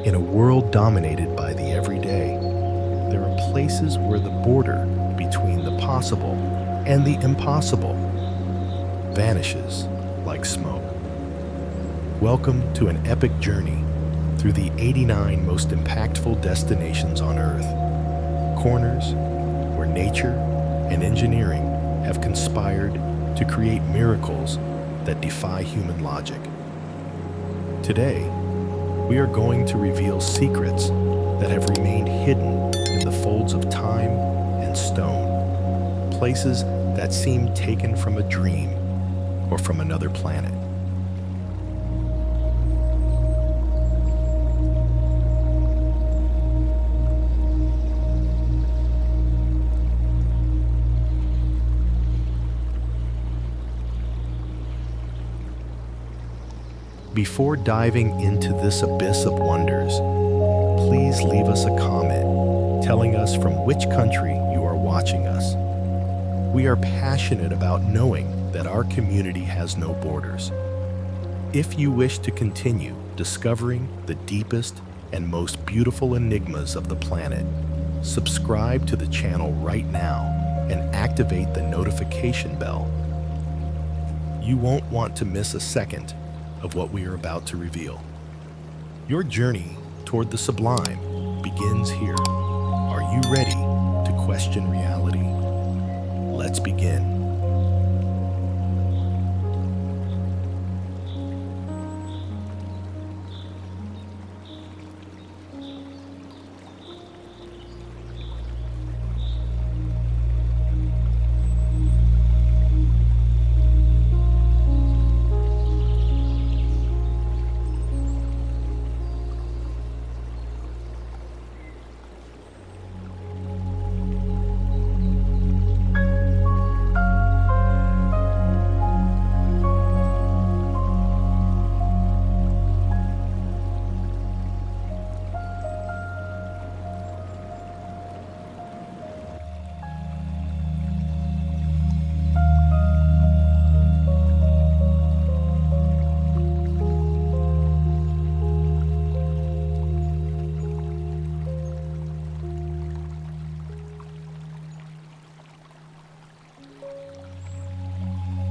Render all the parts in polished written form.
In a world dominated by the everyday, there are places where the border between the possible and the impossible vanishes like smoke. Welcome to an epic journey through the 89 most impactful destinations on Earth. Corners where nature and engineering have conspired to create miracles that defy human logic. Today, we are going to reveal secrets that have remained hidden in the folds of time and stone, places that seem taken from a dream or from another planet. Before diving into this abyss of wonders, please leave us a comment telling us from which country you are watching us. We are passionate about knowing that our community has no borders. If you wish to continue discovering the deepest and most beautiful enigmas of the planet, subscribe to the channel right now and activate the notification bell. You won't want to miss a second of what we are about to reveal. Your journey toward the sublime begins here. Are you ready to question reality? Let's begin.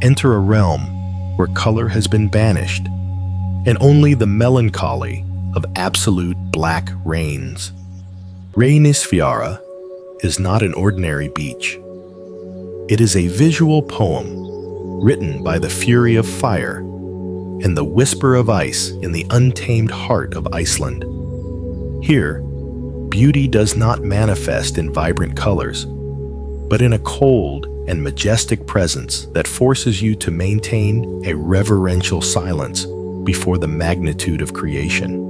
Enter a realm where color has been banished, and only the melancholy of absolute black reigns. Reynisfjara is not an ordinary beach. It is a visual poem written by the fury of fire and the whisper of ice in the untamed heart of Iceland. Here, beauty does not manifest in vibrant colors, but in a cold and majestic presence that forces you to maintain a reverential silence before the magnitude of creation.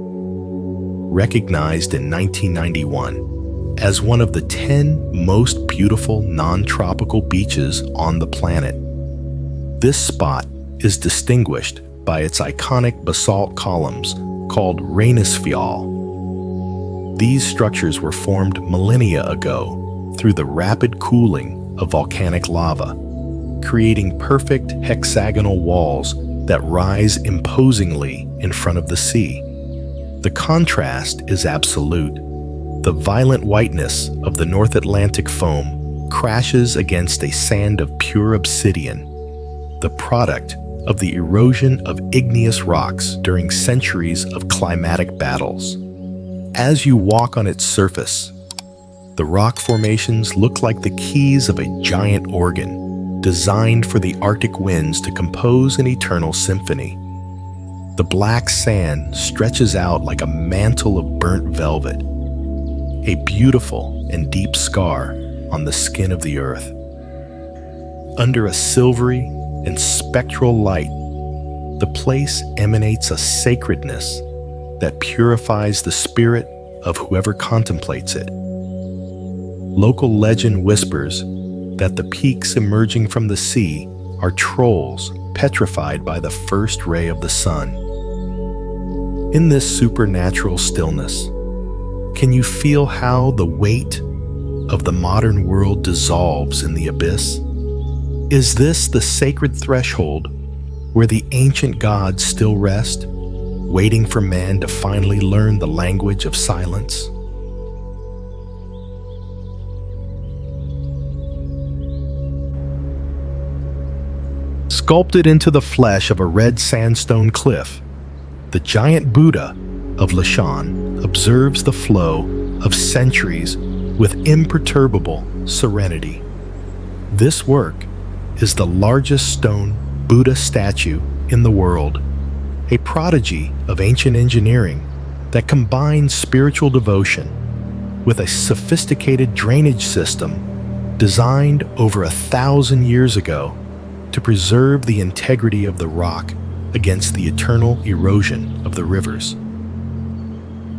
Recognized in 1991 as one of the 10 most beautiful non-tropical beaches on the planet, this spot is distinguished by its iconic basalt columns called Reynisfjall. These structures were formed millennia ago through the rapid cooling of volcanic lava, creating perfect hexagonal walls that rise imposingly in front of the sea. The contrast is absolute. The violent whiteness of the North Atlantic foam crashes against a sand of pure obsidian, the product of the erosion of igneous rocks during centuries of climatic battles. As you walk on its surface, the rock formations look like the keys of a giant organ, designed for the Arctic winds to compose an eternal symphony. The black sand stretches out like a mantle of burnt velvet, a beautiful and deep scar on the skin of the earth. Under a silvery and spectral light, the place emanates a sacredness that purifies the spirit of whoever contemplates it. Local legend whispers that the peaks emerging from the sea are trolls petrified by the first ray of the sun. In this supernatural stillness, can you feel how the weight of the modern world dissolves in the abyss? Is this the sacred threshold where the ancient gods still rest? waiting for man to finally learn the language of silence? Sculpted into the flesh of a red sandstone cliff, the giant Buddha of Lashan observes the flow of centuries with imperturbable serenity. This work is the largest stone Buddha statue in the world, a prodigy of ancient engineering that combines spiritual devotion with a sophisticated drainage system designed over 1,000 years ago to preserve the integrity of the rock against the eternal erosion of the rivers.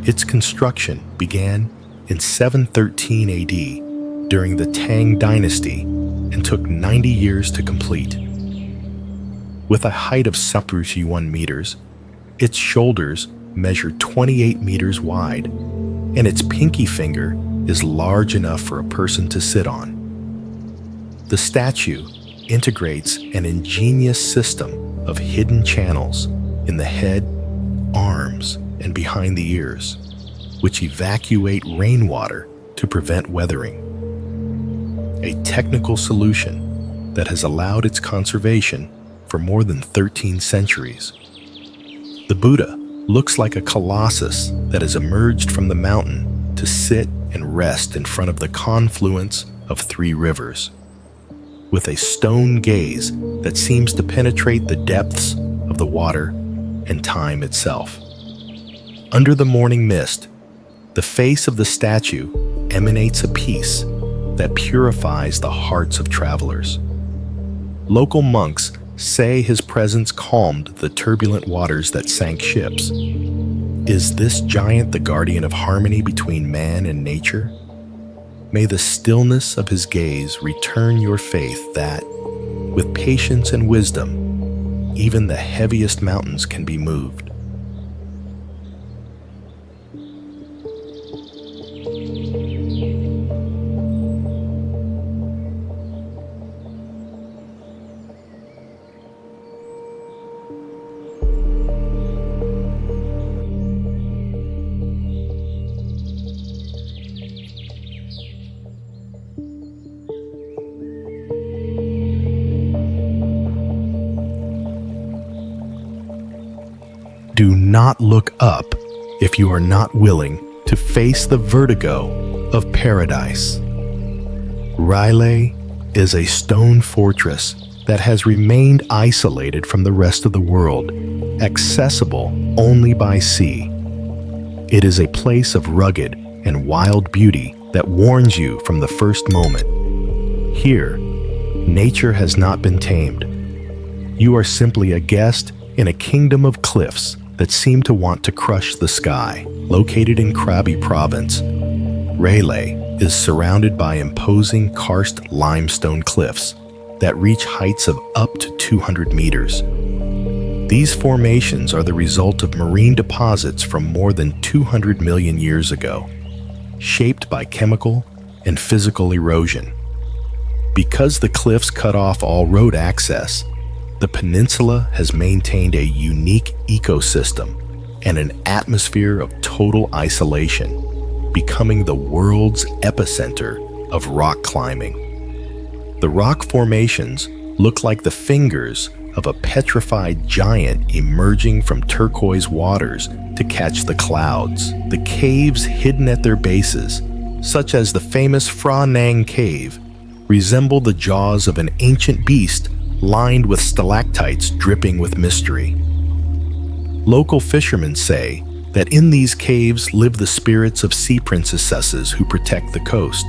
Its construction began in 713 AD during the Tang Dynasty and took 90 years to complete. With a height of 1 meters, its shoulders measure 28 meters wide, and its pinky finger is large enough for a person to sit on. The statue integrates an ingenious system of hidden channels in the head, arms, and behind the ears, which evacuate rainwater to prevent weathering. A technical solution that has allowed its conservation for more than 13 centuries. The Buddha looks like a colossus that has emerged from the mountain to sit and rest in front of the confluence of 3 rivers, with a stone gaze that seems to penetrate the depths of the water and time itself. Under the morning mist, the face of the statue emanates a peace that purifies the hearts of travelers. Local monks say his presence calmed the turbulent waters that sank ships. Is this giant the guardian of harmony between man and nature? May the stillness of his gaze return your faith that, with patience and wisdom, even the heaviest mountains can be moved. Do not look up if you are not willing to face the vertigo of paradise. R'lyeh is a stone fortress that has remained isolated from the rest of the world, accessible only by sea. It is a place of rugged and wild beauty that warns you from the first moment. Here, nature has not been tamed. You are simply a guest in a kingdom of cliffs that seem to want to crush the sky. Located in Krabi province, R'lyeh is surrounded by imposing karst limestone cliffs that reach heights of up to 200 meters. These formations are the result of marine deposits from more than 200 million years ago, shaped by chemical and physical erosion. Because the cliffs cut off all road access, the peninsula has maintained a unique ecosystem and an atmosphere of total isolation, becoming the world's epicenter of rock climbing. The rock formations look like the fingers of a petrified giant emerging from turquoise waters to catch the clouds. The caves hidden at their bases, such as the famous Phra Nang Cave, resemble the jaws of an ancient beast lined with stalactites dripping with mystery. Local fishermen say that in these caves live the spirits of sea princesses who protect the coast.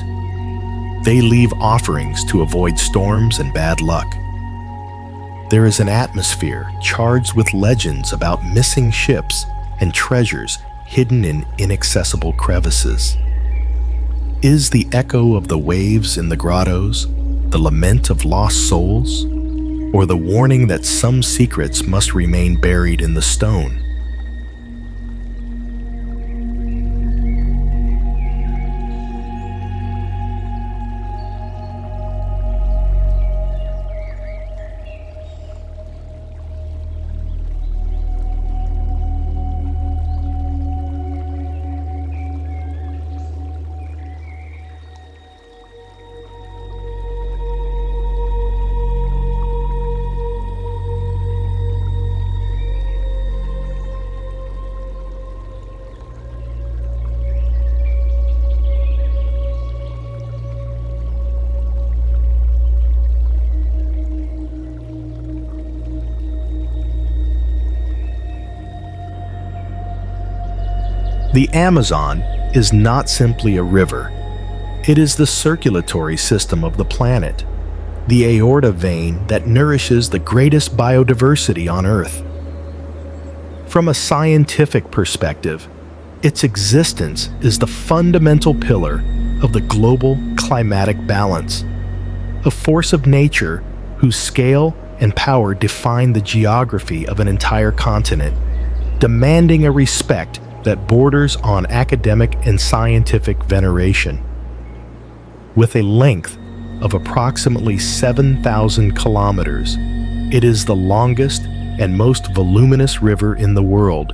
They leave offerings to avoid storms and bad luck. There is an atmosphere charged with legends about missing ships and treasures hidden in inaccessible crevices. Is the echo of the waves in the grottos the lament of lost souls, or the warning that some secrets must remain buried in the stone? The Amazon is not simply a river. It is the circulatory system of the planet, the aorta vein that nourishes the greatest biodiversity on Earth. From a scientific perspective, its existence is the fundamental pillar of the global climatic balance, a force of nature whose scale and power define the geography of an entire continent, demanding a respect that borders on academic and scientific veneration. With a length of approximately 7,000 kilometers, it is the longest and most voluminous river in the world,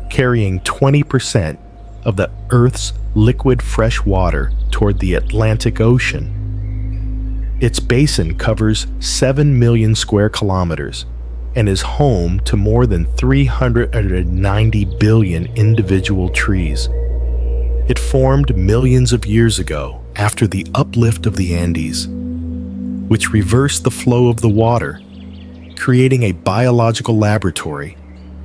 carrying 20% of the Earth's liquid fresh water toward the Atlantic Ocean. Its basin covers 7 million square kilometers and is home to more than 390 billion individual trees. It formed millions of years ago after the uplift of the Andes, which reversed the flow of the water, creating a biological laboratory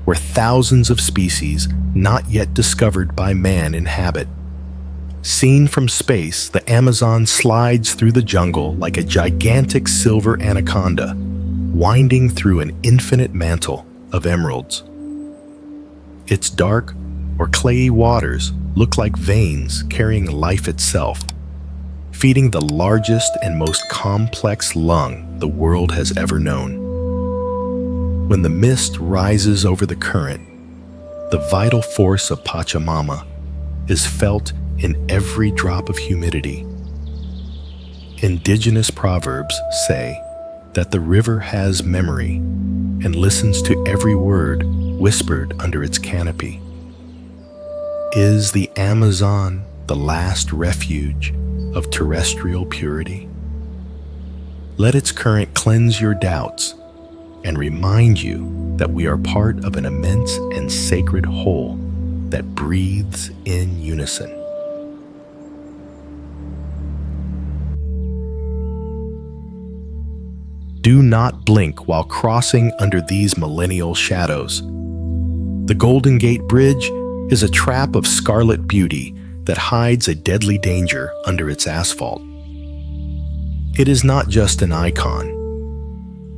where thousands of species not yet discovered by man inhabit. Seen from space, the Amazon slides through the jungle like a gigantic silver anaconda, winding through an infinite mantle of emeralds. Its dark or clayey waters look like veins carrying life itself, feeding the largest and most complex lung the world has ever known. When the mist rises over the current, the vital force of Pachamama is felt in every drop of humidity. Indigenous proverbs say that the river has memory and listens to every word whispered under its canopy. Is the Amazon the last refuge of terrestrial purity? Let its current cleanse your doubts and remind you that we are part of an immense and sacred whole that breathes in unison. Do not blink while crossing under these millennial shadows. The Golden Gate Bridge is a trap of scarlet beauty that hides a deadly danger under its asphalt. It is not just an icon.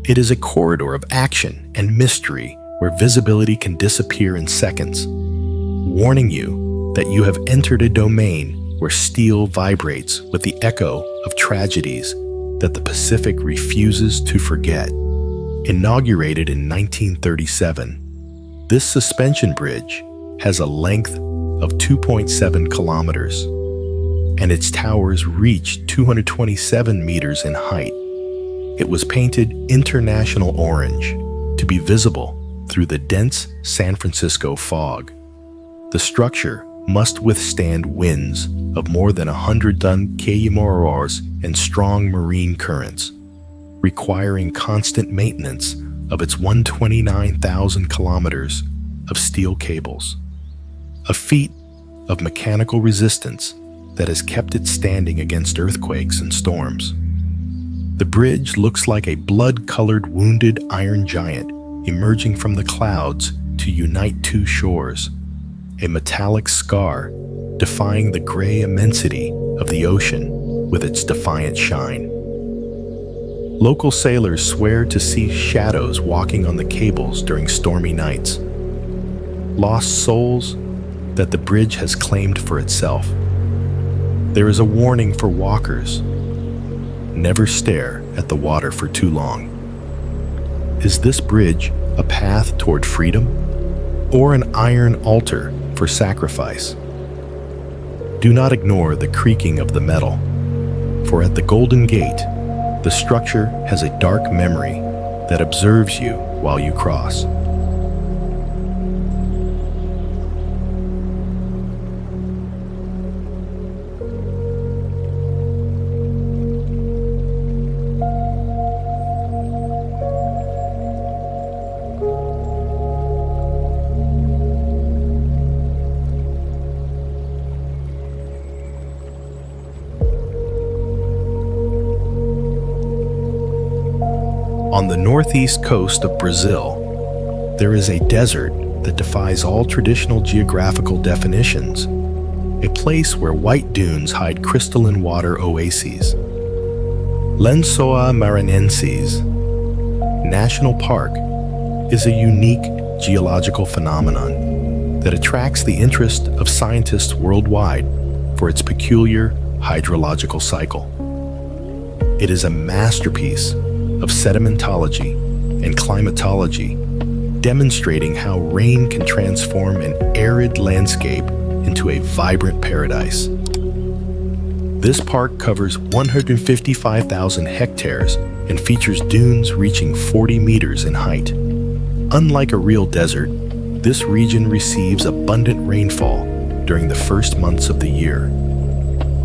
It is a corridor of action and mystery where visibility can disappear in seconds, warning you that you have entered a domain where steel vibrates with the echo of tragedies that the Pacific refuses to forget. Inaugurated in 1937, this suspension bridge has a length of 2.7 kilometers, and its towers reach 227 meters in height. It was painted international orange to be visible through the dense San Francisco fog. The structure must withstand winds of more than 100 km/h and strong marine currents, requiring constant maintenance of its 129,000 kilometers of steel cables, a feat of mechanical resistance that has kept it standing against earthquakes and storms. The bridge looks like a blood-colored wounded iron giant emerging from the clouds to unite two shores, a metallic scar defying the gray immensity of the ocean with its defiant shine. Local sailors swear to see shadows walking on the cables during stormy nights, lost souls that the bridge has claimed for itself. There is a warning for walkers: never stare at the water for too long. Is this bridge a path toward freedom or an iron altar for sacrifice? Do not ignore the creaking of the metal, for at the Golden Gate, the structure has a dark memory that observes you while you cross. On the northeast coast of Brazil, there is a desert that defies all traditional geographical definitions, a place where white dunes hide crystalline water oases. Lençois Maranhenses National Park is a unique geological phenomenon that attracts the interest of scientists worldwide for its peculiar hydrological cycle. It is a masterpiece of sedimentology and climatology, demonstrating how rain can transform an arid landscape into a vibrant paradise. This park covers 155,000 hectares and features dunes reaching 40 meters in height. Unlike a real desert, this region receives abundant rainfall during the first months of the year.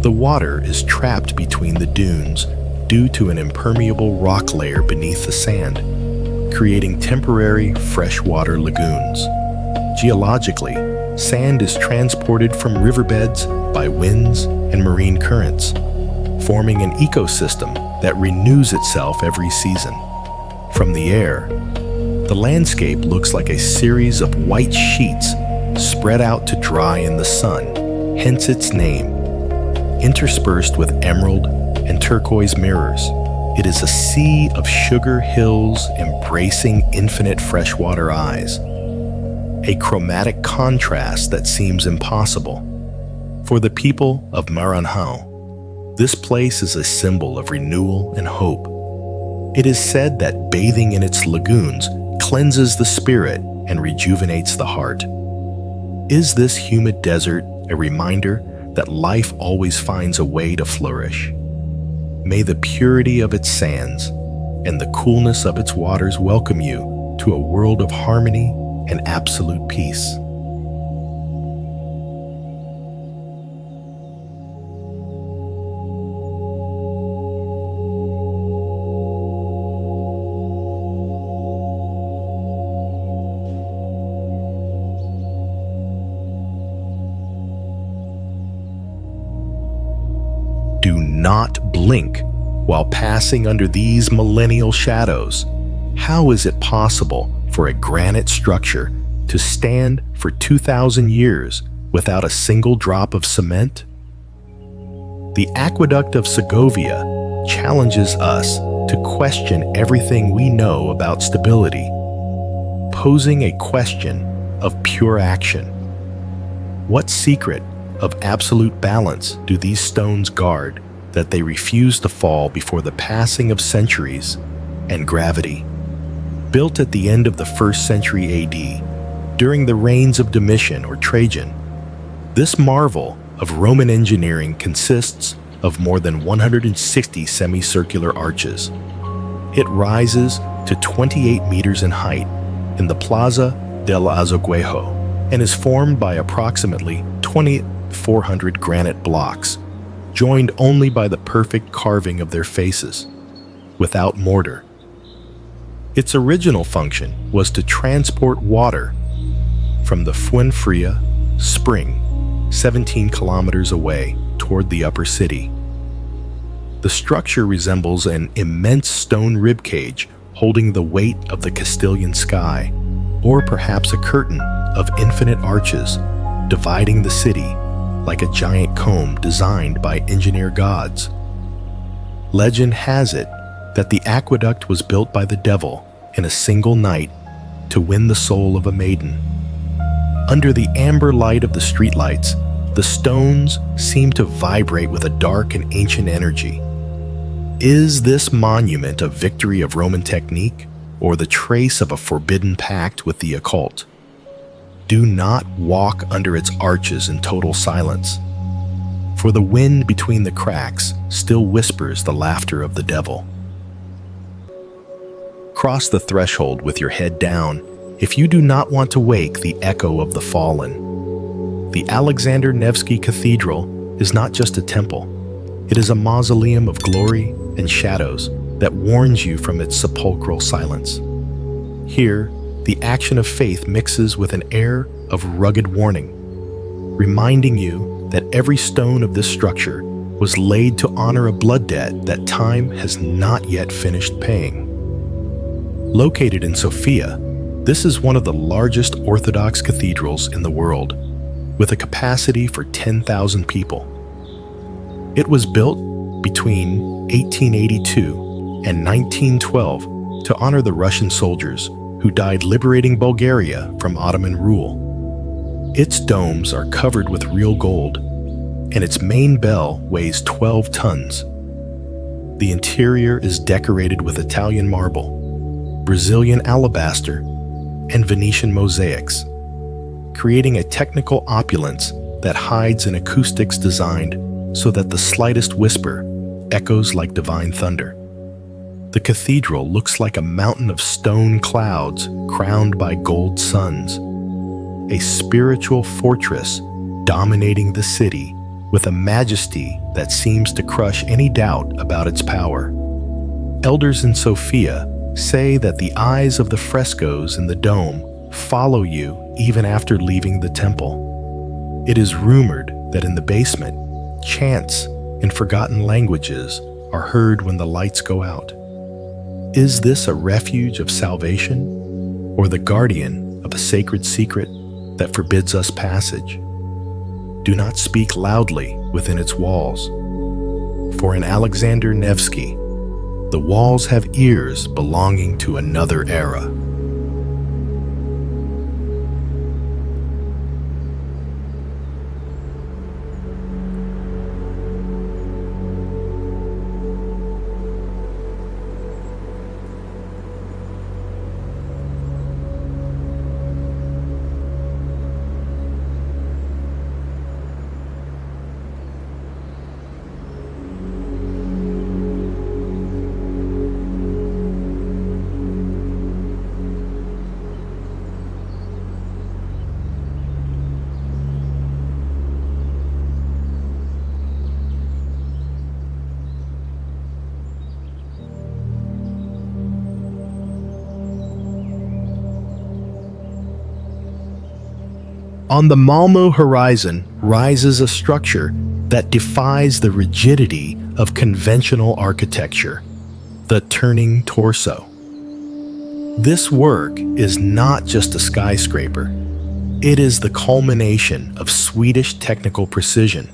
The water is trapped between the dunes due to an impermeable rock layer beneath the sand, creating temporary freshwater lagoons. Geologically, sand is transported from riverbeds by winds and marine currents, forming an ecosystem that renews itself every season. From the air, the landscape looks like a series of white sheets spread out to dry in the sun, hence its name. Interspersed with emerald and turquoise mirrors, it is a sea of sugar hills embracing infinite freshwater eyes. A chromatic contrast that seems impossible. For the people of Maranhão, this place is a symbol of renewal and hope. It is said that bathing in its lagoons cleanses the spirit and rejuvenates the heart. Is this humid desert a reminder that life always finds a way to flourish? May the purity of its sands and the coolness of its waters welcome you to a world of harmony and absolute peace. Do not blink while passing under these millennial shadows. How is it possible for a granite structure to stand for 2,000 years without a single drop of cement? The Aqueduct of Segovia challenges us to question everything we know about stability, posing a question of pure action. What secret of absolute balance do these stones guard that they refuse to fall before the passing of centuries and gravity? Built at the end of the 1st century AD, during the reigns of Domitian or Trajan, this marvel of Roman engineering consists of more than 160 semicircular arches. It rises to 28 meters in height in the Plaza del Azoguejo and is formed by approximately 2,400 granite blocks, joined only by the perfect carving of their faces, without mortar. Its original function was to transport water from the Fuenfría spring 17 kilometers away toward the upper city. The structure resembles an immense stone ribcage holding the weight of the Castilian sky, or perhaps a curtain of infinite arches dividing the city like a giant comb designed by engineer gods. Legend has it that the aqueduct was built by the devil in a single night to win the soul of a maiden. Under the amber light of the streetlights, the stones seem to vibrate with a dark and ancient energy. Is this monument a victory of Roman technique or the trace of a forbidden pact with the occult? Do not walk under its arches in total silence, for the wind between the cracks still whispers the laughter of the devil. Cross the threshold with your head down if you do not want to wake the echo of the fallen. The Alexander Nevsky Cathedral is not just a temple. It is a mausoleum of glory and shadows that warns you from its sepulchral silence. Here, the action of faith mixes with an air of rugged warning, reminding you that every stone of this structure was laid to honor a blood debt that time has not yet finished paying. Located in Sofia, This is one of the largest Orthodox cathedrals in the world, with a capacity for 10,000 people. It was built between 1882 and 1912 to honor the Russian soldiers who died liberating Bulgaria from Ottoman rule. Its domes are covered with real gold, and its main bell weighs 12 tons. The interior is decorated with Italian marble, Brazilian alabaster, and Venetian mosaics, creating a technical opulence that hides in acoustics designed so that the slightest whisper echoes like divine thunder. The cathedral looks like a mountain of stone clouds crowned by gold suns, a spiritual fortress dominating the city with a majesty that seems to crush any doubt about its power. Elders in Sofia say that the eyes of the frescoes in the dome follow you even after leaving the temple. It is rumored that in the basement, chants in forgotten languages are heard when the lights go out. Is this a refuge of salvation, or the guardian of a sacred secret that forbids us passage? Do not speak loudly within its walls, for in Alexander Nevsky, the walls have ears belonging to another era. On the Malmo horizon rises a structure that defies the rigidity of conventional architecture, the turning torso. This work is not just a skyscraper. It is the culmination of Swedish technical precision,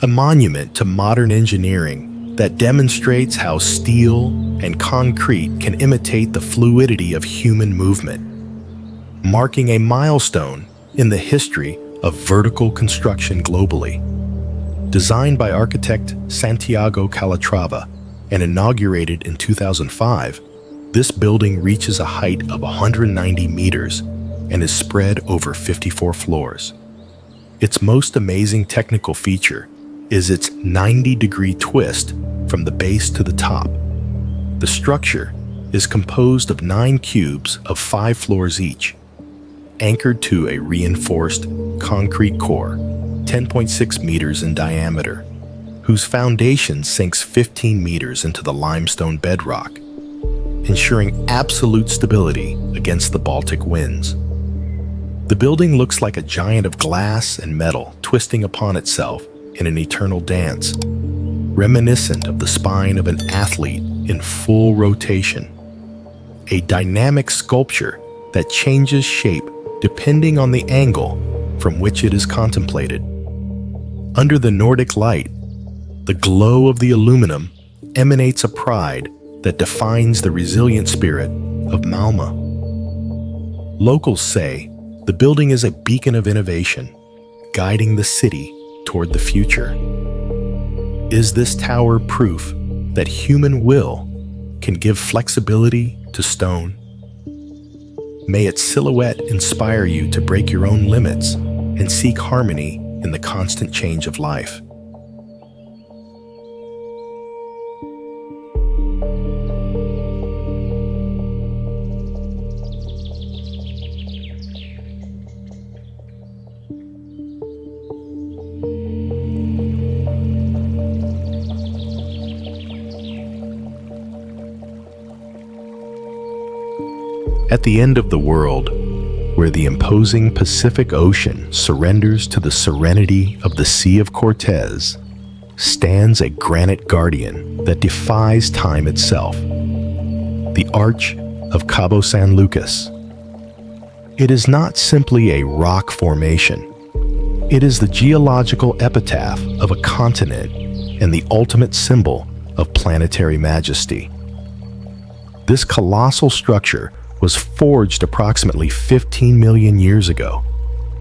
a monument to modern engineering that demonstrates how steel and concrete can imitate the fluidity of human movement, marking a milestone in the history of vertical construction globally. Designed by architect Santiago Calatrava and inaugurated in 2005, this building reaches a height of 190 meters and is spread over 54 floors. Its most amazing technical feature is its 90-degree twist from the base to the top. The structure is composed of 9 cubes of 5 floors each, anchored to a reinforced concrete core, 10.6 meters in diameter, whose foundation sinks 15 meters into the limestone bedrock, ensuring absolute stability against the Baltic winds. The building looks like a giant of glass and metal twisting upon itself in an eternal dance, reminiscent of the spine of an athlete in full rotation, a dynamic sculpture that changes shape depending on the angle from which it is contemplated. Under the Nordic light, the glow of the aluminum emanates a pride that defines the resilient spirit of Malmö. Locals say the building is a beacon of innovation, guiding the city toward the future. Is this tower proof that human will can give flexibility to stone? May its silhouette inspire you to break your own limits and seek harmony in the constant change of life. At the end of the world, where the imposing Pacific Ocean surrenders to the serenity of the Sea of Cortez, stands a granite guardian that defies time itself, the Arch of Cabo San Lucas, It is not simply a rock formation. It is the geological epitaph of a continent and the ultimate symbol of planetary majesty. This colossal structure was forged approximately 15 million years ago,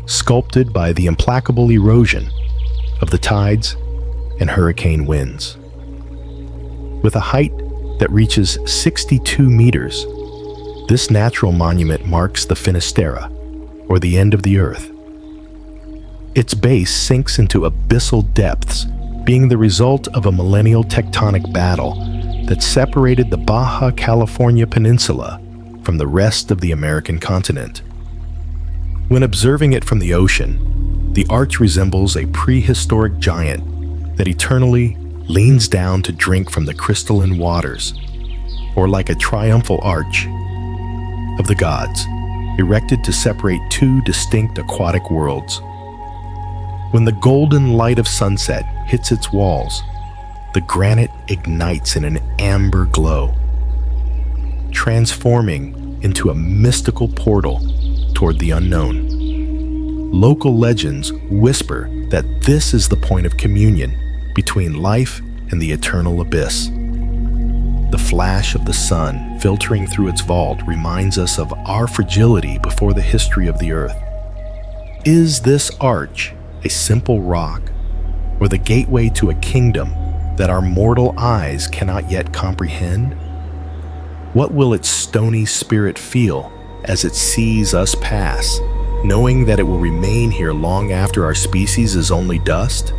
sculpted by the implacable erosion of the tides and hurricane winds. With a height that reaches 62 meters, this natural monument marks the Finisterre, or the end of the Earth. Its base sinks into abyssal depths, being the result of a millennial tectonic battle that separated the Baja California Peninsula from the rest of the American continent. When observing it from the ocean, the arch resembles a prehistoric giant that eternally leans down to drink from the crystalline waters, or like a triumphal arch of the gods, erected to separate two distinct aquatic worlds. When the golden light of sunset hits its walls, the granite ignites in an amber glow, transforming into a mystical portal toward the unknown. Local legends whisper that this is the point of communion between life and the eternal abyss. The flash of the sun filtering through its vault reminds us of our fragility before the history of the earth. Is this arch a simple rock, or the gateway to a kingdom that our mortal eyes cannot yet comprehend? What will its stony spirit feel as it sees us pass, knowing that it will remain here long after our species is only dust?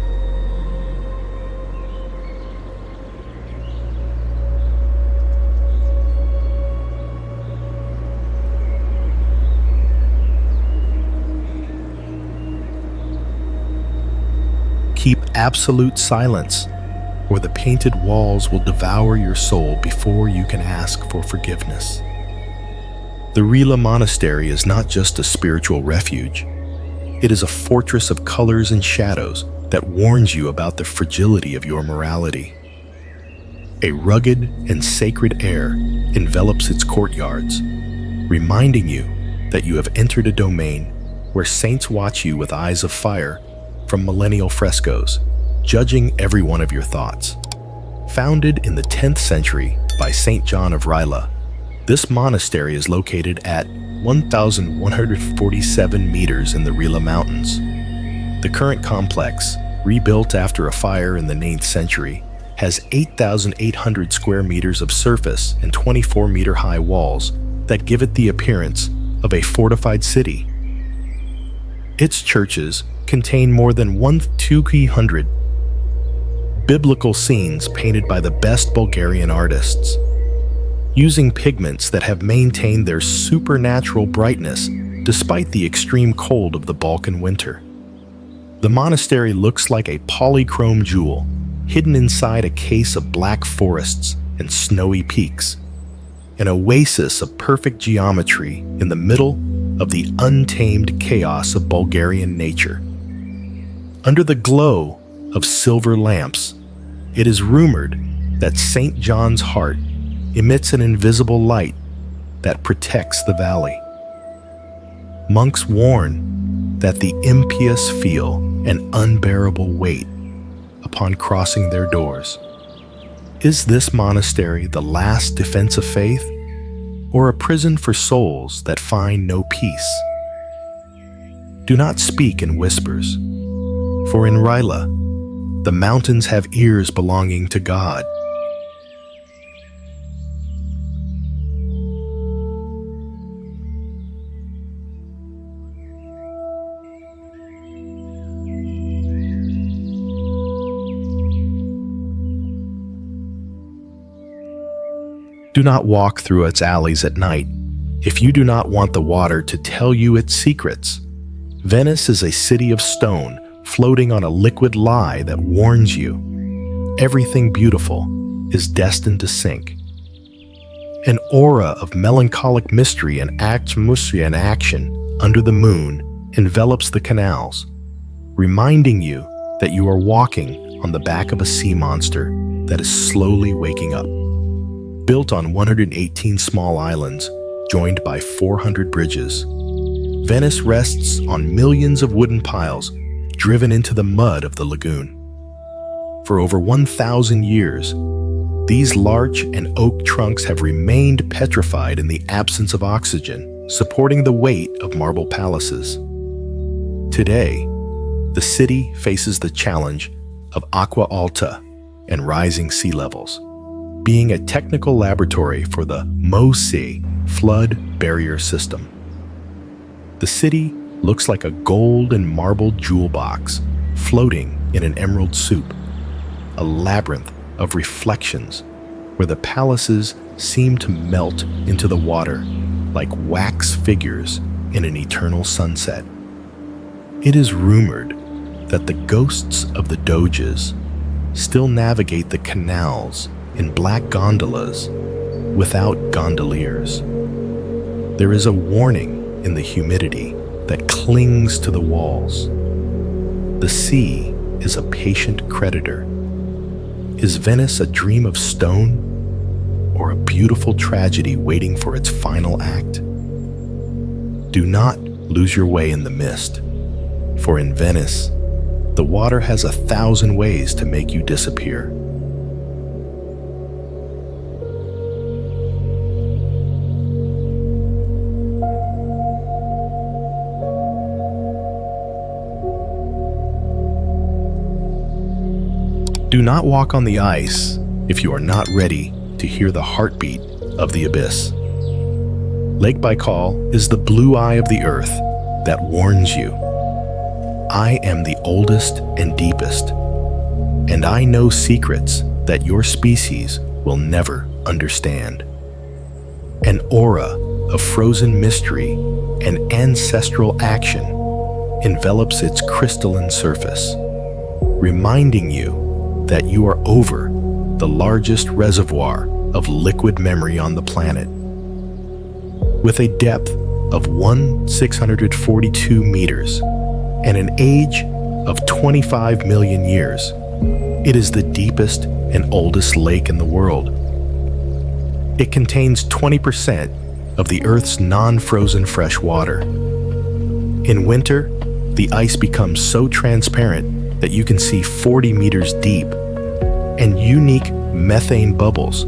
Keep absolute silence, or the painted walls will devour your soul before you can ask for forgiveness. The Rila Monastery is not just a spiritual refuge. It is a fortress of colors and shadows that warns you about the fragility of your morality. A rugged and sacred air envelops its courtyards, reminding you that you have entered a domain where saints watch you with eyes of fire from millennial frescoes, judging every one of your thoughts. Founded in the 10th century by Saint John of Rila, this monastery is located at 1,147 meters in the Rila Mountains. The current complex, rebuilt after a fire in the 9th century, has 8,800 square meters of surface and 24-meter-high walls that give it the appearance of a fortified city. Its churches contain more than 1,200 biblical scenes painted by the best Bulgarian artists, using pigments that have maintained their supernatural brightness despite the extreme cold of the Balkan winter. The monastery looks like a polychrome jewel hidden inside a case of black forests and snowy peaks, an oasis of perfect geometry in the middle of the untamed chaos of Bulgarian nature. Under the glow of silver lamps, it is rumored that St. John's heart emits an invisible light that protects the valley. Monks warn that the impious feel an unbearable weight upon crossing their doors. Is this monastery the last defense of faith, or a prison for souls that find no peace? Do not speak in whispers, for in Rila, the mountains have ears belonging to God. Do not walk through its alleys at night if you do not want the water to tell you its secrets. Venice is a city of stone floating on a liquid lie that warns you everything beautiful is destined to sink. An aura of melancholic mystery and atmosphere and action under the moon envelops the canals, reminding you that you are walking on the back of a sea monster that is slowly waking up. Built on 118 small islands, joined by 400 bridges, Venice rests on millions of wooden piles driven into the mud of the lagoon. For over 1,000 years, these larch and oak trunks have remained petrified in the absence of oxygen, supporting the weight of marble palaces. Today, the city faces the challenge of aqua alta and rising sea levels, being a technical laboratory for the Mossi flood barrier system. The city looks like a gold and marble jewel box floating in an emerald soup, a labyrinth of reflections where the palaces seem to melt into the water like wax figures in an eternal sunset. It is rumored that the ghosts of the doges still navigate the canals in black gondolas without gondoliers. There is a warning in the humidity that clings to the walls. The sea is a patient creditor. Is Venice a dream of stone or a beautiful tragedy waiting for its final act? Do not lose your way in the mist, for in Venice, the water has 1,000 ways to make you disappear. Do not walk on the ice if you are not ready to hear the heartbeat of the abyss. Lake Baikal is the blue eye of the earth that warns you. I am the oldest and deepest, and I know secrets that your species will never understand. An aura of frozen mystery and ancestral action envelops its crystalline surface, reminding you that you are over the largest reservoir of liquid memory on the planet. With a depth of 1,642 meters and an age of 25 million years, it is the deepest and oldest lake in the world. It contains 20% of the Earth's non-frozen fresh water. In winter, the ice becomes so transparent that you can see 40 meters deep, and unique methane bubbles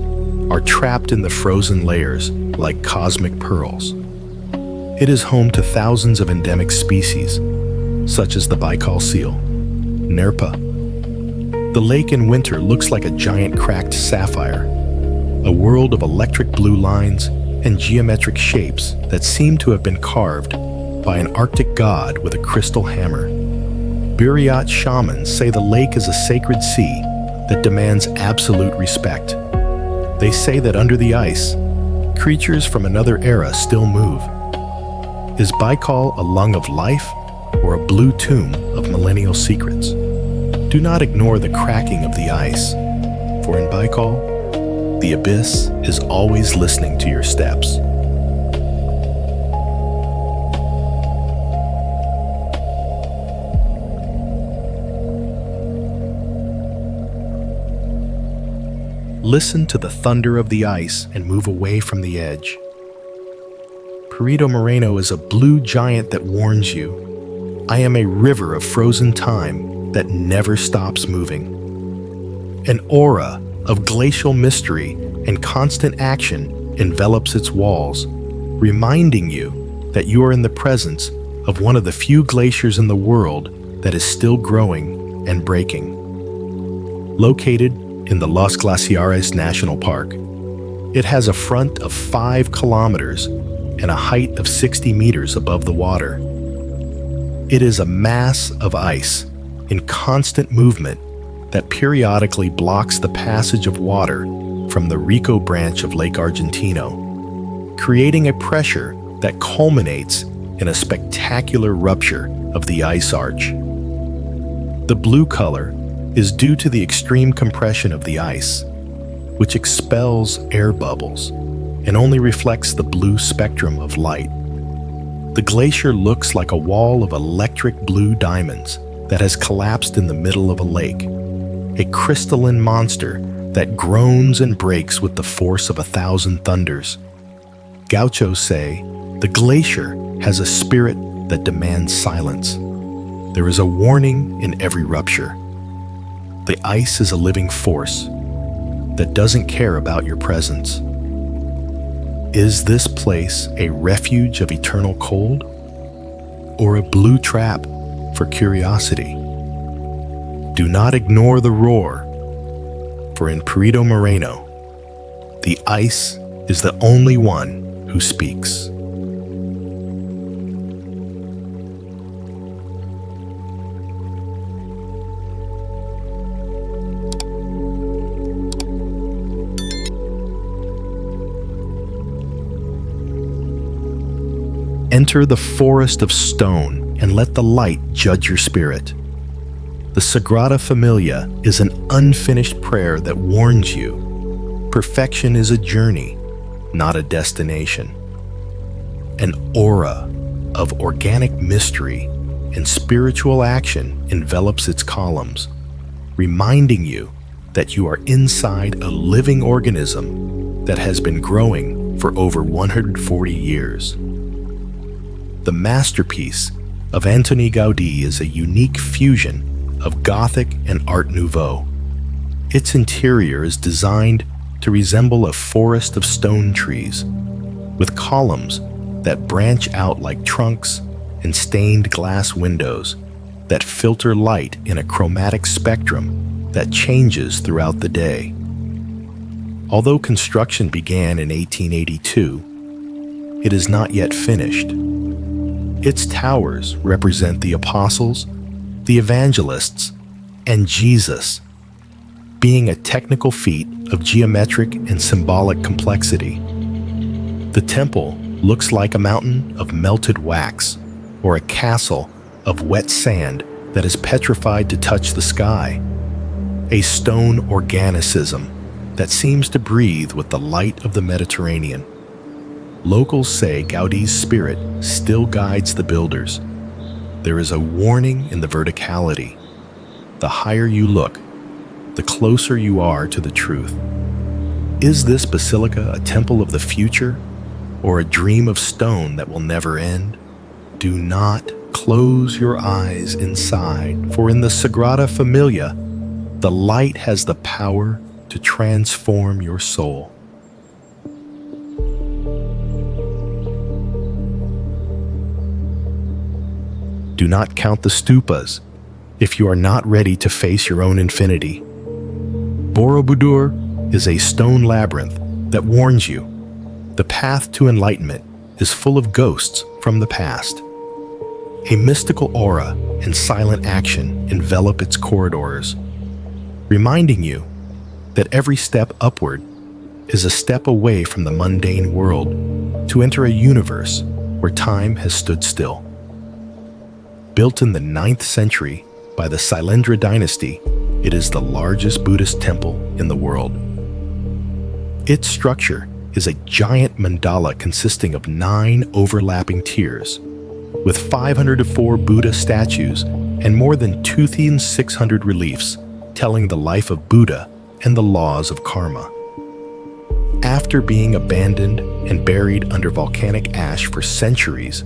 are trapped in the frozen layers like cosmic pearls. It is home to thousands of endemic species, such as the Baikal seal, Nerpa. The lake in winter looks like a giant cracked sapphire, a world of electric blue lines and geometric shapes that seem to have been carved by an Arctic god with a crystal hammer. Buryat shamans say the lake is a sacred sea that demands absolute respect. They say that under the ice, creatures from another era still move. Is Baikal a lung of life or a blue tomb of millennial secrets? Do not ignore the cracking of the ice, for in Baikal, the abyss is always listening to your steps. Listen to the thunder of the ice and move away from the edge. Perito Moreno is a blue giant that warns you. I am a river of frozen time that never stops moving. An aura of glacial mystery and constant action envelops its walls, reminding you that you are in the presence of one of the few glaciers in the world that is still growing and breaking. Located in the Los Glaciares National Park, it has a front of 5 kilometers and a height of 60 meters above the water. It is a mass of ice in constant movement that periodically blocks the passage of water from the Rico branch of Lake Argentino, creating a pressure that culminates in a spectacular rupture of the ice arch. The blue color is due to the extreme compression of the ice, which expels air bubbles and only reflects the blue spectrum of light. The glacier looks like a wall of electric blue diamonds that has collapsed in the middle of a lake, a crystalline monster that groans and breaks with the force of 1,000 thunders. Gauchos say the glacier has a spirit that demands silence. There is a warning in every rupture. The ice is a living force that doesn't care about your presence. Is this place a refuge of eternal cold, or a blue trap for curiosity? Do not ignore the roar, for in Perito Moreno, the ice is the only one who speaks. Enter the forest of stone and let the light judge your spirit. The Sagrada Familia is an unfinished prayer that warns you perfection is a journey, not a destination. An aura of organic mystery and spiritual action envelops its columns, reminding you that you are inside a living organism that has been growing for over 140 years. The masterpiece of Antoni Gaudí is a unique fusion of Gothic and Art Nouveau. Its interior is designed to resemble a forest of stone trees, with columns that branch out like trunks and stained glass windows that filter light in a chromatic spectrum that changes throughout the day. Although construction began in 1882, it is not yet finished. Its towers represent the apostles, the evangelists, and Jesus, being a technical feat of geometric and symbolic complexity. The temple looks like a mountain of melted wax or a castle of wet sand that is petrified to touch the sky, a stone organicism that seems to breathe with the light of the Mediterranean. Locals say Gaudí's spirit still guides the builders. There is a warning in the verticality. The higher you look, the closer you are to the truth. Is this basilica a temple of the future, or a dream of stone that will never end? Do not close your eyes inside, for in the Sagrada Familia, the light has the power to transform your soul. Do not count the stupas if you are not ready to face your own infinity. Borobudur is a stone labyrinth that warns you. The path to enlightenment is full of ghosts from the past. A mystical aura and silent action envelop its corridors, reminding you that every step upward is a step away from the mundane world to enter a universe where time has stood still. Built in the 9th century by the Sailendra dynasty, it is the largest Buddhist temple in the world. Its structure is a giant mandala consisting of 9 overlapping tiers, with 504 Buddha statues and more than 2,600 reliefs telling the life of Buddha and the laws of karma. After being abandoned and buried under volcanic ash for centuries,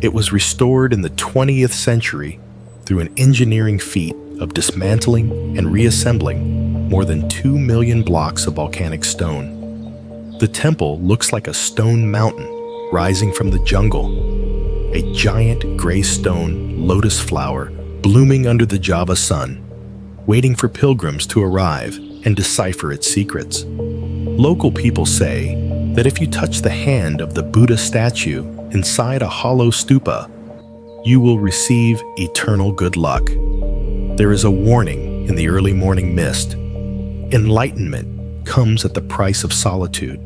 it was restored in the 20th century through an engineering feat of dismantling and reassembling more than 2 million blocks of volcanic stone. The temple looks like a stone mountain rising from the jungle, a giant gray stone lotus flower blooming under the Java sun, waiting for pilgrims to arrive and decipher its secrets. Local people say that if you touch the hand of the Buddha statue inside a hollow stupa, you will receive eternal good luck. There is a warning in the early morning mist. Enlightenment comes at the price of solitude.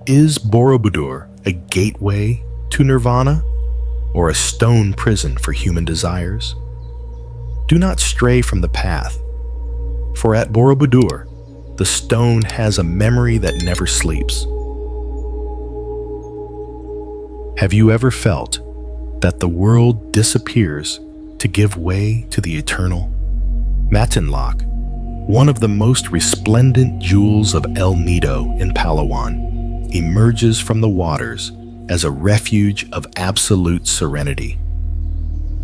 Is Borobudur a gateway to nirvana, or a stone prison for human desires? Do not stray from the path, for at Borobudur, the stone has a memory that never sleeps. Have you ever felt that the world disappears to give way to the eternal? Matinlock, one of the most resplendent jewels of El Nido in Palawan, emerges from the waters as a refuge of absolute serenity.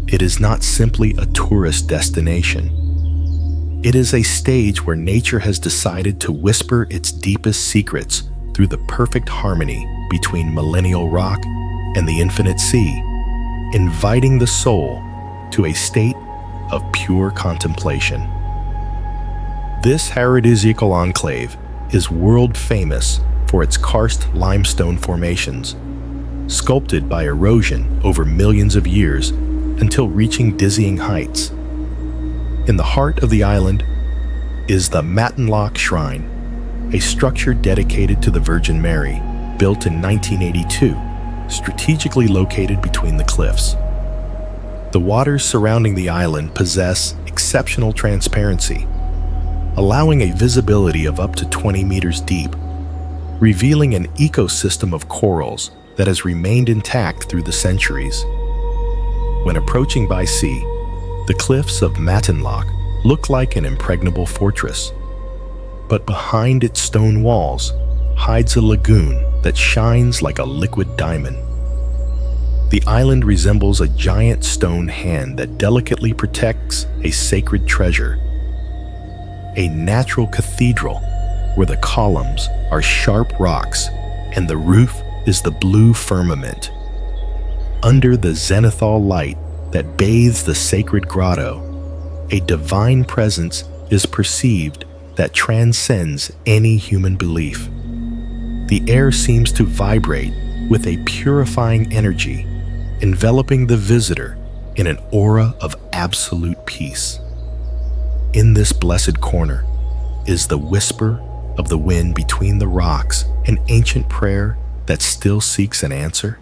It is not simply a tourist destination. It is a stage where nature has decided to whisper its deepest secrets through the perfect harmony between millennial rock and the infinite sea, inviting the soul to a state of pure contemplation. This paradisiacal enclave is world famous for its karst limestone formations, sculpted by erosion over millions of years until reaching dizzying heights. In the heart of the island is the Matinloch Shrine, a structure dedicated to the Virgin Mary, built in 1982, strategically located between the cliffs. The waters surrounding the island possess exceptional transparency, allowing a visibility of up to 20 meters deep, revealing an ecosystem of corals that has remained intact through the centuries. When approaching by sea, the cliffs of Matinloch look like an impregnable fortress, but behind its stone walls hides a lagoon that shines like a liquid diamond. The island resembles a giant stone hand that delicately protects a sacred treasure, a natural cathedral where the columns are sharp rocks and the roof is the blue firmament. Under the zenithal light that bathes the sacred grotto, a divine presence is perceived that transcends any human belief. The air seems to vibrate with a purifying energy, enveloping the visitor in an aura of absolute peace. In this blessed corner is the whisper of the wind between the rocks, an ancient prayer that still seeks an answer.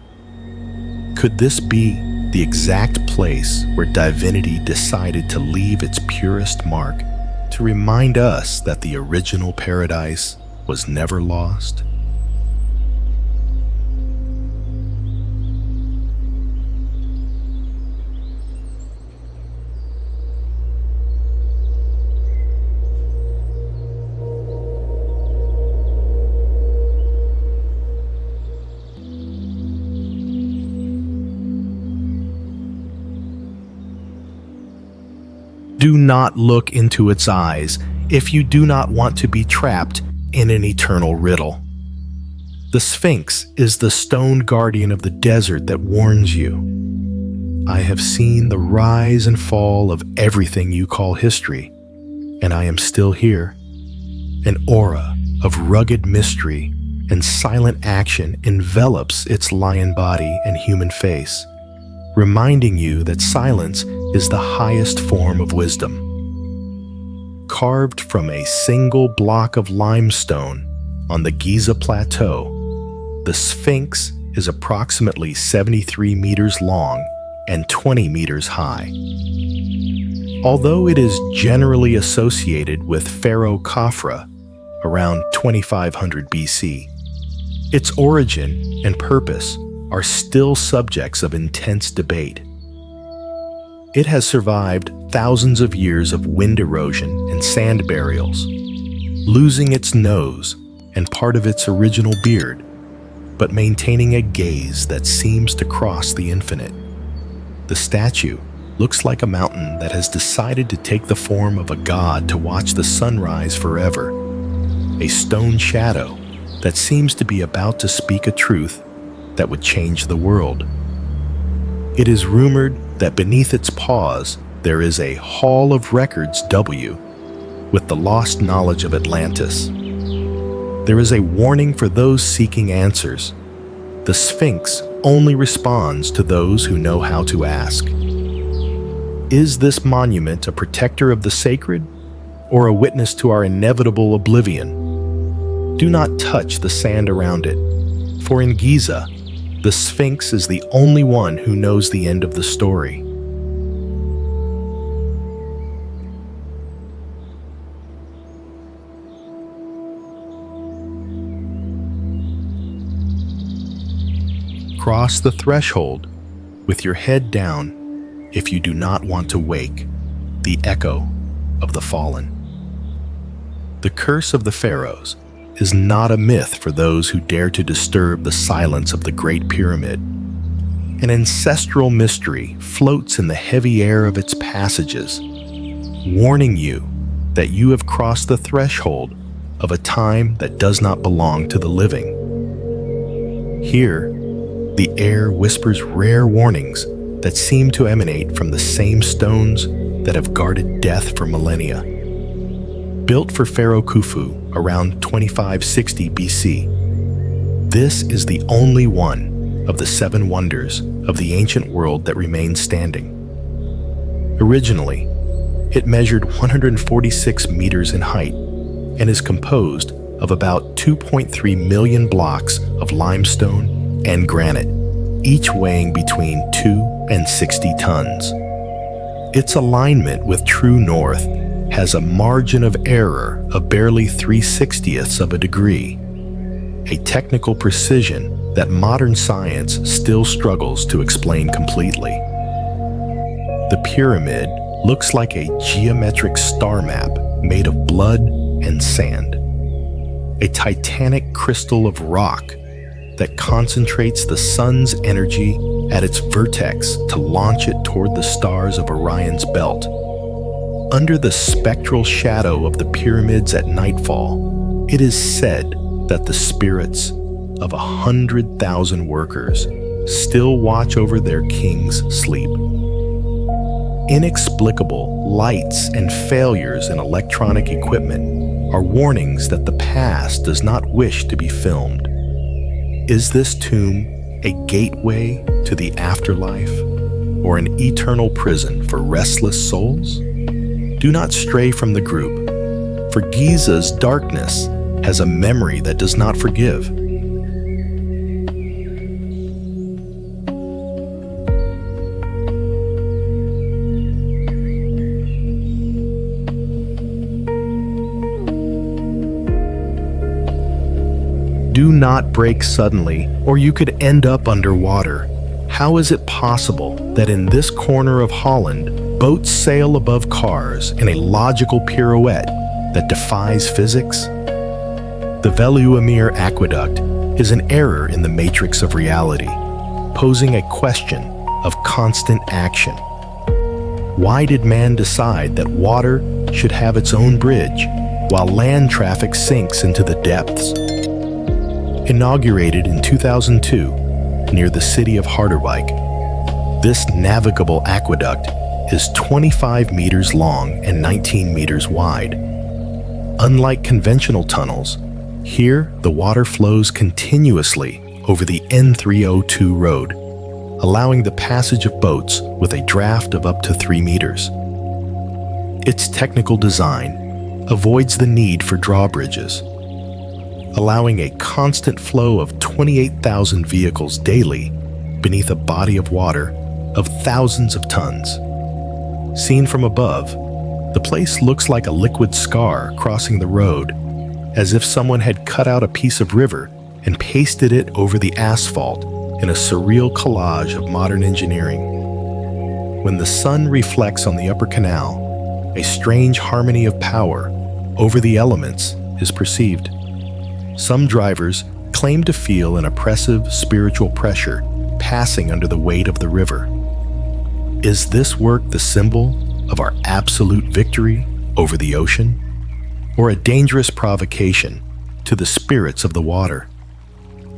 Could this be the exact place where divinity decided to leave its purest mark to remind us that the original paradise was never lost? Do not look into its eyes if you do not want to be trapped in an eternal riddle. The Sphinx is the stone guardian of the desert that warns you. I have seen the rise and fall of everything you call history, and I am still here. An aura of rugged mystery and silent action envelops its lion body and human face, reminding you that silence is the highest form of wisdom. Carved from a single block of limestone on the Giza Plateau, the Sphinx is approximately 73 meters long and 20 meters high. Although it is generally associated with Pharaoh Khafra around 2500 BC, its origin and purpose are still subjects of intense debate. It has survived thousands of years of wind erosion and sand burials, losing its nose and part of its original beard, but maintaining a gaze that seems to cross the infinite. The statue looks like a mountain that has decided to take the form of a god to watch the sunrise forever, a stone shadow that seems to be about to speak a truth that would change the world. It is rumored that beneath its paws there is a Hall of Records W with the lost knowledge of Atlantis. There is a warning for those seeking answers. The Sphinx only responds to those who know how to ask. Is this monument a protector of the sacred or a witness to our inevitable oblivion? Do not touch the sand around it, for in Giza, the Sphinx is the only one who knows the end of the story. Cross the threshold with your head down if you do not want to wake the echo of the fallen. The curse of the pharaohs is not a myth for those who dare to disturb the silence of the Great Pyramid. An ancestral mystery floats in the heavy air of its passages, warning you that you have crossed the threshold of a time that does not belong to the living. Here, the air whispers rare warnings that seem to emanate from the same stones that have guarded death for millennia. Built for Pharaoh Khufu around 2560 BC, this is the only one of the 7 wonders of the ancient world that remains standing. Originally, it measured 146 meters in height and is composed of about 2.3 million blocks of limestone and granite, each weighing between 2 and 60 tons. Its alignment with true north has a margin of error of barely 3/60ths of a degree, a technical precision that modern science still struggles to explain completely. The pyramid looks like a geometric star map made of blood and sand, a titanic crystal of rock that concentrates the sun's energy at its vertex to launch it toward the stars of Orion's belt. Under the spectral shadow of the pyramids at nightfall, it is said that the spirits of 100,000 workers still watch over their king's sleep. Inexplicable lights and failures in electronic equipment are warnings that the past does not wish to be filmed. Is this tomb a gateway to the afterlife or an eternal prison for restless souls? Do not stray from the group, for Giza's darkness has a memory that does not forgive. Do not break suddenly, or you could end up underwater. How is it possible that in this corner of Holland, boats sail above cars in a logical pirouette that defies physics? The Veluemir Aqueduct is an error in the matrix of reality, posing a question of constant action. Why did man decide that water should have its own bridge, while land traffic sinks into the depths? Inaugurated in 2002 near the city of Harderwijk, this navigable aqueduct is 25 meters long and 19 meters wide. Unlike conventional tunnels, here the water flows continuously over the N302 road, allowing the passage of boats with a draft of up to 3 meters. Its technical design avoids the need for drawbridges, allowing a constant flow of 28,000 vehicles daily beneath a body of water of thousands of tons. Seen from above, the place looks like a liquid scar crossing the road, as if someone had cut out a piece of river and pasted it over the asphalt in a surreal collage of modern engineering. When the sun reflects on the upper canal, a strange harmony of power over the elements is perceived. Some drivers claim to feel an oppressive spiritual pressure passing under the weight of the river. Is this work the symbol of our absolute victory over the ocean, or a dangerous provocation to the spirits of the water?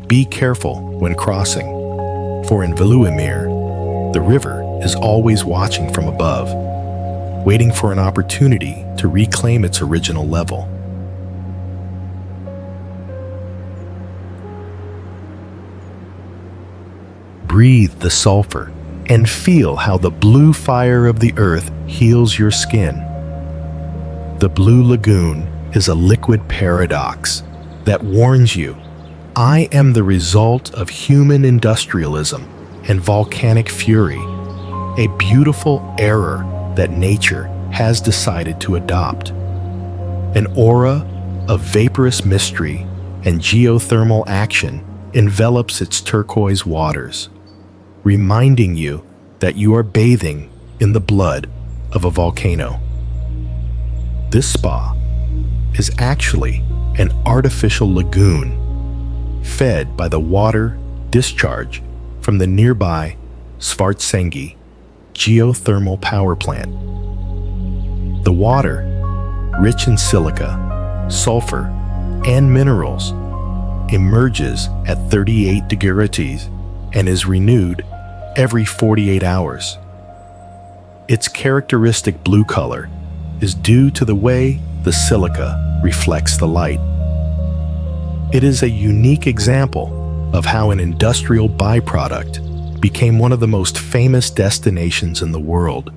Be careful when crossing, for in Veluemir, the river is always watching from above, waiting for an opportunity to reclaim its original level. Breathe the sulfur and feel how the blue fire of the earth heals your skin. The Blue Lagoon is a liquid paradox that warns you, I am the result of human industrialism and volcanic fury, a beautiful error that nature has decided to adopt. An aura of vaporous mystery and geothermal action envelops its turquoise waters, reminding you that you are bathing in the blood of a volcano. This spa is actually an artificial lagoon fed by the water discharge from the nearby Svartsengi geothermal power plant. The water, rich in silica, sulfur, and minerals, emerges at 38 degrees and is renewed every 48 hours. Its characteristic blue color is due to the way the silica reflects the light. It is a unique example of how an industrial byproduct became one of the most famous destinations in the world.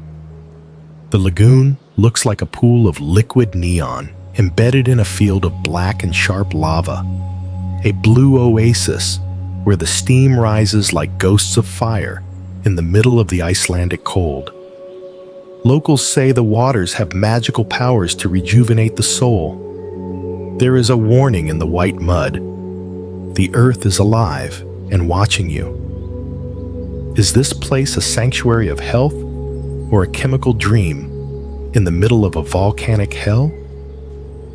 The lagoon looks like a pool of liquid neon embedded in a field of black and sharp lava, a blue oasis where the steam rises like ghosts of fire in the middle of the Icelandic cold. Locals say the waters have magical powers to rejuvenate the soul. There is a warning in the white mud. The earth is alive and watching you. Is this place a sanctuary of health or a chemical dream in the middle of a volcanic hell?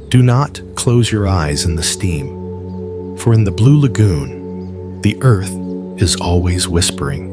Do not close your eyes in the steam, for in the blue lagoon, the earth is always whispering.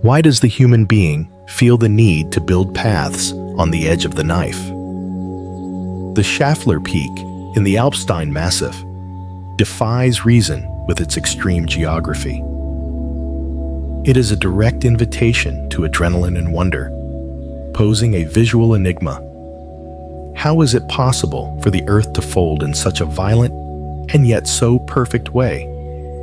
Why does the human being feel the need to build paths on the edge of the knife? The Schaffler Peak in the Alpstein Massif defies reason with its extreme geography. It is a direct invitation to adrenaline and wonder, posing a visual enigma. How is it possible for the Earth to fold in such a violent and yet so perfect way,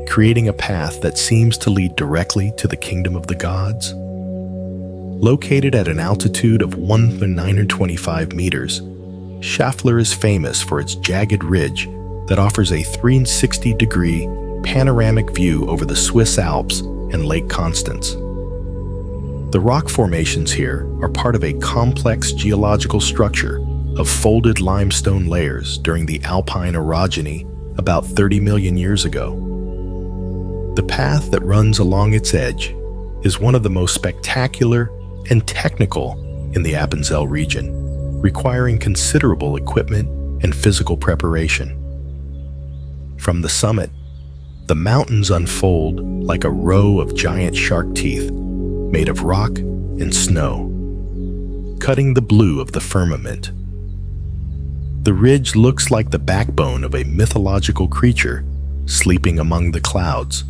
creating a path that seems to lead directly to the kingdom of the gods? Located at an altitude of 1,925 meters, Schaffler is famous for its jagged ridge that offers a 360-degree panoramic view over the Swiss Alps and Lake Constance. The rock formations here are part of a complex geological structure of folded limestone layers during the Alpine orogeny about 30 million years ago. The path that runs along its edge is one of the most spectacular and technical in the Appenzell region, requiring considerable equipment and physical preparation. From the summit, the mountains unfold like a row of giant shark teeth made of rock and snow, cutting the blue of the firmament. The ridge looks like the backbone of a mythological creature sleeping among the clouds,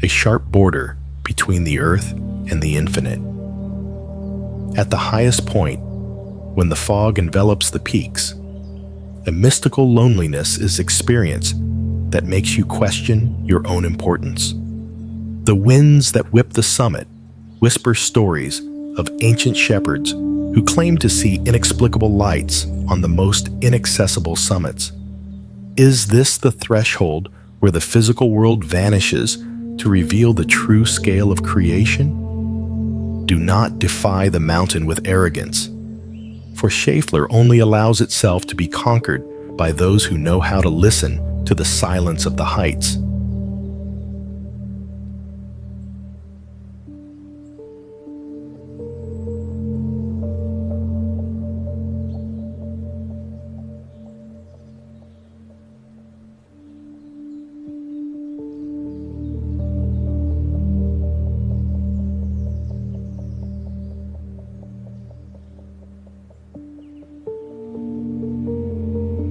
a sharp border between the earth and the infinite. At the highest point, when the fog envelops the peaks, a mystical loneliness is experienced that makes you question your own importance. The winds that whip the summit whisper stories of ancient shepherds who claim to see inexplicable lights on the most inaccessible summits. Is this the threshold where the physical world vanishes to reveal the true scale of creation? Do not defy the mountain with arrogance, for Schaffler only allows itself to be conquered by those who know how to listen to the silence of the heights.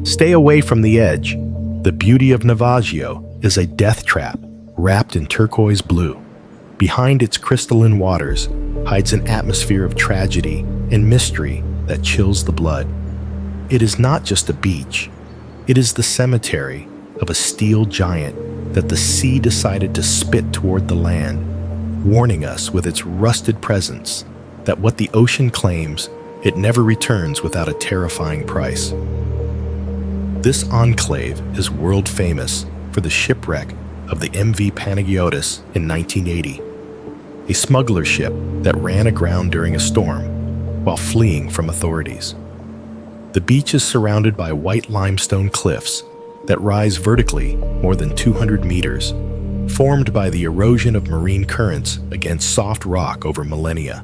Stay away from the edge. The beauty of Navajo is a death trap wrapped in turquoise blue. Behind its crystalline waters hides an atmosphere of tragedy and mystery that chills the blood. It is not just a beach. It is the cemetery of a steel giant that the sea decided to spit toward the land, warning us with its rusted presence that what the ocean claims, it never returns without a terrifying price. This enclave is world famous for the shipwreck of the MV Panagiotis in 1980, a smuggler ship that ran aground during a storm while fleeing from authorities. The beach is surrounded by white limestone cliffs that rise vertically more than 200 meters, formed by the erosion of marine currents against soft rock over millennia.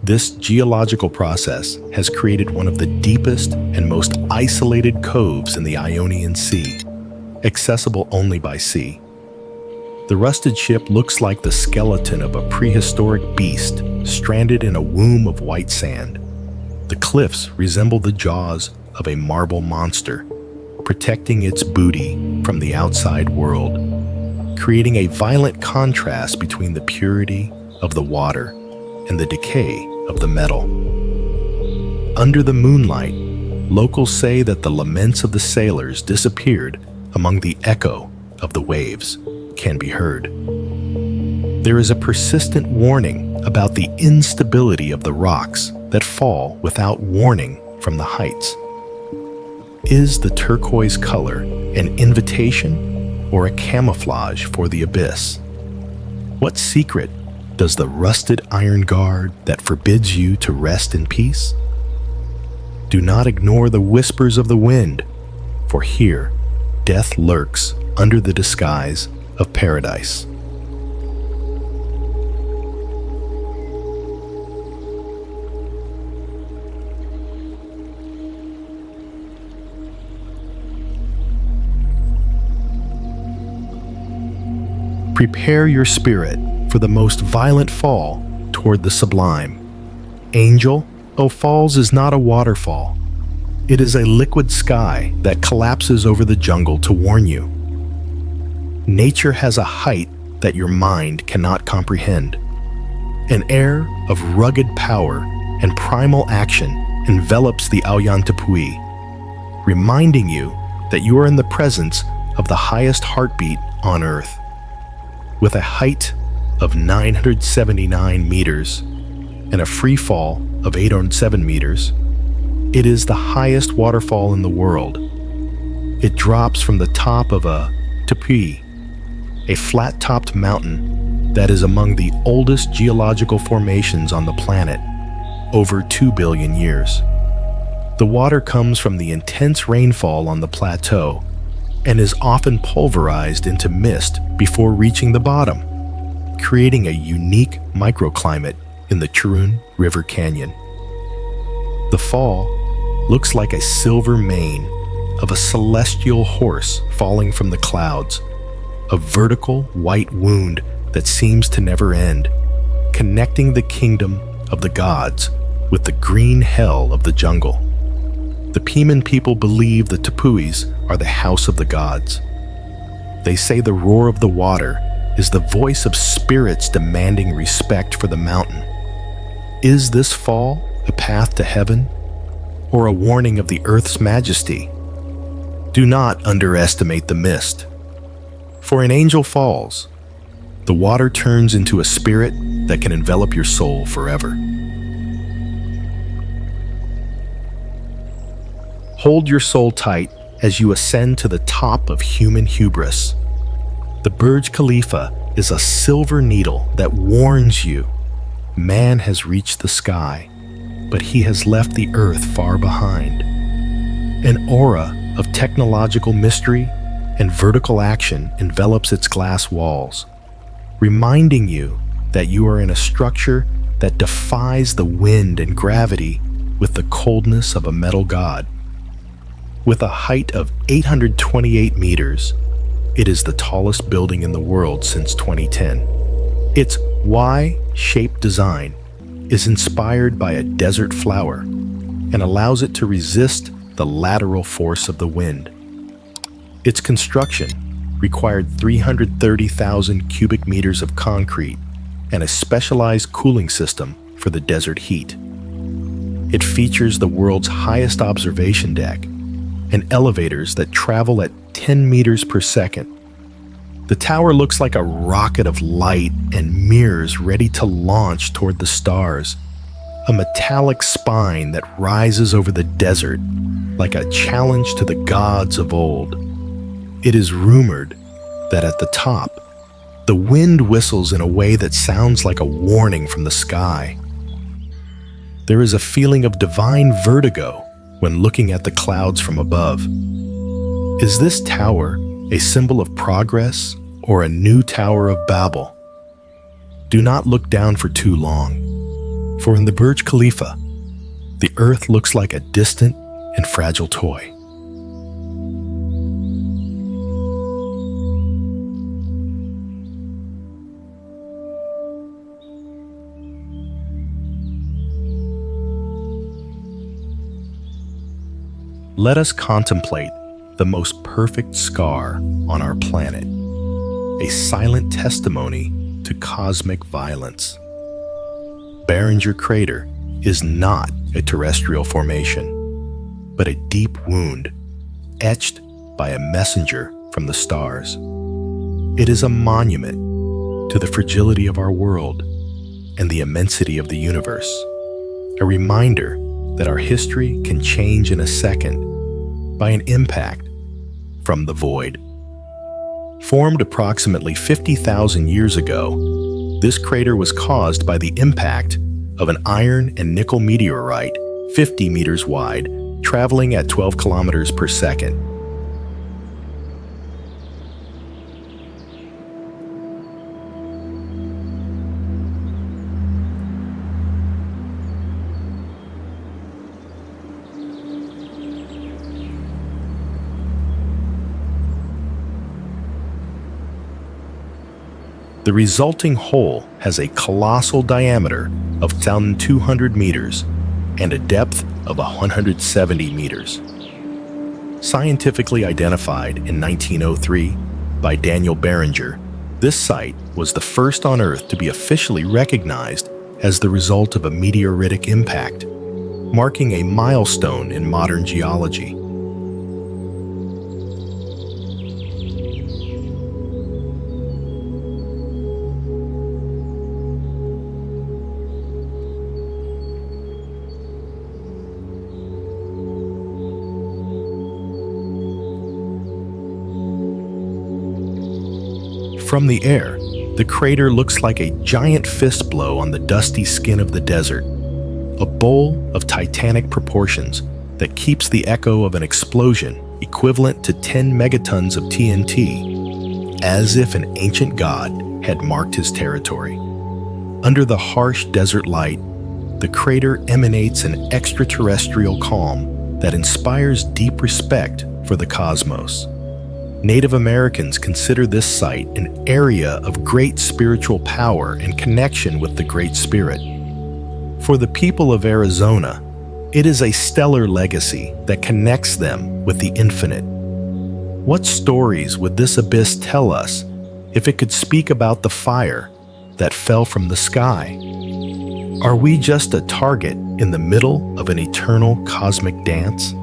This geological process has created one of the deepest and most isolated coves in the Ionian Sea, accessible only by sea. The rusted ship looks like the skeleton of a prehistoric beast stranded in a womb of white sand. The cliffs resemble the jaws of a marble monster, protecting its booty from the outside world, creating a violent contrast between the purity of the water and the decay of the metal. Under the moonlight, locals say that the laments of the sailors disappeared among the echo of the waves can be heard. There is a persistent warning about the instability of the rocks that fall without warning from the heights. Is the turquoise color an invitation or a camouflage for the abyss? What secret does the rusted iron guard that forbids you to rest in peace? Do not ignore the whispers of the wind, for here, death lurks under the disguise of paradise. Prepare your spirit for the most violent fall toward the sublime. Angel, O Falls is not a waterfall. It is a liquid sky that collapses over the jungle to warn you. Nature has a height that your mind cannot comprehend. An air of rugged power and primal action envelops the Ollantaytambo, reminding you that you are in the presence of the highest heartbeat on Earth. With a height of 979 meters and a free fall of 807 meters, it is the highest waterfall in the world. It drops from the top of a tepuy, a flat-topped mountain that is among the oldest geological formations on the planet, over 2 billion years. The water comes from the intense rainfall on the plateau and is often pulverized into mist before reaching the bottom, creating a unique microclimate in the Chirun River Canyon. The fall looks like a silver mane of a celestial horse falling from the clouds, a vertical white wound that seems to never end, connecting the kingdom of the gods with the green hell of the jungle. The Piman people believe the tepuys are the house of the gods. They say the roar of the water is the voice of spirits demanding respect for the mountain. Is this fall a path to heaven, or a warning of the earth's majesty? Do not underestimate the mist. For in Angel Falls, the water turns into a spirit that can envelop your soul forever. Hold your soul tight as you ascend to the top of human hubris. The Burj Khalifa is a silver needle that warns you. Man has reached the sky, but he has left the earth far behind. An aura of technological mystery and vertical action envelops its glass walls, reminding you that you are in a structure that defies the wind and gravity with the coldness of a metal god. With a height of 828 meters, it is the tallest building in the world since 2010. Its Y-shaped design is inspired by a desert flower and allows it to resist the lateral force of the wind. Its construction required 330,000 cubic meters of concrete and a specialized cooling system for the desert heat. It features the world's highest observation deck and elevators that travel at 10 meters per second. The tower looks like a rocket of light and mirrors ready to launch toward the stars, a metallic spine that rises over the desert like a challenge to the gods of old. It is rumored that at the top, the wind whistles in a way that sounds like a warning from the sky. There is a feeling of divine vertigo when looking at the clouds from above. Is this tower a symbol of progress or a new Tower of Babel? Do not look down for too long, for in the Burj Khalifa, the earth looks like a distant and fragile toy. Let us contemplate the most perfect scar on our planet, a silent testimony to cosmic violence. Barringer Crater is not a terrestrial formation, but a deep wound etched by a messenger from the stars. It is a monument to the fragility of our world and the immensity of the universe, a reminder that our history can change in a second by an impact from the void. Formed approximately 50,000 years ago, this crater was caused by the impact of an iron and nickel meteorite 50 meters wide, traveling at 12 kilometers per second. The resulting hole has a colossal diameter of 1,200 meters and a depth of 170 meters. Scientifically identified in 1903 by Daniel Barringer, this site was the first on Earth to be officially recognized as the result of a meteoritic impact, marking a milestone in modern geology. From the air, the crater looks like a giant fist blow on the dusty skin of the desert, a bowl of titanic proportions that keeps the echo of an explosion equivalent to 10 megatons of TNT, as if an ancient god had marked his territory. Under the harsh desert light, the crater emanates an extraterrestrial calm that inspires deep respect for the cosmos. Native Americans consider this site an area of great spiritual power and connection with the Great Spirit. For the people of Arizona, it is a stellar legacy that connects them with the infinite. What stories would this abyss tell us if it could speak about the fire that fell from the sky? Are we just a target in the middle of an eternal cosmic dance?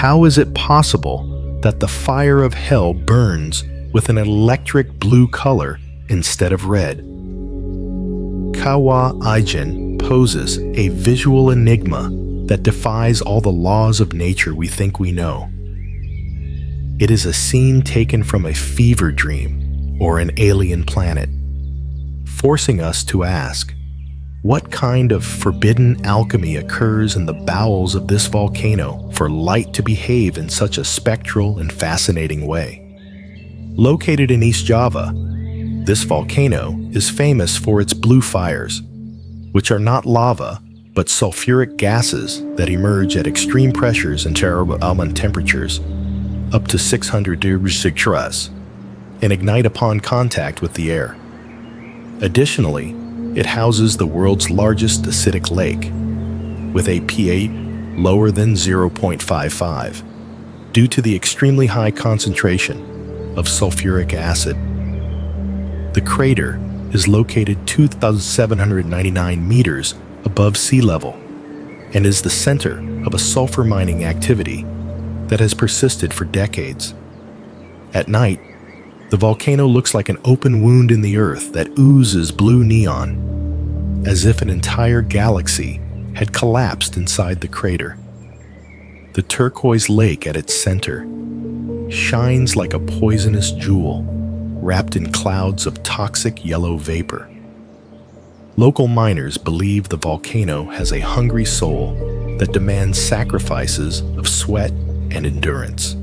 How is it possible that the fire of hell burns with an electric blue color instead of red? Kawa Aijin poses a visual enigma that defies all the laws of nature we think we know. It is a scene taken from a fever dream or an alien planet, forcing us to ask, what kind of forbidden alchemy occurs in the bowels of this volcano for light to behave in such a spectral and fascinating way? Located in East Java, this volcano is famous for its blue fires, which are not lava, but sulfuric gases that emerge at extreme pressures and terrible temperatures, up to 600 degrees Celsius, and ignite upon contact with the air. Additionally, it houses the world's largest acidic lake, with a pH lower than 0.55, due to the extremely high concentration of sulfuric acid. The crater is located 2,799 meters above sea level and is the center of a sulfur mining activity that has persisted for decades. At night, the volcano looks like an open wound in the earth that oozes blue neon, as if an entire galaxy had collapsed inside the crater. The turquoise lake at its center shines like a poisonous jewel wrapped in clouds of toxic yellow vapor. Local miners believe the volcano has a hungry soul that demands sacrifices of sweat and endurance.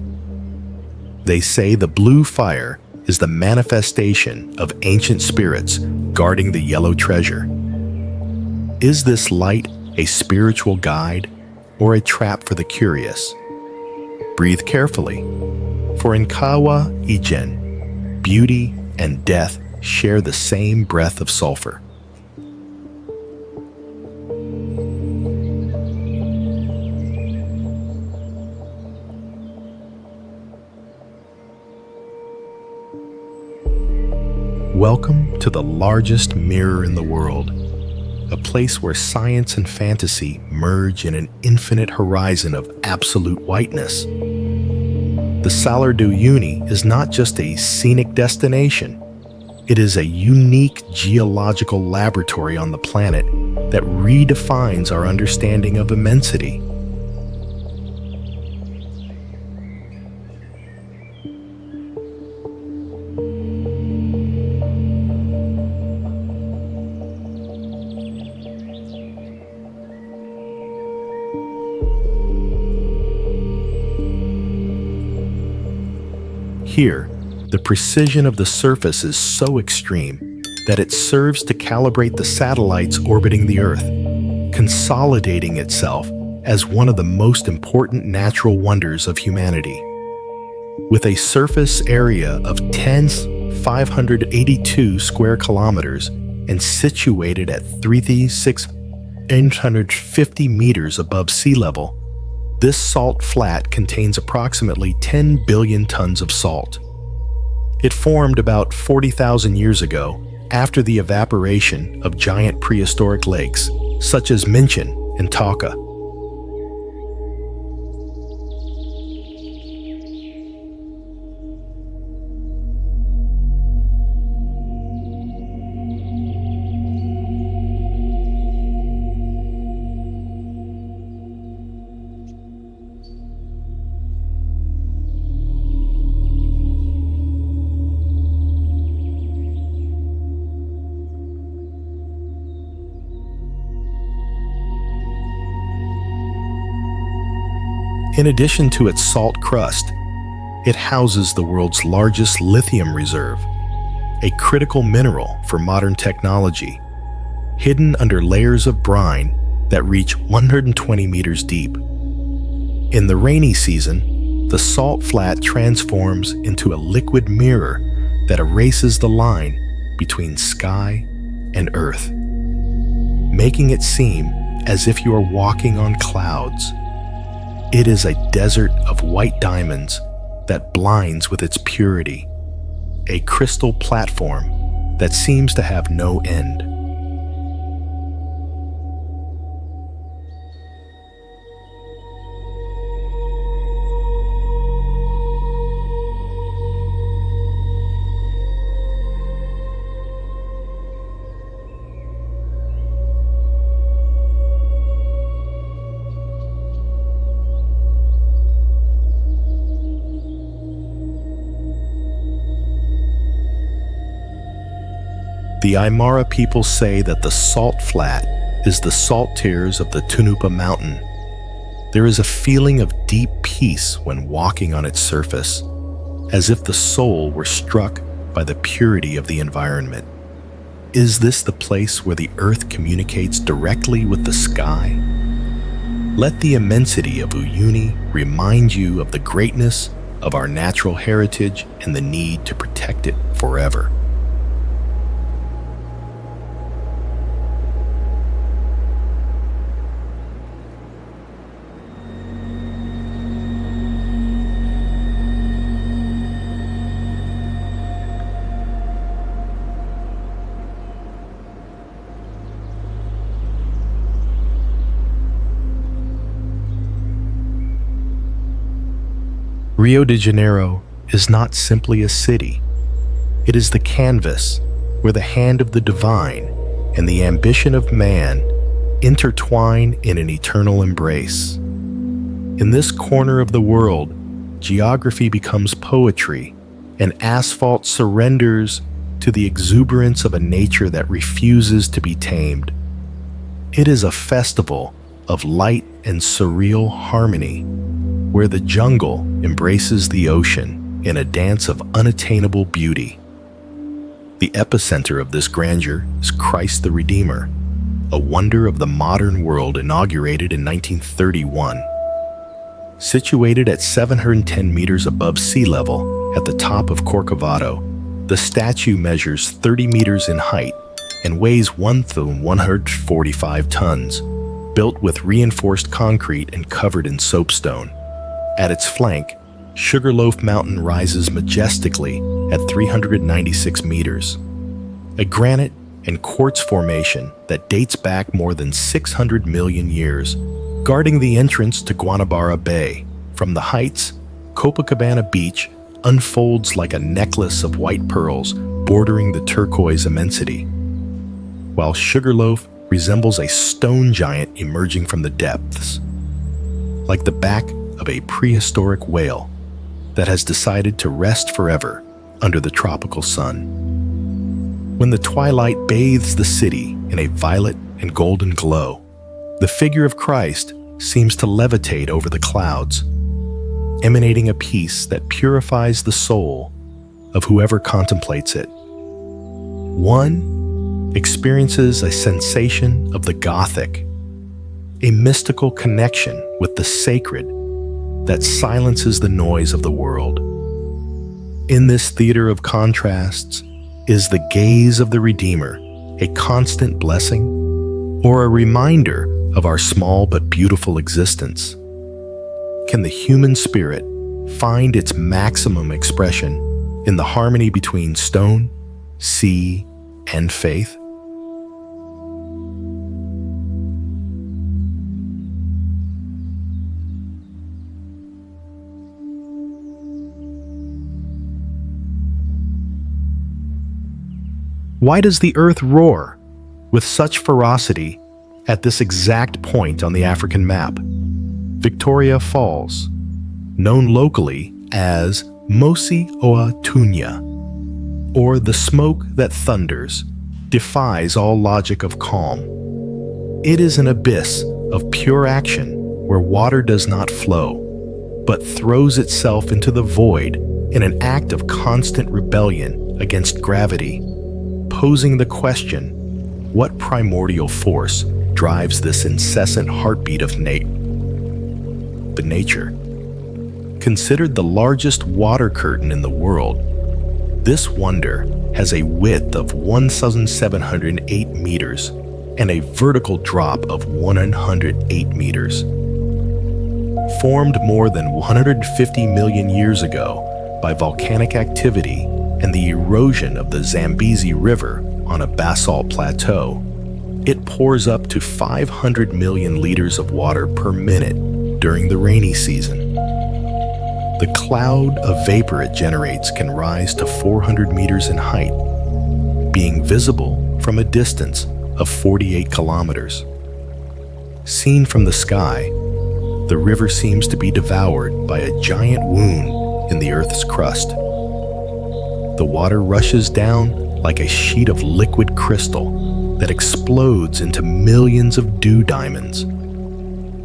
They say the blue fire is the manifestation of ancient spirits guarding the yellow treasure. Is this light a spiritual guide or a trap for the curious? Breathe carefully, for in Kawa Ijen, beauty and death share the same breath of sulfur. Welcome to the largest mirror in the world, a place where science and fantasy merge in an infinite horizon of absolute whiteness. The Salar do Uyuni is not just a scenic destination. It is a unique geological laboratory on the planet that redefines our understanding of immensity. Here, the precision of the surface is so extreme that it serves to calibrate the satellites orbiting the Earth, consolidating itself as one of the most important natural wonders of humanity. With a surface area of 10,582 square kilometers and situated at 3,650 meters above sea level, this salt flat contains approximately 10 billion tons of salt. It formed about 40,000 years ago after the evaporation of giant prehistoric lakes such as Minchin and Taka. In addition to its salt crust, it houses the world's largest lithium reserve, a critical mineral for modern technology, hidden under layers of brine that reach 120 meters deep. In the rainy season, the salt flat transforms into a liquid mirror that erases the line between sky and earth, making it seem as if you are walking on clouds. It is a desert of white diamonds that blinds with its purity, a crystal platform that seems to have no end. The Aymara people say that the salt flat is the salt tears of the Tunupa mountain. There is a feeling of deep peace when walking on its surface, as if the soul were struck by the purity of the environment. Is this the place where the earth communicates directly with the sky? Let the immensity of Uyuni remind you of the greatness of our natural heritage and the need to protect it forever. Rio de Janeiro is not simply a city. It is the canvas where the hand of the divine and the ambition of man intertwine in an eternal embrace. In this corner of the world, geography becomes poetry, and asphalt surrenders to the exuberance of a nature that refuses to be tamed. It is a festival of light and surreal harmony, where the jungle embraces the ocean in a dance of unattainable beauty. The epicenter of this grandeur is Christ the Redeemer, a wonder of the modern world inaugurated in 1931. Situated at 710 meters above sea level at the top of Corcovado, the statue measures 30 meters in height and weighs 1,145 tons, built with reinforced concrete and covered in soapstone. At its flank, Sugarloaf Mountain rises majestically at 396 meters, a granite and quartz formation that dates back more than 600 million years, guarding the entrance to Guanabara Bay. From the heights, Copacabana Beach unfolds like a necklace of white pearls bordering the turquoise immensity, while Sugarloaf resembles a stone giant emerging from the depths, like the back of a prehistoric whale that has decided to rest forever under the tropical sun. When the twilight bathes the city in a violet and golden glow, the figure of Christ seems to levitate over the clouds, emanating a peace that purifies the soul of whoever contemplates it. One experiences a sensation of the Gothic, a mystical connection with the sacred that silences the noise of the world. In this theater of contrasts, is the gaze of the Redeemer a constant blessing or a reminder of our small but beautiful existence? Can the human spirit find its maximum expression in the harmony between stone, sea, and faith? Why does the earth roar with such ferocity at this exact point on the African map? Victoria Falls, known locally as Mosi Oa Tunya, or the smoke that thunders, defies all logic of calm. It is an abyss of pure action where water does not flow, but throws itself into the void in an act of constant rebellion against gravity, posing the question, what primordial force drives this incessant heartbeat of nature? Considered the largest water curtain in the world, this wonder has a width of 1,708 meters and a vertical drop of 108 meters. Formed more than 150 million years ago by volcanic activity and the erosion of the Zambezi River on a basalt plateau, it pours up to 500 million liters of water per minute during the rainy season. The cloud of vapor it generates can rise to 400 meters in height, being visible from a distance of 48 kilometers. Seen from the sky, the river seems to be devoured by a giant wound in the Earth's crust. The water rushes down like a sheet of liquid crystal that explodes into millions of dew diamonds,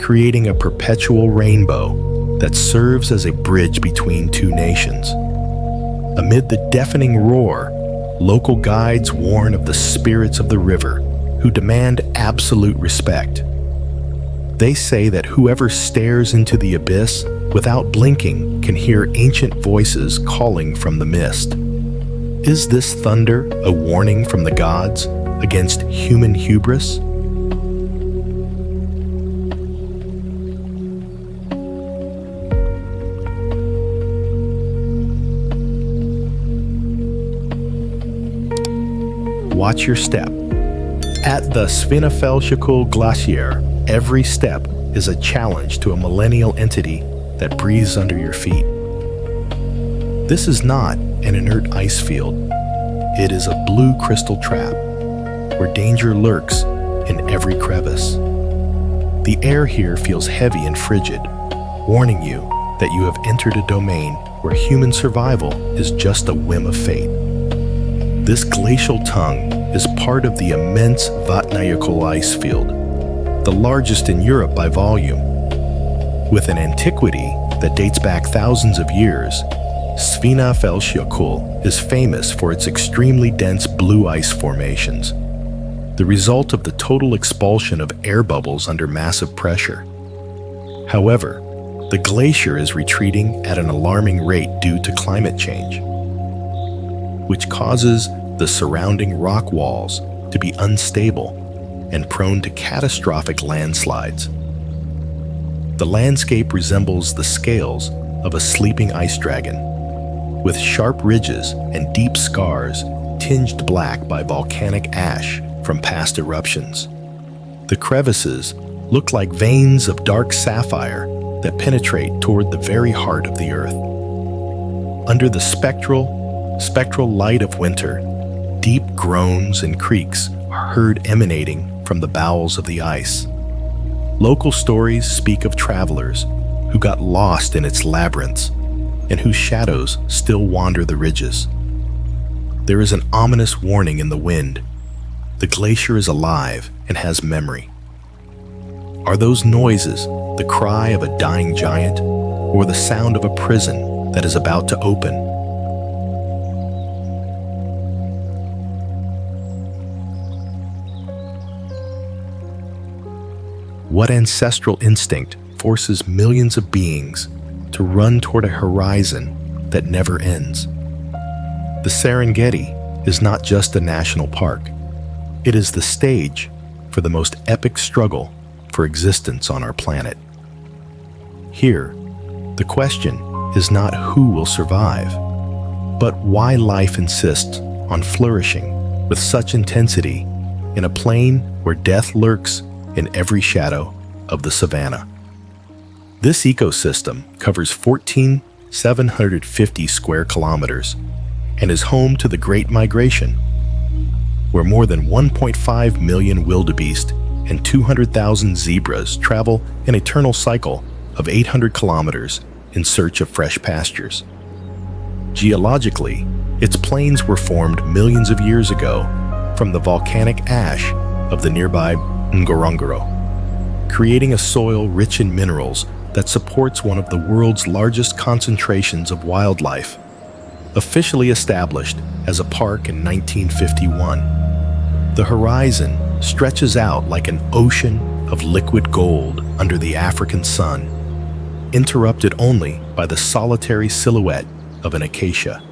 creating a perpetual rainbow that serves as a bridge between two nations. Amid the deafening roar, local guides warn of the spirits of the river who demand absolute respect. They say that whoever stares into the abyss without blinking can hear ancient voices calling from the mist. Is this thunder a warning from the gods against human hubris? Watch your step. At the Svinefjellsjökull Glacier, every step is a challenge to a millennial entity that breathes under your feet. This is not an inert ice field. It is a blue crystal trap where danger lurks in every crevice. The air here feels heavy and frigid, warning you that you have entered a domain where human survival is just a whim of fate. This glacial tongue is part of the immense Vatnajökull ice field, the largest in Europe by volume. With an antiquity that dates back thousands of years, Svinefjellsjökull is famous for its extremely dense blue ice formations, the result of the total expulsion of air bubbles under massive pressure. However, the glacier is retreating at an alarming rate due to climate change, which causes the surrounding rock walls to be unstable and prone to catastrophic landslides. The landscape resembles the scales of a sleeping ice dragon, with sharp ridges and deep scars tinged black by volcanic ash from past eruptions. The crevices look like veins of dark sapphire that penetrate toward the very heart of the earth. Under the spectral light of winter, deep groans and creaks are heard emanating from the bowels of the ice. Local stories speak of travelers who got lost in its labyrinths and whose shadows still wander the ridges. There is an ominous warning in the wind. The glacier is alive and has memory. Are those noises the cry of a dying giant or the sound of a prison that is about to open? What ancestral instinct forces millions of beings to run toward a horizon that never ends? The Serengeti is not just a national park. It is the stage for the most epic struggle for existence on our planet. Here, the question is not who will survive, but why life insists on flourishing with such intensity in a plain where death lurks in every shadow of the savanna. This ecosystem covers 14,750 square kilometers and is home to the Great Migration, where more than 1.5 million wildebeest and 200,000 zebras travel an eternal cycle of 800 kilometers in search of fresh pastures. Geologically, its plains were formed millions of years ago from the volcanic ash of the nearby Ngorongoro, creating a soil rich in minerals that supports one of the world's largest concentrations of wildlife. Officially established as a park in 1951, the horizon stretches out like an ocean of liquid gold under the African sun, interrupted only by the solitary silhouette of an acacia.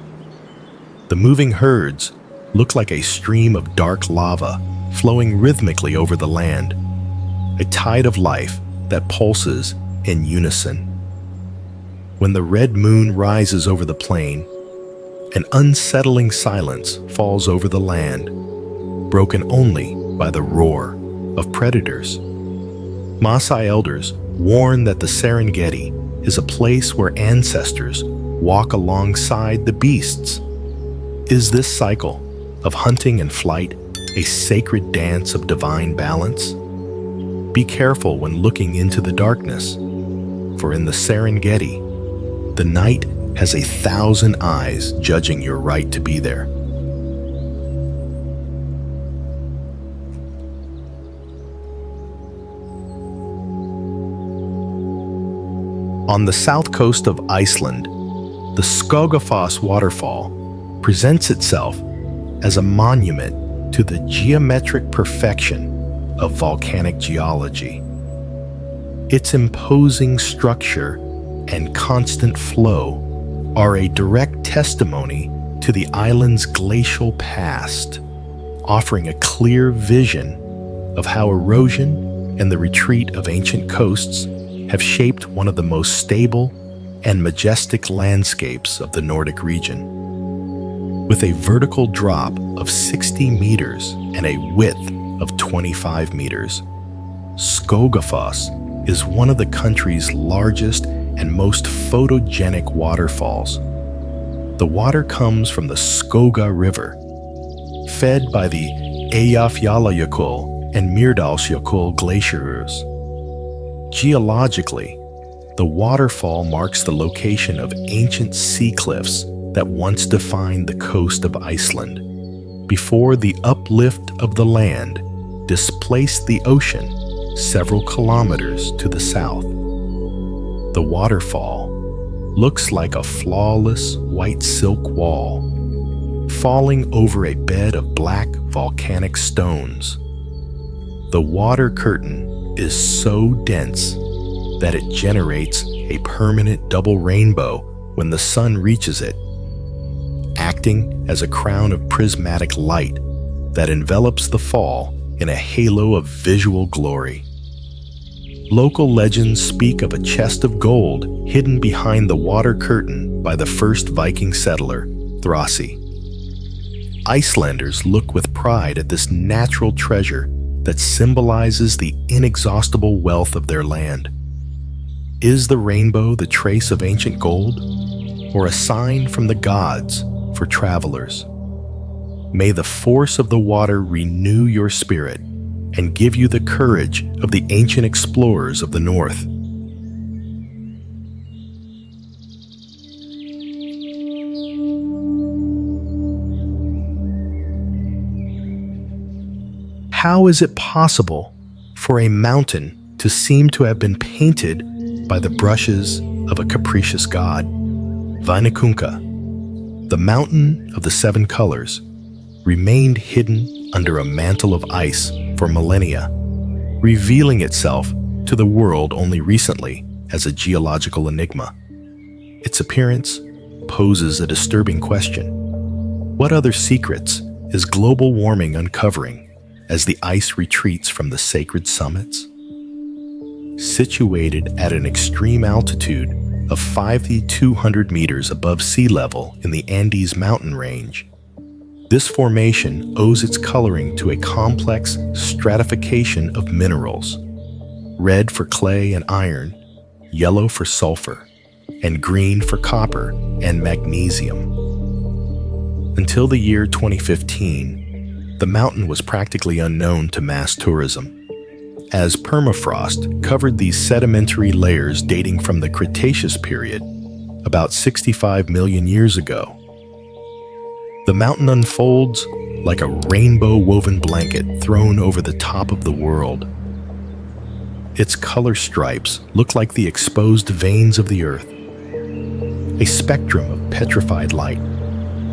The moving herds look like a stream of dark lava flowing rhythmically over the land, a tide of life that pulses in unison. When the red moon rises over the plain, an unsettling silence falls over the land, broken only by the roar of predators. Maasai elders warn that the Serengeti is a place where ancestors walk alongside the beasts. Is this cycle of hunting and flight a sacred dance of divine balance? Be careful when looking into the darkness, for in the Serengeti, the night has 1,000 eyes judging your right to be there. On the south coast of Iceland, the Skogafoss waterfall presents itself as a monument to the geometric perfection of volcanic geology. Its imposing structure and constant flow are a direct testimony to the island's glacial past, offering a clear vision of how erosion and the retreat of ancient coasts have shaped one of the most stable and majestic landscapes of the Nordic region. With a vertical drop of 60 meters and a width of 25 meters, Skogafoss is one of the country's largest and most photogenic waterfalls. The water comes from the Skoga River, fed by the Eyjafjallajökull and Mýrdalsjökull glaciers. Geologically, the waterfall marks the location of ancient sea cliffs that once defined the coast of Iceland, before the uplift of the land displaced the ocean several kilometers to the south. The waterfall looks like a flawless white silk wall, falling over a bed of black volcanic stones. The water curtain is so dense that it generates a permanent double rainbow when the sun reaches it, acting as a crown of prismatic light that envelops the fall in a halo of visual glory. Local legends speak of a chest of gold hidden behind the water curtain by the first Viking settler, Thraci. Icelanders look with pride at this natural treasure that symbolizes the inexhaustible wealth of their land. Is the rainbow the trace of ancient gold, or a sign from the gods for travelers? May the force of the water renew your spirit and give you the courage of the ancient explorers of the North. How is it possible for a mountain to seem to have been painted by the brushes of a capricious god? Vinukunka, the mountain of the seven colors, remained hidden under a mantle of ice for millennia, revealing itself to the world only recently as a geological enigma. Its appearance poses a disturbing question. What other secrets is global warming uncovering as the ice retreats from the sacred summits? Situated at an extreme altitude of 5,200 meters above sea level in the Andes mountain range, this formation owes its coloring to a complex stratification of minerals: red for clay and iron, yellow for sulfur, and green for copper and magnesium. Until the year 2015, the mountain was practically unknown to mass tourism, as permafrost covered these sedimentary layers dating from the Cretaceous period, about 65 million years ago. The mountain unfolds like a rainbow-woven blanket thrown over the top of the world. Its color stripes look like the exposed veins of the earth, a spectrum of petrified light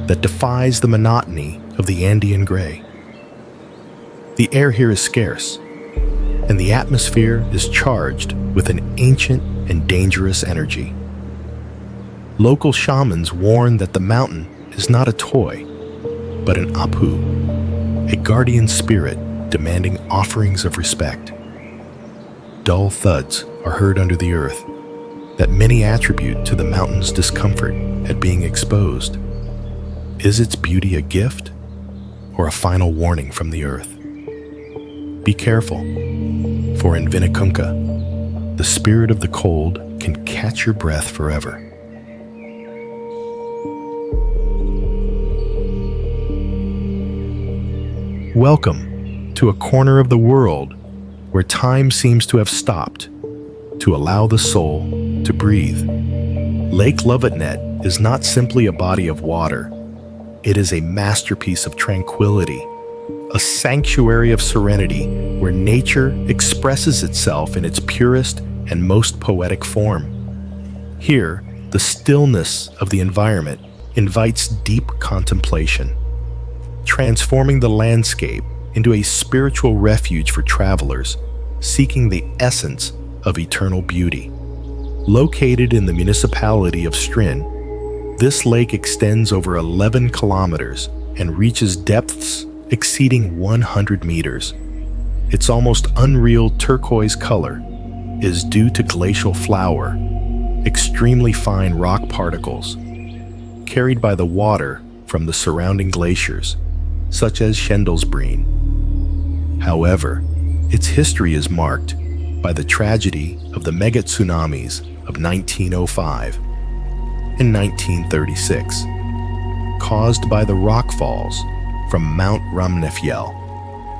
that defies the monotony of the Andean gray. The air here is scarce, and the atmosphere is charged with an ancient and dangerous energy. Local shamans warn that the mountain is not a toy, but an apu, a guardian spirit demanding offerings of respect. Dull thuds are heard under the earth that many attribute to the mountain's discomfort at being exposed. Is its beauty a gift or a final warning from the earth? Be careful, for in Vinukunka, the spirit of the cold can catch your breath forever. Welcome to a corner of the world where time seems to have stopped to allow the soul to breathe. Lake Lovetnet is not simply a body of water. It is a masterpiece of tranquility, a sanctuary of serenity where nature expresses itself in its purest and most poetic form. Here, the stillness of the environment invites deep contemplation, transforming the landscape into a spiritual refuge for travelers seeking the essence of eternal beauty. Located in the municipality of Strin, this lake extends over 11 kilometers and reaches depths exceeding 100 meters. Its almost unreal turquoise color is due to glacial flour, extremely fine rock particles carried by the water from the surrounding glaciers, such as Schendelsbreen. However, its history is marked by the tragedy of the mega tsunamis of 1905 and 1936, caused by the rockfalls from Mount Ramnefjell,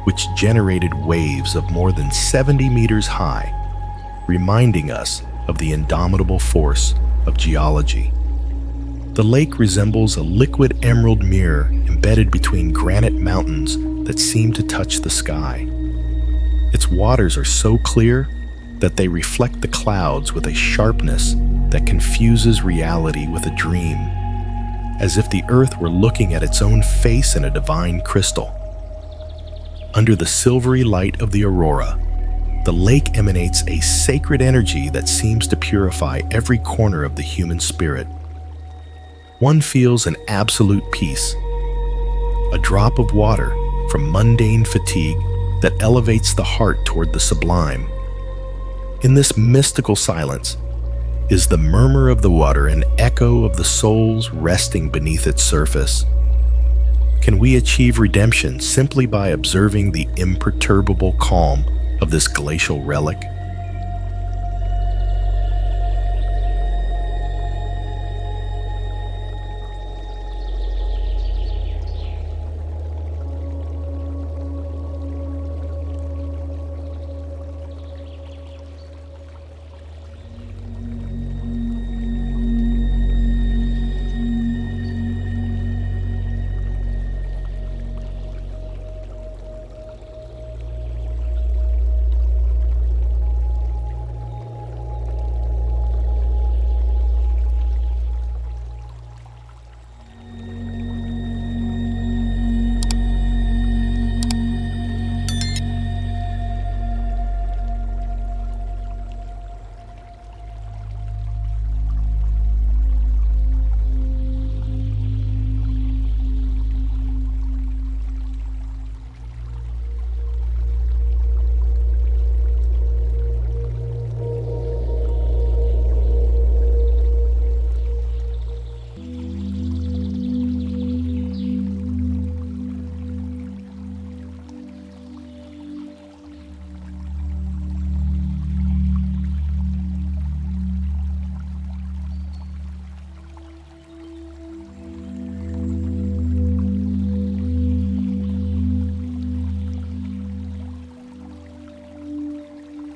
which generated waves of more than 70 meters high, reminding us of the indomitable force of geology. The lake resembles a liquid emerald mirror embedded between granite mountains that seem to touch the sky. Its waters are so clear that they reflect the clouds with a sharpness that confuses reality with a dream, as if the earth were looking at its own face in a divine crystal. Under the silvery light of the aurora, the lake emanates a sacred energy that seems to purify every corner of the human spirit. One feels an absolute peace, a drop of water from mundane fatigue that elevates the heart toward the sublime. In this mystical silence, is the murmur of the water an echo of the souls resting beneath its surface? Can we achieve redemption simply by observing the imperturbable calm of this glacial relic?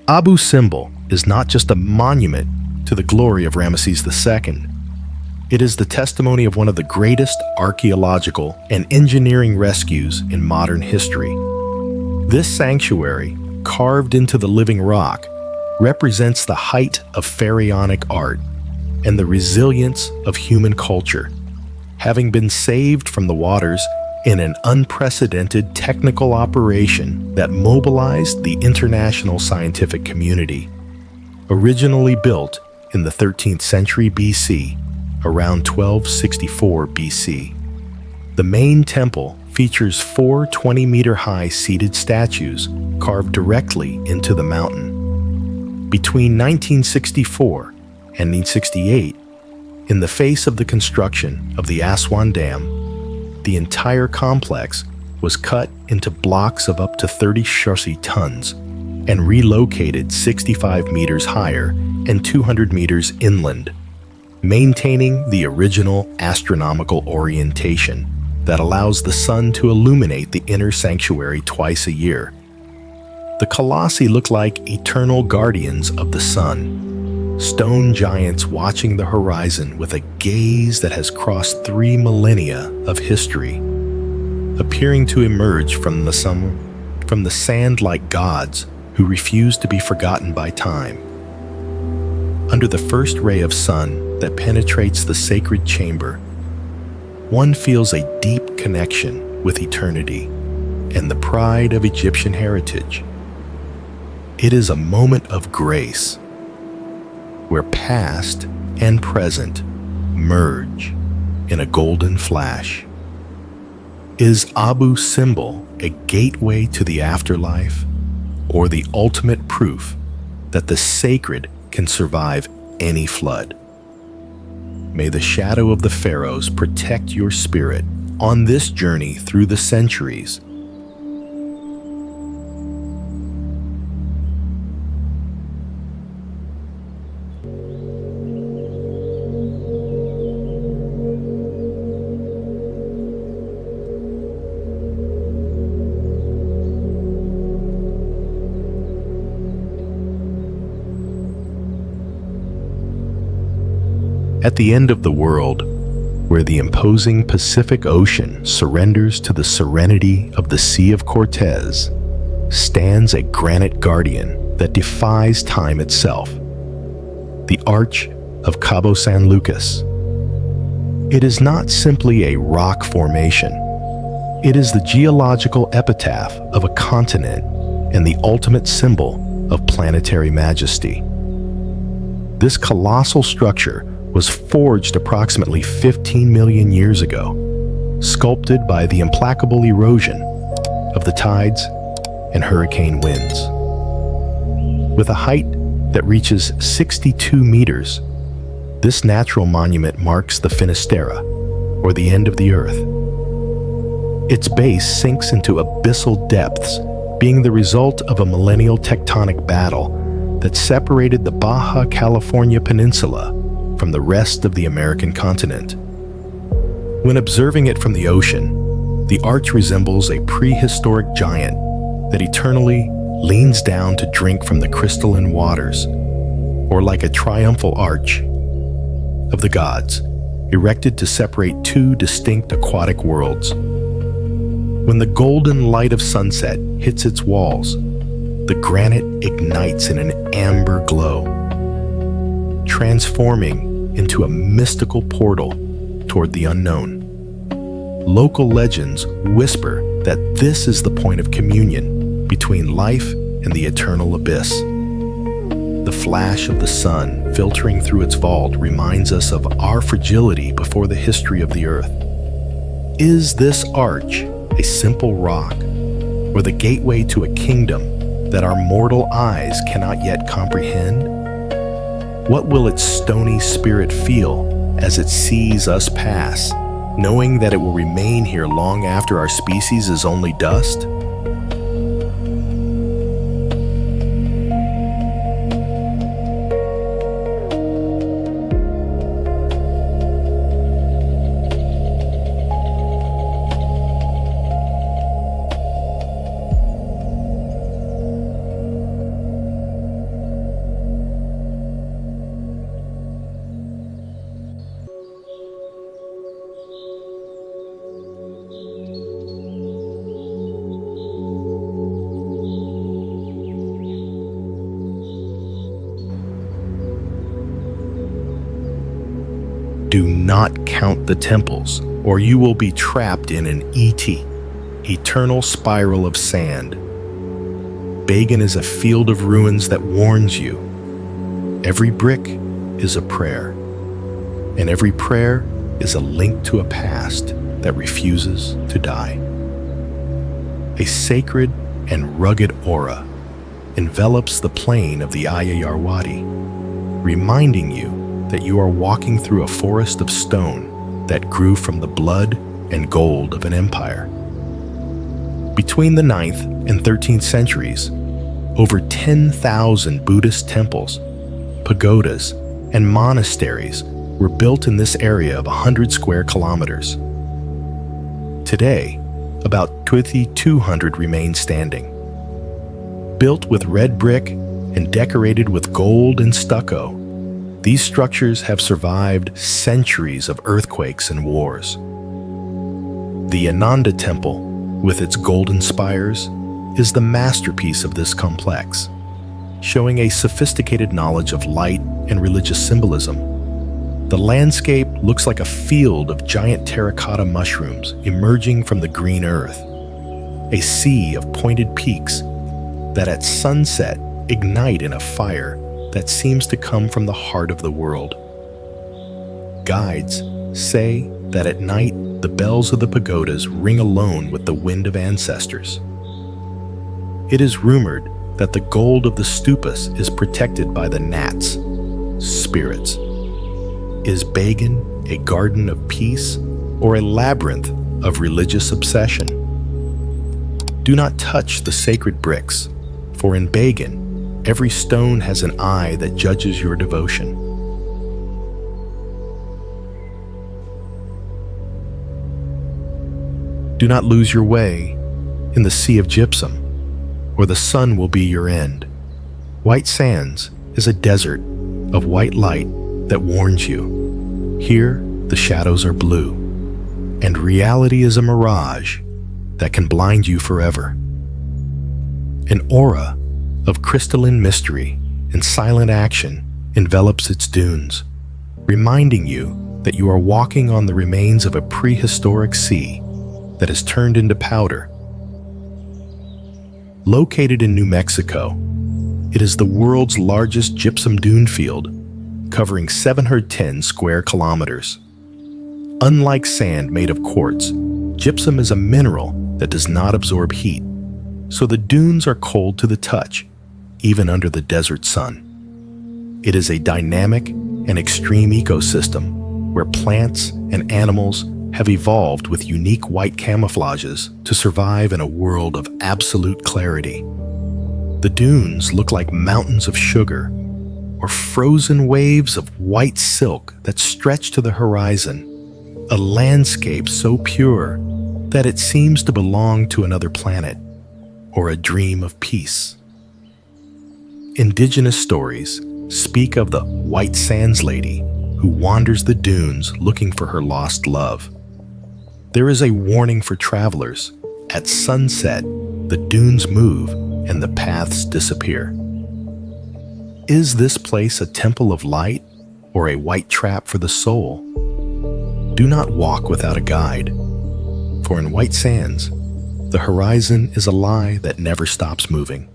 Abu Simbel is not just a monument to the glory of Ramesses II. It is the testimony of one of the greatest archaeological and engineering rescues in modern history. This sanctuary, carved into the living rock, represents the height of pharaonic art and the resilience of human culture, having been saved from the waters in an unprecedented technical operation that mobilized the international scientific community. Originally built in the 13th century BC, around 1264 BC, the main temple features 4 20-meter-high seated statues carved directly into the mountain. Between 1964 and 1968, in the face of the construction of the Aswan Dam, the entire complex was cut into blocks of up to 30 chassis tons and relocated 65 meters higher and 200 meters inland, maintaining the original astronomical orientation that allows the sun to illuminate the inner sanctuary twice a year. The colossi look like eternal guardians of the sun, stone giants watching the horizon with a gaze that has crossed 3 millennia of history, appearing to emerge from the sand like gods who refuse to be forgotten by time. under the first ray of sun that penetrates the sacred chamber, one feels a deep connection with eternity and the pride of Egyptian heritage. It is a moment of grace, where past and present merge in a golden flash. Is Abu Simbel a gateway to the afterlife, or the ultimate proof that the sacred can survive any flood? May the shadow of the pharaohs protect your spirit on this journey through the centuries. At the end of the world, where the imposing Pacific Ocean surrenders to the serenity of the Sea of Cortez, stands a granite guardian that defies time itself, the Arch of Cabo San Lucas. It is not simply a rock formation. It is the geological epitaph of a continent and the ultimate symbol of planetary majesty. This colossal structure was forged approximately 15 million years ago, sculpted by the implacable erosion of the tides and hurricane winds. With a height that reaches 62 meters, this natural monument marks the Finisterre, or the end of the earth. Its base sinks into abyssal depths, being the result of a millennial tectonic battle that separated the Baja California Peninsula from the rest of the American continent. When observing it from the ocean, the arch resembles a prehistoric giant that eternally leans down to drink from the crystalline waters, or like a triumphal arch of the gods, erected to separate two distinct aquatic worlds. When the golden light of sunset hits its walls, the granite ignites in an amber glow, transforming into a mystical portal toward the unknown. Local legends whisper that this is the point of communion between life and the eternal abyss. The flash of the sun filtering through its vault reminds us of our fragility before the history of the earth. Is this arch a simple rock, or the gateway to a kingdom that our mortal eyes cannot yet comprehend? What will its stony spirit feel as it sees us pass, knowing that it will remain here long after our species is only dust? Do not count the temples, or you will be trapped in an eternal spiral of sand. Bagan is a field of ruins that warns you. Every brick is a prayer, and every prayer is a link to a past that refuses to die. A sacred and rugged aura envelops the plain of the Ayeyarwady, reminding you that you are walking through a forest of stone that grew from the blood and gold of an empire. Between the 9th and 13th centuries, over 10,000 Buddhist temples, pagodas, and monasteries were built in this area of 100 square kilometers. Today, about 2,200 remain standing. Built with red brick and decorated with gold and stucco, these structures have survived centuries of earthquakes and wars. The Ananda Temple, with its golden spires, is the masterpiece of this complex. showing a sophisticated knowledge of light and religious symbolism. The landscape looks like a field of giant terracotta mushrooms emerging from the green earth, a sea of pointed peaks that at sunset ignite in a fire that seems to come from the heart of the world. Guides say that at night the bells of the pagodas ring alone with the wind of ancestors. It is rumored that the gold of the stupas is protected by the gnats, spirits. Is Bagan a garden of peace or a labyrinth of religious obsession? Do not touch the sacred bricks, for in Bagan, every stone has an eye that judges your devotion. Do not lose your way in the sea of gypsum, or the sun will be your end. White Sands is a desert of white light that warns you. Here, the shadows are blue, and reality is a mirage that can blind you forever. An aura of crystalline mystery and silent action envelops its dunes, reminding you that you are walking on the remains of a prehistoric sea that has turned into powder. Located in New Mexico, it is the world's largest gypsum dune field, covering 710 square kilometers. Unlike sand made of quartz, gypsum is a mineral that does not absorb heat, so the dunes are cold to the touch, even under the desert sun. It is a dynamic and extreme ecosystem where plants and animals have evolved with unique white camouflages to survive in a world of absolute clarity. The dunes look like mountains of sugar or frozen waves of white silk that stretch to the horizon, a landscape so pure that it seems to belong to another planet or a dream of peace. Indigenous stories speak of the White Sands Lady who wanders the dunes looking for her lost love. There is a warning for travelers. At sunset, the dunes move and the paths disappear. Is this place a temple of light or a white trap for the soul? Do not walk without a guide, for in White Sands, the horizon is a lie that never stops moving.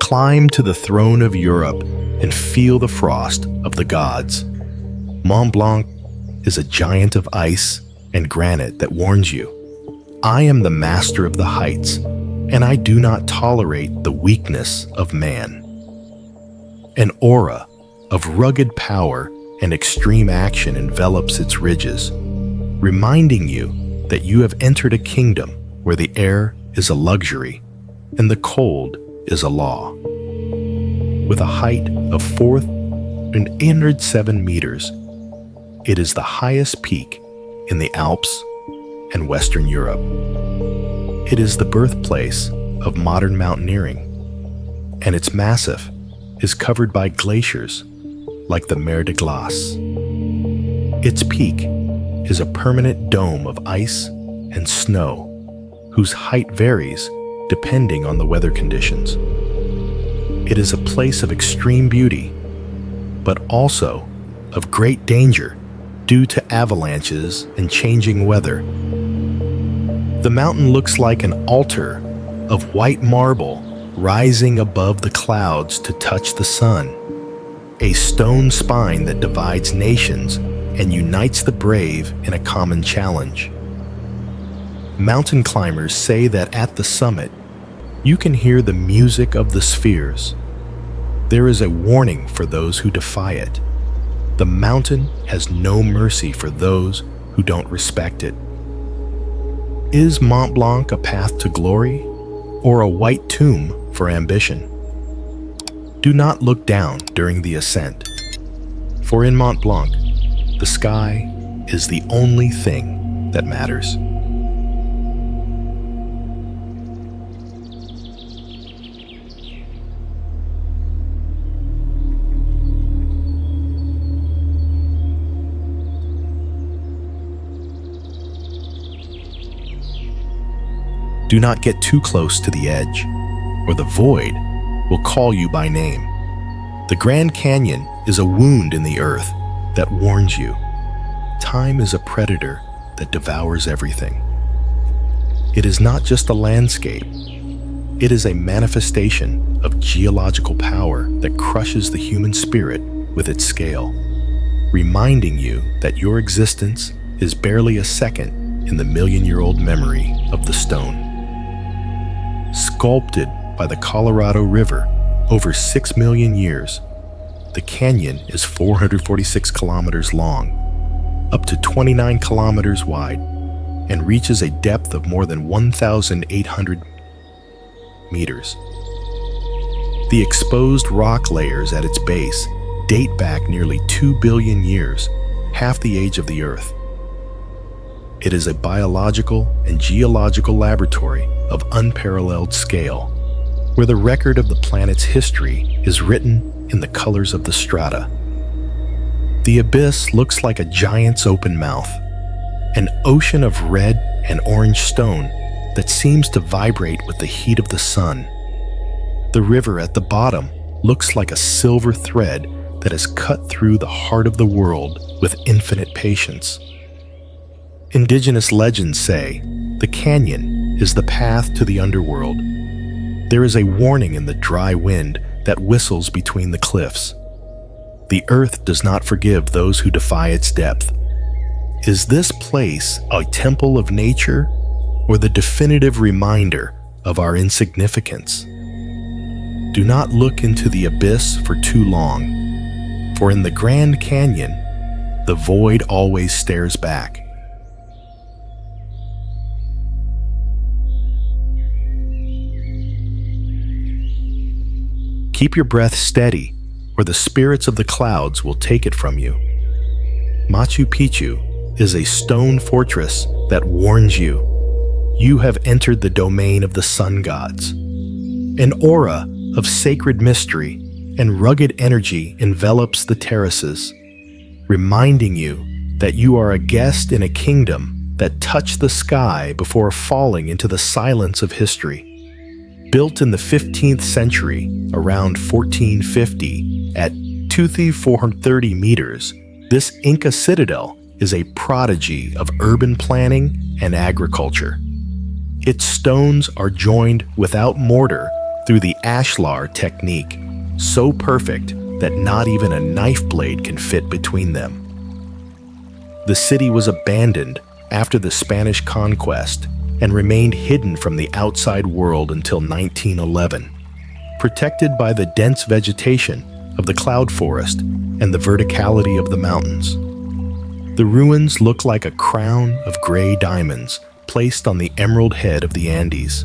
Climb to the throne of Europe and feel the frost of the gods. Mont Blanc is a giant of ice and granite that warns you. I am the master of the heights, and I do not tolerate the weakness of man. An aura of rugged power and extreme action envelops its ridges, reminding you that you have entered a kingdom where the air is a luxury and the cold is a law. With a height of 407 meters, it is the highest peak in the Alps and Western Europe. It is the birthplace of modern mountaineering, and its massif is covered by glaciers like the Mer de Glace. Its peak is a permanent dome of ice and snow, whose height varies depending on the weather conditions. It is a place of extreme beauty, but also of great danger due to avalanches and changing weather. The mountain looks like an altar of white marble rising above the clouds to touch the sun, a stone spine that divides nations and unites the brave in a common challenge. Mountain climbers say that at the summit, you can hear the music of the spheres. There is a warning for those who defy it. The mountain has no mercy for those who don't respect it. Is Mont Blanc a path to glory or a white tomb for ambition? Do not look down during the ascent, for in Mont Blanc, the sky is the only thing that matters. Do not get too close to the edge, or the void will call you by name. The Grand Canyon is a wound in the earth that warns you. Time is a predator that devours everything. It is not just a landscape. It is a manifestation of geological power that crushes the human spirit with its scale, reminding you that your existence is barely a second in the million-year-old memory of the stone. Sculpted by the Colorado River over 6 million years, the canyon is 446 kilometers long, up to 29 kilometers wide, and reaches a depth of more than 1,800 meters. The exposed rock layers at its base date back nearly 2 billion years, half the age of the Earth. It is a biological and geological laboratory of unparalleled scale, where the record of the planet's history is written in the colors of the strata. The abyss looks like a giant's open mouth, an ocean of red and orange stone that seems to vibrate with the heat of the sun. The river at the bottom looks like a silver thread that has cut through the heart of the world with infinite patience. Indigenous legends say the canyon is the path to the underworld. There is a warning in the dry wind that whistles between the cliffs. The earth does not forgive those who defy its depth. Is this place a temple of nature or the definitive reminder of our insignificance? Do not look into the abyss for too long, for in the Grand Canyon, the void always stares back. Keep your breath steady, or the spirits of the clouds will take it from you. Machu Picchu is a stone fortress that warns you. You have entered the domain of the sun gods. An aura of sacred mystery and rugged energy envelops the terraces, reminding you that you are a guest in a kingdom that touched the sky before falling into the silence of history. Built in the 15th century, around 1450, at 2,430 meters, this Inca citadel is a prodigy of urban planning and agriculture. Its stones are joined without mortar through the ashlar technique, so perfect that not even a knife blade can fit between them. The city was abandoned after the Spanish conquest and remained hidden from the outside world until 1911, protected by the dense vegetation of the cloud forest and the verticality of the mountains. The ruins look like a crown of gray diamonds placed on the emerald head of the Andes.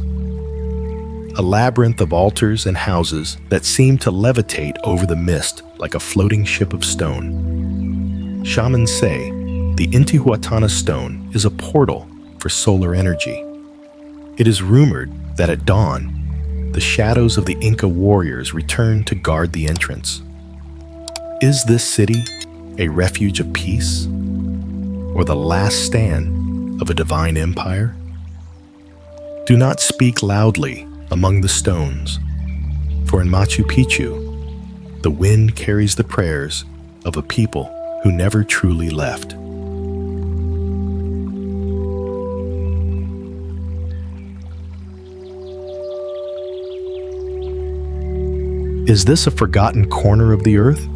A labyrinth of altars and houses that seem to levitate over the mist like a floating ship of stone. Shamans say the Intihuatana stone is a portal for solar energy. It is rumored that at dawn, the shadows of the Inca warriors return to guard the entrance. Is this city a refuge of peace, or the last stand of a divine empire? Do not speak loudly among the stones, for in Machu Picchu, the wind carries the prayers of a people who never truly left. Is this a forgotten corner of the earth,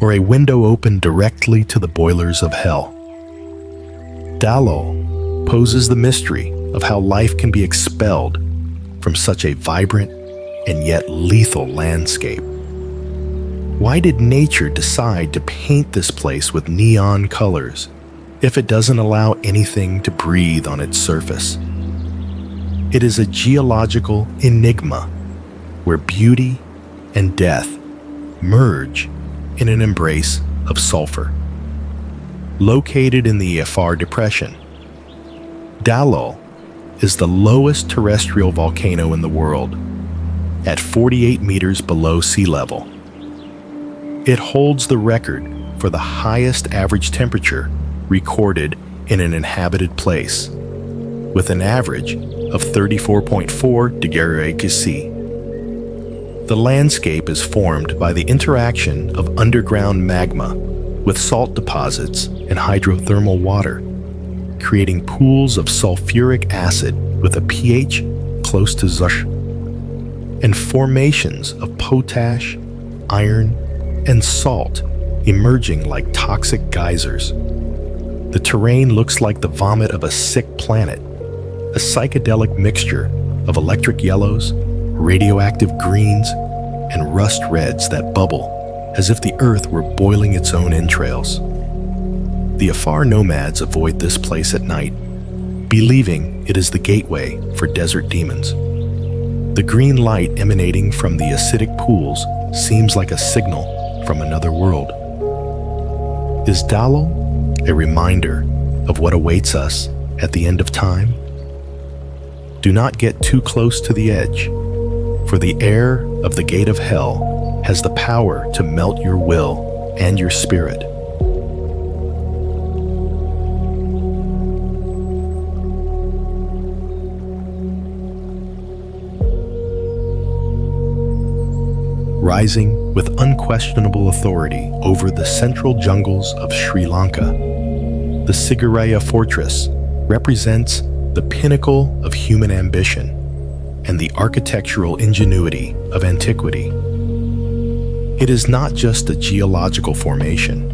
or a window open directly to the boilers of hell? Dalol poses the mystery of how life can be expelled from such a vibrant and yet lethal landscape. Why did nature decide to paint this place with neon colors if it doesn't allow anything to breathe on its surface? It is a geological enigma where beauty and death merge in an embrace of sulfur. Located in the Afar Depression, Dalol is the lowest terrestrial volcano in the world, at 48 meters below sea level. It holds the record for the highest average temperature recorded in an inhabited place, with an average of 34.4 degrees C. The landscape is formed by the interaction of underground magma with salt deposits and hydrothermal water, creating pools of sulfuric acid with a pH close to Zush, and formations of potash, iron, and salt emerging like toxic geysers. The terrain looks like the vomit of a sick planet, a psychedelic mixture of electric yellows, radioactive greens, and rust reds that bubble as if the earth were boiling its own entrails. The Afar nomads avoid this place at night, believing it is the gateway for desert demons. The green light emanating from the acidic pools seems like a signal from another world. Is Dalo a reminder of what awaits us at the end of time? Do not get too close to the edge, for the air of the gate of hell has the power to melt your will and your spirit. Rising with unquestionable authority over the central jungles of Sri Lanka, the Sigiriya fortress represents the pinnacle of human ambition and the architectural ingenuity of antiquity. It is not just a geological formation.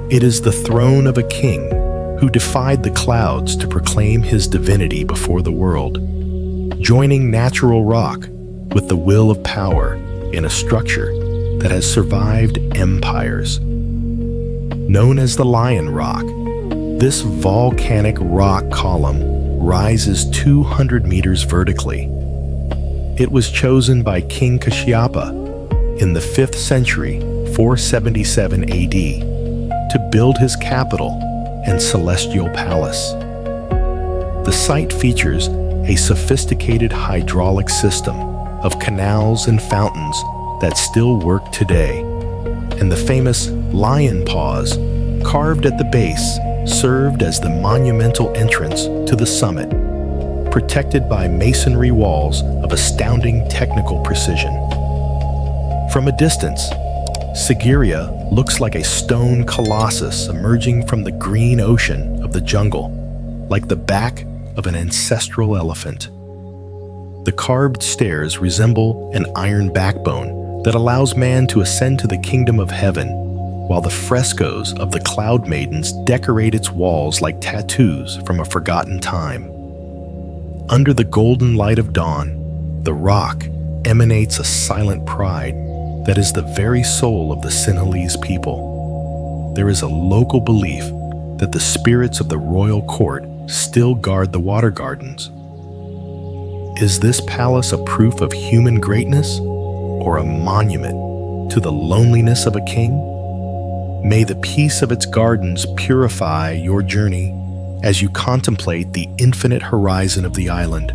It is the throne of a king who defied the clouds to proclaim his divinity before the world, joining natural rock with the will of power in a structure that has survived empires. Known as the Lion Rock, this volcanic rock column rises 200 meters vertically. It was chosen by King Kashyapa in the 5th century, 477 AD, to build his capital and celestial palace. The site features a sophisticated hydraulic system of canals and fountains that still work today, and the famous lion paws carved at the base served as the monumental entrance to the summit, protected by masonry walls of astounding technical precision. From a distance, Sigiriya looks like a stone colossus emerging from the green ocean of the jungle, like the back of an ancestral elephant. The carved stairs resemble an iron backbone that allows man to ascend to the kingdom of heaven, while the frescoes of the Cloud Maidens decorate its walls like tattoos from a forgotten time. Under the golden light of dawn, the rock emanates a silent pride that is the very soul of the Sinhalese people. There is a local belief that the spirits of the royal court still guard the water gardens. Is this palace a proof of human greatness or a monument to the loneliness of a king? May the peace of its gardens purify your journey as you contemplate the infinite horizon of the island.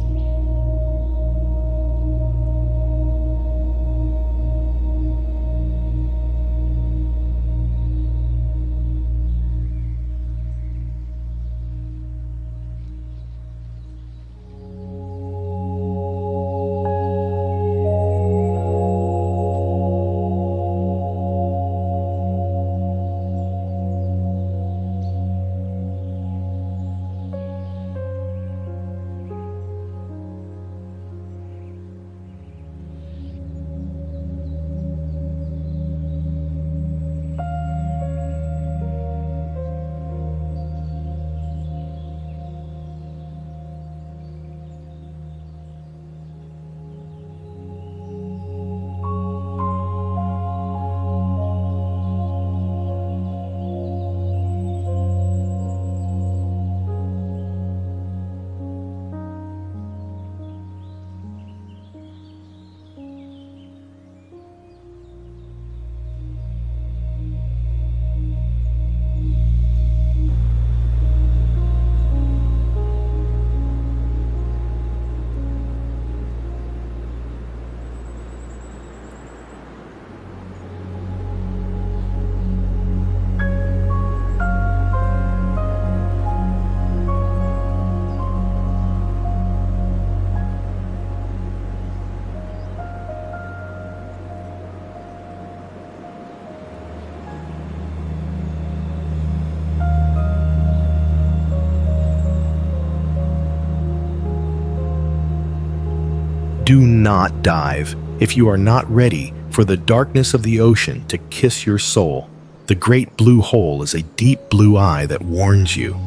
Do not dive if you are not ready for the darkness of the ocean to kiss your soul. The great blue hole is a deep blue eye that warns you.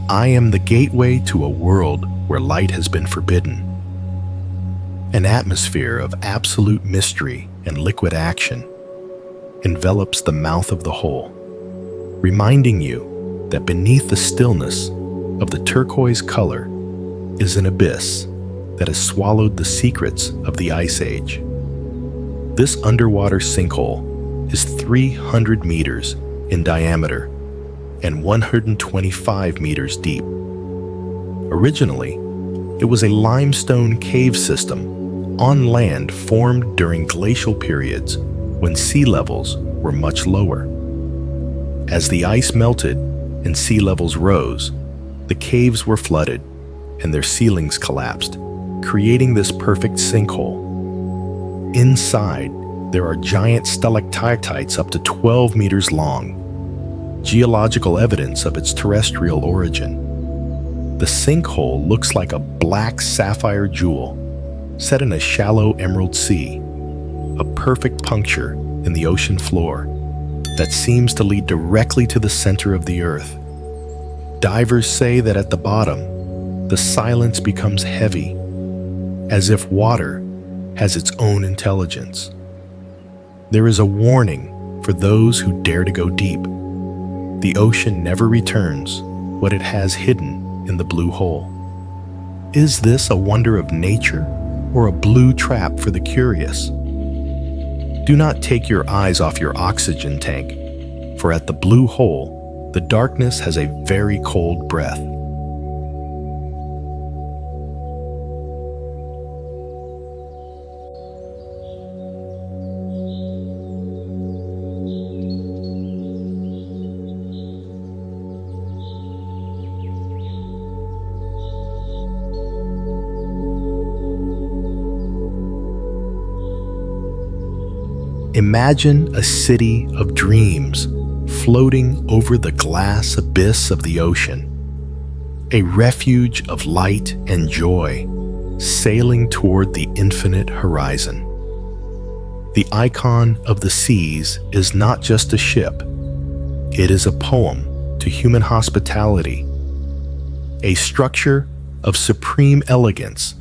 I am the gateway to a world where light has been forbidden. An atmosphere of absolute mystery and liquid action envelops the mouth of the hole, reminding you that beneath the stillness of the turquoise color is an abyss that has swallowed the secrets of the Ice Age. This underwater sinkhole is 300 meters in diameter and 125 meters deep. Originally, it was a limestone cave system on land formed during glacial periods when sea levels were much lower. As the ice melted and sea levels rose, the caves were flooded and their ceilings collapsed, creating this perfect sinkhole. Inside, there are giant stalactites up to 12 meters long, geological evidence of its terrestrial origin. The sinkhole looks like a black sapphire jewel set in a shallow emerald sea, a perfect puncture in the ocean floor that seems to lead directly to the center of the earth. Divers say that at the bottom, the silence becomes heavy, as if water has its own intelligence. There is a warning for those who dare to go deep. The ocean never returns what it has hidden in the blue hole. Is this a wonder of nature or a blue trap for the curious? Do not take your eyes off your oxygen tank, for at the blue hole, the darkness has a very cold breath. Imagine a city of dreams floating over the glass abyss of the ocean, a refuge of light and joy sailing toward the infinite horizon. The icon of the seas is not just a ship, it is a poem to human hospitality, a structure of supreme elegance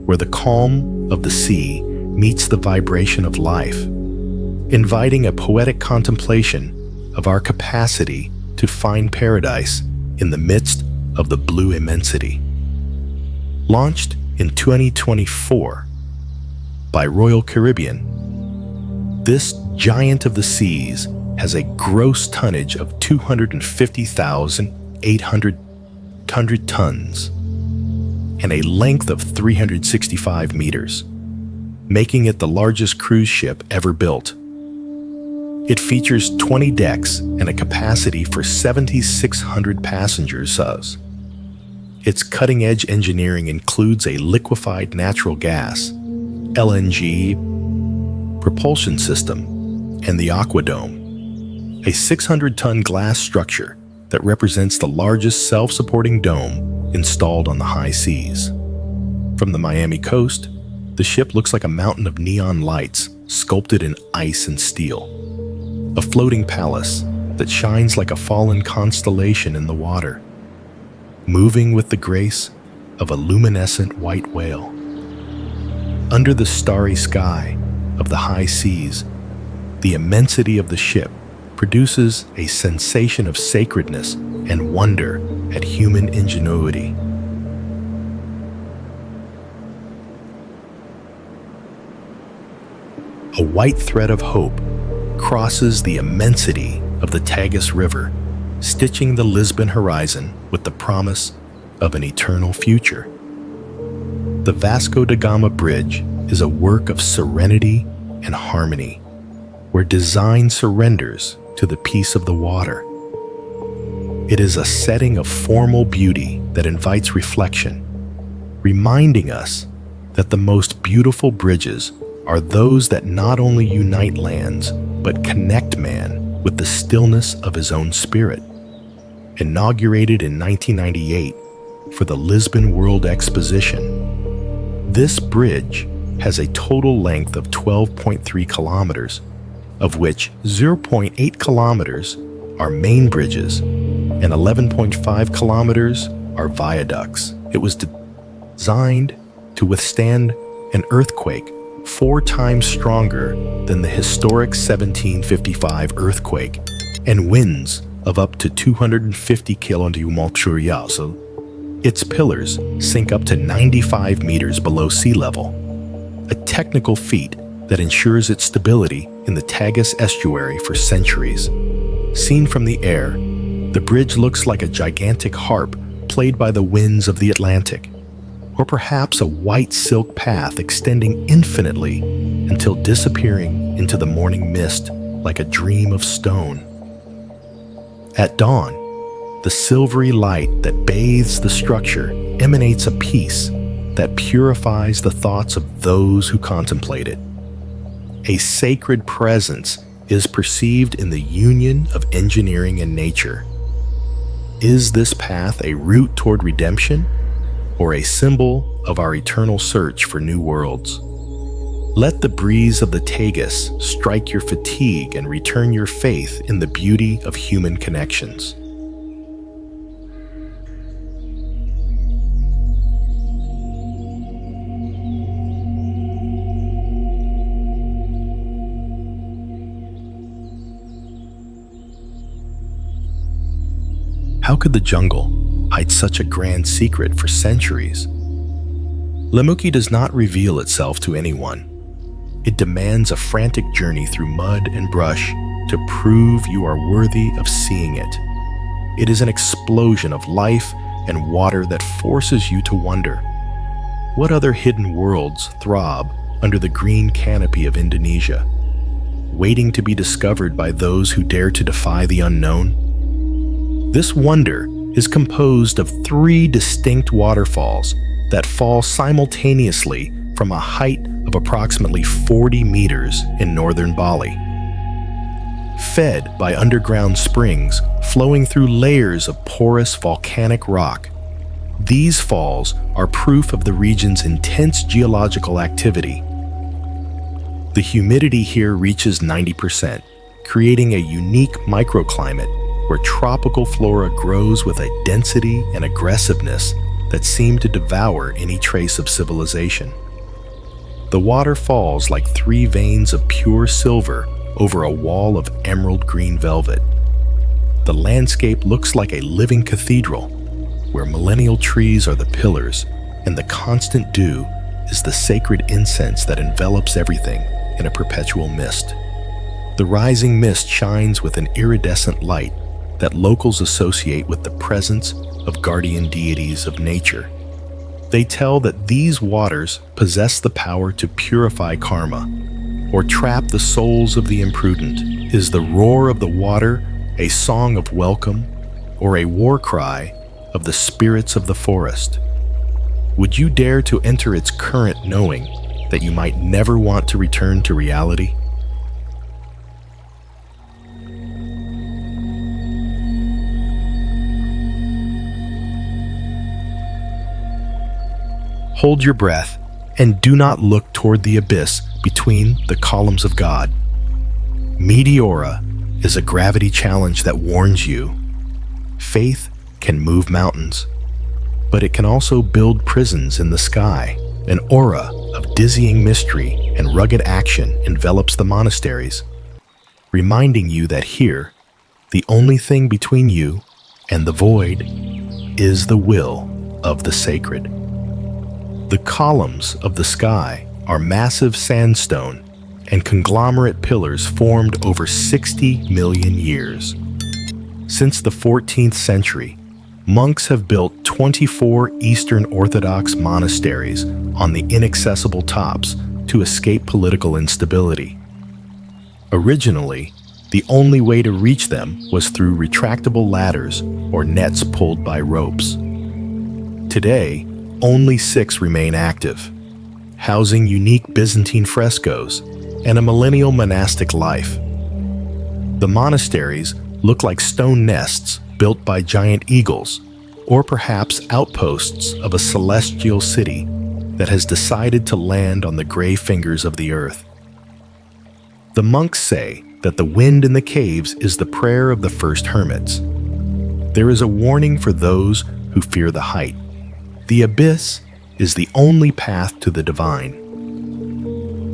where the calm of the sea meets the vibration of life, inviting a poetic contemplation of our capacity to find paradise in the midst of the blue immensity. Launched in 2024 by Royal Caribbean, this giant of the seas has a gross tonnage of 250,800 tons and a length of 365 meters, making it the largest cruise ship ever built. It features 20 decks and a capacity for 7,600 passengers. Its cutting-edge engineering includes a liquefied natural gas, LNG, propulsion system, and the Aquadome, a 600-ton glass structure that represents the largest self-supporting dome installed on the high seas. From the Miami coast, the ship looks like a mountain of neon lights sculpted in ice and steel, a floating palace that shines like a fallen constellation in the water, moving with the grace of a luminescent white whale. Under the starry sky of the high seas, the immensity of the ship produces a sensation of sacredness and wonder at human ingenuity. A white thread of hope crosses the immensity of the Tagus River, stitching the Lisbon horizon with the promise of an eternal future. The Vasco da Gama Bridge is a work of serenity and harmony, where design surrenders to the peace of the water. It is a setting of formal beauty that invites reflection, reminding us that the most beautiful bridges are those that not only unite lands, but connect man with the stillness of his own spirit. Inaugurated in 1998 for the Lisbon World Exposition, this bridge has a total length of 12.3 kilometers, of which 0.8 kilometers are main bridges and 11.5 kilometers are viaducts. It was designed to withstand an earthquake 4 times stronger than the historic 1755 earthquake and winds of up to 250 km/h. So its pillars sink up to 95 meters below sea level, a technical feat that ensures its stability in the Tagus estuary for centuries. Seen from the air, the bridge looks like a gigantic harp played by the winds of the Atlantic, or perhaps a white silk path extending infinitely until disappearing into the morning mist like a dream of stone. At dawn, the silvery light that bathes the structure emanates a peace that purifies the thoughts of those who contemplate it. A sacred presence is perceived in the union of engineering and nature. Is this path a route toward redemption, or a symbol of our eternal search for new worlds? Let the breeze of the Tagus strike your fatigue and return your faith in the beauty of human connections. How could the jungle hide such a grand secret for centuries? Lemuki does not reveal itself to anyone. It demands a frantic journey through mud and brush to prove you are worthy of seeing it. It is an explosion of life and water that forces you to wonder, what other hidden worlds throb under the green canopy of Indonesia, waiting to be discovered by those who dare to defy the unknown? This wonder is composed of 3 distinct waterfalls that fall simultaneously from a height of approximately 40 meters in northern Bali. Fed by underground springs flowing through layers of porous volcanic rock, these falls are proof of the region's intense geological activity. The humidity here reaches 90%, creating a unique microclimate where tropical flora grows with a density and aggressiveness that seem to devour any trace of civilization. The water falls like 3 veins of pure silver over a wall of emerald green velvet. The landscape looks like a living cathedral, where millennial trees are the pillars, and the constant dew is the sacred incense that envelops everything in a perpetual mist. The rising mist shines with an iridescent light that locals associate with the presence of guardian deities of nature. They tell that these waters possess the power to purify karma or trap the souls of the imprudent. Is the roar of the water a song of welcome or a war cry of the spirits of the forest? Would you dare to enter its current knowing that you might never want to return to reality? Hold your breath and do not look toward the abyss between the columns of God. Meteora is a gravity challenge that warns you. Faith can move mountains, but it can also build prisons in the sky. An aura of dizzying mystery and rugged action envelops the monasteries, reminding you that here, the only thing between you and the void is the will of the sacred. The columns of the sky are massive sandstone and conglomerate pillars formed over 60 million years. Since the 14th century, monks have built 24 Eastern Orthodox monasteries on the inaccessible tops to escape political instability. Originally, the only way to reach them was through retractable ladders or nets pulled by ropes. Today, only 6 remain active, housing unique Byzantine frescoes and a millennial monastic life. The monasteries look like stone nests built by giant eagles, or perhaps outposts of a celestial city that has decided to land on the gray fingers of the earth. The monks say that the wind in the caves is the prayer of the first hermits. There is a warning for those who fear the height. The abyss is the only path to the divine.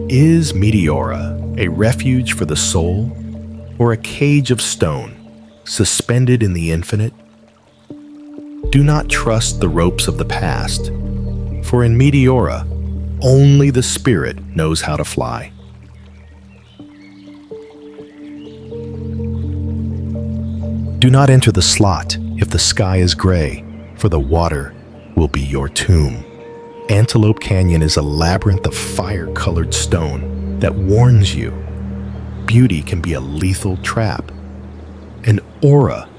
Is Meteora a refuge for the soul, or a cage of stone, suspended in the infinite? Do not trust the ropes of the past, for in Meteora, only the spirit knows how to fly. Do not enter the slot if the sky is gray, for the water will be your tomb. Antelope Canyon is a labyrinth of fire-colored stone that warns you. Beauty can be a lethal trap. An aura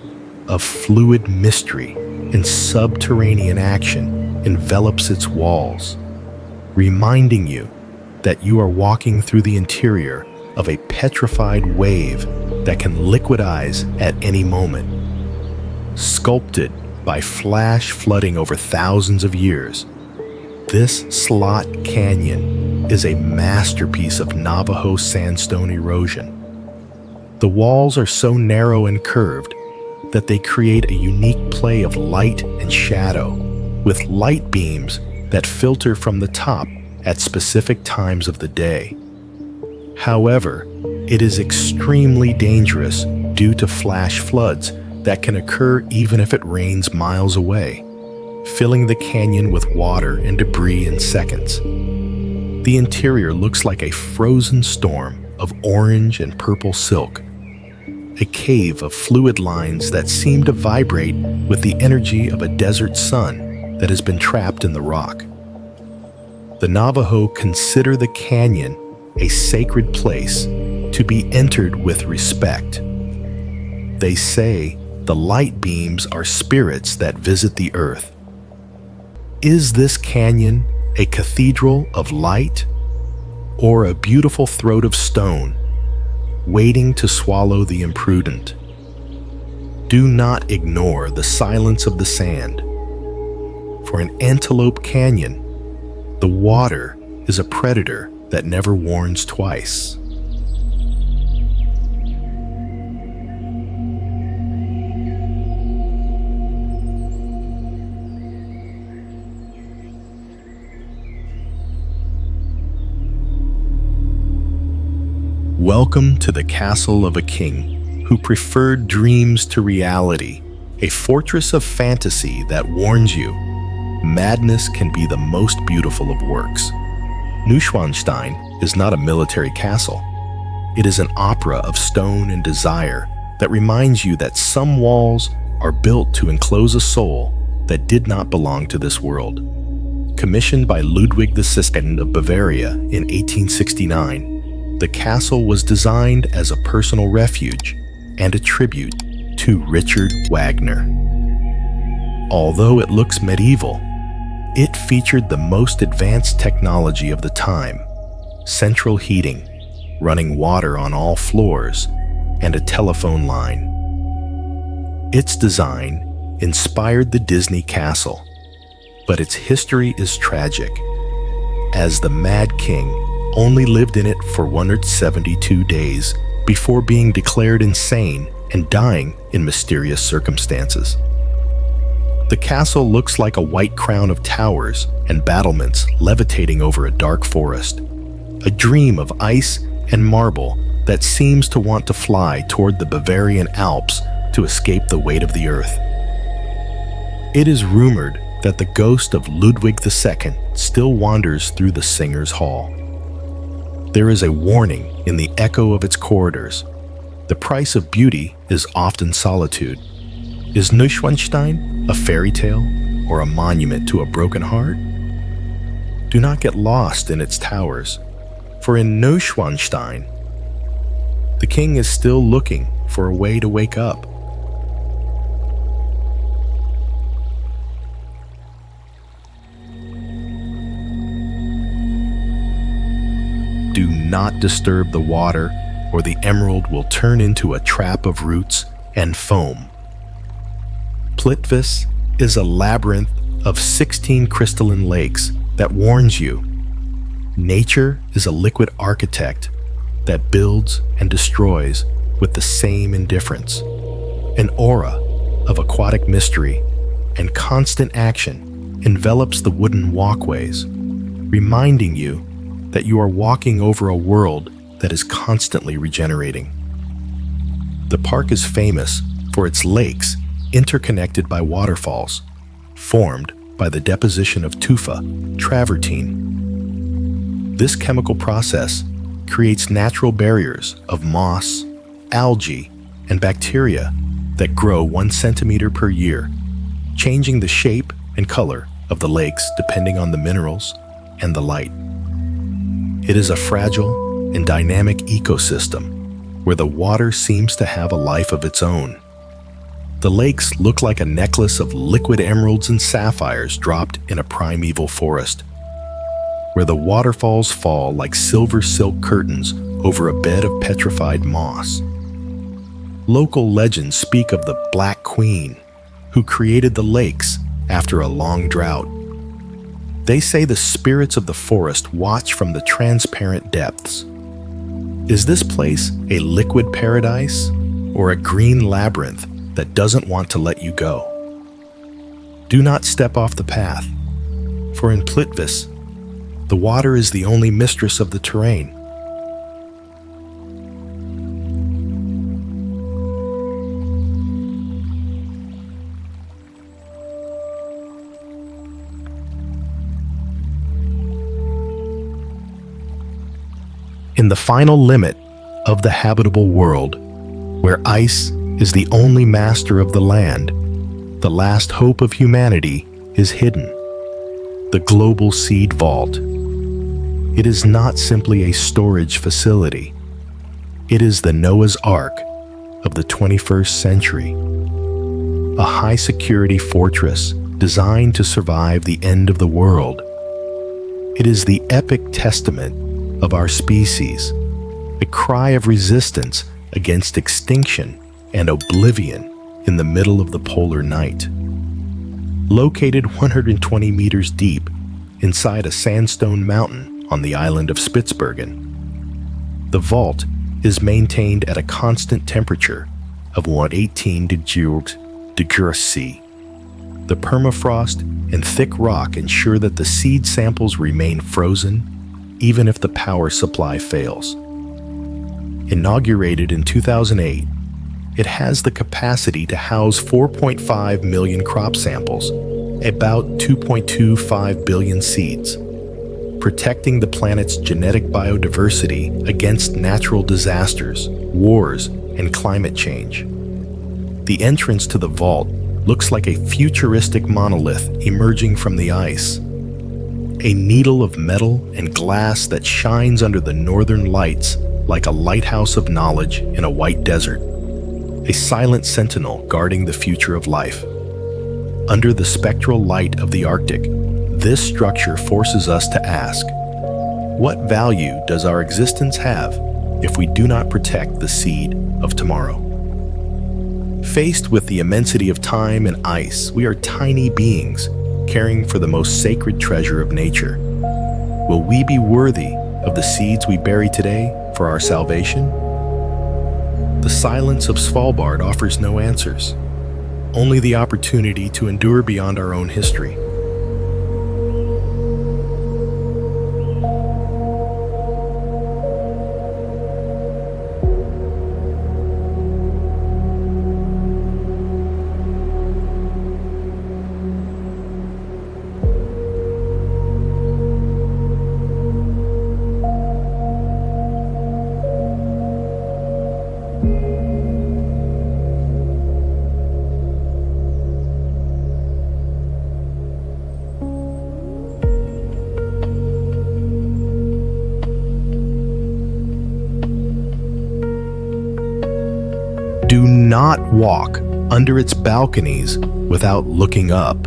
of fluid mystery and subterranean action envelops its walls, reminding you that you are walking through the interior of a petrified wave that can liquidize at any moment. Sculpted by flash flooding over thousands of years, this slot canyon is a masterpiece of Navajo sandstone erosion. The walls are so narrow and curved that they create a unique play of light and shadow, with light beams that filter from the top at specific times of the day. However, it is extremely dangerous due to flash floods that can occur even if it rains miles away, filling the canyon with water and debris in seconds. The interior looks like a frozen storm of orange and purple silk, a cave of fluid lines that seem to vibrate with the energy of a desert sun that has been trapped in the rock. The Navajo consider the canyon a sacred place to be entered with respect. They say the light beams are spirits that visit the earth. Is this canyon a cathedral of light, or a beautiful throat of stone waiting to swallow the imprudent? Do not ignore the silence of the sand. For in Antelope Canyon, the water is a predator that never warns twice. Welcome to the castle of a king who preferred dreams to reality, a fortress of fantasy that warns you madness can be the most beautiful of works. Neuschwanstein is not a military castle. It is an opera of stone and desire that reminds you that some walls are built to enclose a soul that did not belong to this world. Commissioned by Ludwig II of Bavaria in 1869, the castle was designed as a personal refuge and a tribute to Richard Wagner. Although it looks medieval, it featured the most advanced technology of the time: central heating, running water on all floors, and a telephone line. Its design inspired the Disney castle, but its history is tragic, as the Mad King only lived in it for 172 days before being declared insane and dying in mysterious circumstances. The castle looks like a white crown of towers and battlements levitating over a dark forest, a dream of ice and marble that seems to want to fly toward the Bavarian Alps to escape the weight of the earth. It is rumored that the ghost of Ludwig II still wanders through the Singers' Hall. There is a warning in the echo of its corridors. The price of beauty is often solitude. Is Neuschwanstein a fairy tale or a monument to a broken heart? Do not get lost in its towers, for in Neuschwanstein, the king is still looking for a way to wake up. Do not disturb the water, or the emerald will turn into a trap of roots and foam. Plitvice is a labyrinth of 16 crystalline lakes that warns you. Nature is a liquid architect that builds and destroys with the same indifference. An aura of aquatic mystery and constant action envelops the wooden walkways, reminding you that you are walking over a world that is constantly regenerating. The park is famous for its lakes interconnected by waterfalls, formed by the deposition of tufa, travertine. This chemical process creates natural barriers of moss, algae, and bacteria that grow 1 centimeter per year, changing the shape and color of the lakes depending on the minerals and the light. It is a fragile and dynamic ecosystem where the water seems to have a life of its own. The lakes look like a necklace of liquid emeralds and sapphires dropped in a primeval forest, where the waterfalls fall like silver silk curtains over a bed of petrified moss. Local legends speak of the Black Queen, who created the lakes after a long drought. They say the spirits of the forest watch from the transparent depths. Is this place a liquid paradise or a green labyrinth that doesn't want to let you go? Do not step off the path, for in Plitvice, the water is the only mistress of the terrain. In the final limit of the habitable world, where ice is the only master of the land, the last hope of humanity is hidden. The global seed vault. It is not simply a storage facility. It is the Noah's Ark of the 21st century. A high-security fortress designed to survive the end of the world. It is the epic testament of our species, a cry of resistance against extinction and oblivion in the middle of the polar night. Located 120 meters deep inside a sandstone mountain on the island of Spitsbergen, the vault is maintained at a constant temperature of 118 degrees C. The permafrost and thick rock ensure that the seed samples remain frozen even if the power supply fails. Inaugurated in 2008, it has the capacity to house 4.5 million crop samples, about 2.25 billion seeds, protecting the planet's genetic biodiversity against natural disasters, wars, and climate change. The entrance to the vault looks like a futuristic monolith emerging from the ice, a needle of metal and glass that shines under the northern lights like a lighthouse of knowledge in a white desert, a silent sentinel guarding the future of life. Under the spectral light of the Arctic, this structure forces us to ask, what value does our existence have if we do not protect the seed of tomorrow? Faced with the immensity of time and ice, we are tiny beings caring for the most sacred treasure of nature. Will we be worthy of the seeds we bury today for our salvation? The silence of Svalbard offers no answers, only the opportunity to endure beyond our own history. Do not walk under its balconies without looking up,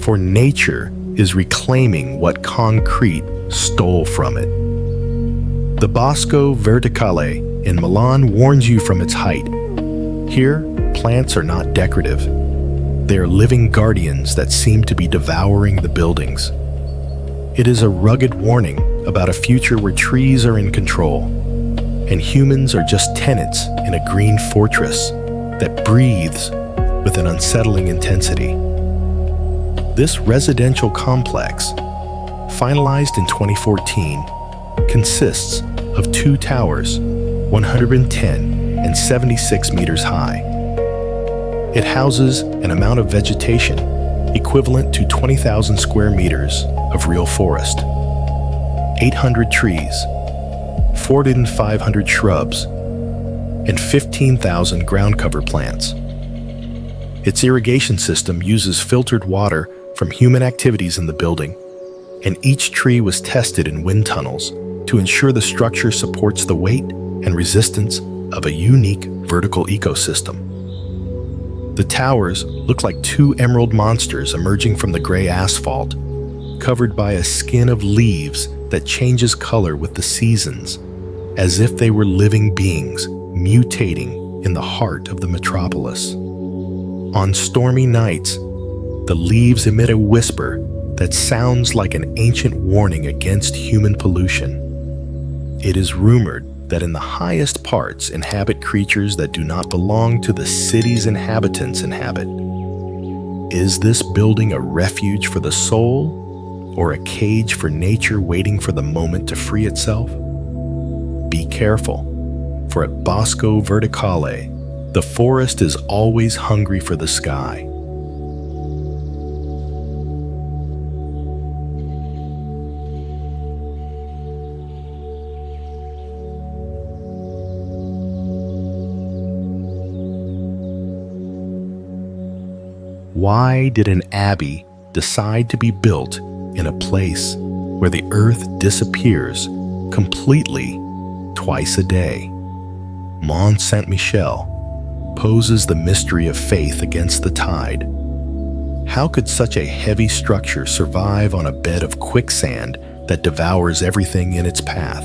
for nature is reclaiming what concrete stole from it. The Bosco Verticale in Milan warns you from its height. Here, plants are not decorative. They are living guardians that seem to be devouring the buildings. It is a rugged warning about a future where trees are in control, and humans are just tenants in a green fortress that breathes with an unsettling intensity. This residential complex, finalized in 2014, consists of 2 towers, 110 and 76 meters high. It houses an amount of vegetation equivalent to 20,000 square meters of real forest, 800 trees, 4,500 shrubs, and 15,000 ground cover plants. Its irrigation system uses filtered water from human activities in the building, and each tree was tested in wind tunnels to ensure the structure supports the weight and resistance of a unique vertical ecosystem. The towers look like 2 emerald monsters emerging from the gray asphalt, covered by a skin of leaves that changes color with the seasons, as if they were living beings mutating in the heart of the metropolis. On stormy nights, the leaves emit a whisper that sounds like an ancient warning against human pollution. It is rumored that in the highest parts inhabit creatures that do not belong to the city's inhabitants inhabit. Is this building a refuge for the soul, or a cage for nature waiting for the moment to free itself? Be careful, for at Bosco Verticale, the forest is always hungry for the sky. Why did an abbey decide to be built in a place where the earth disappears completely twice a day? Mont Saint-Michel poses the mystery of faith against the tide. How could such a heavy structure survive on a bed of quicksand that devours everything in its path?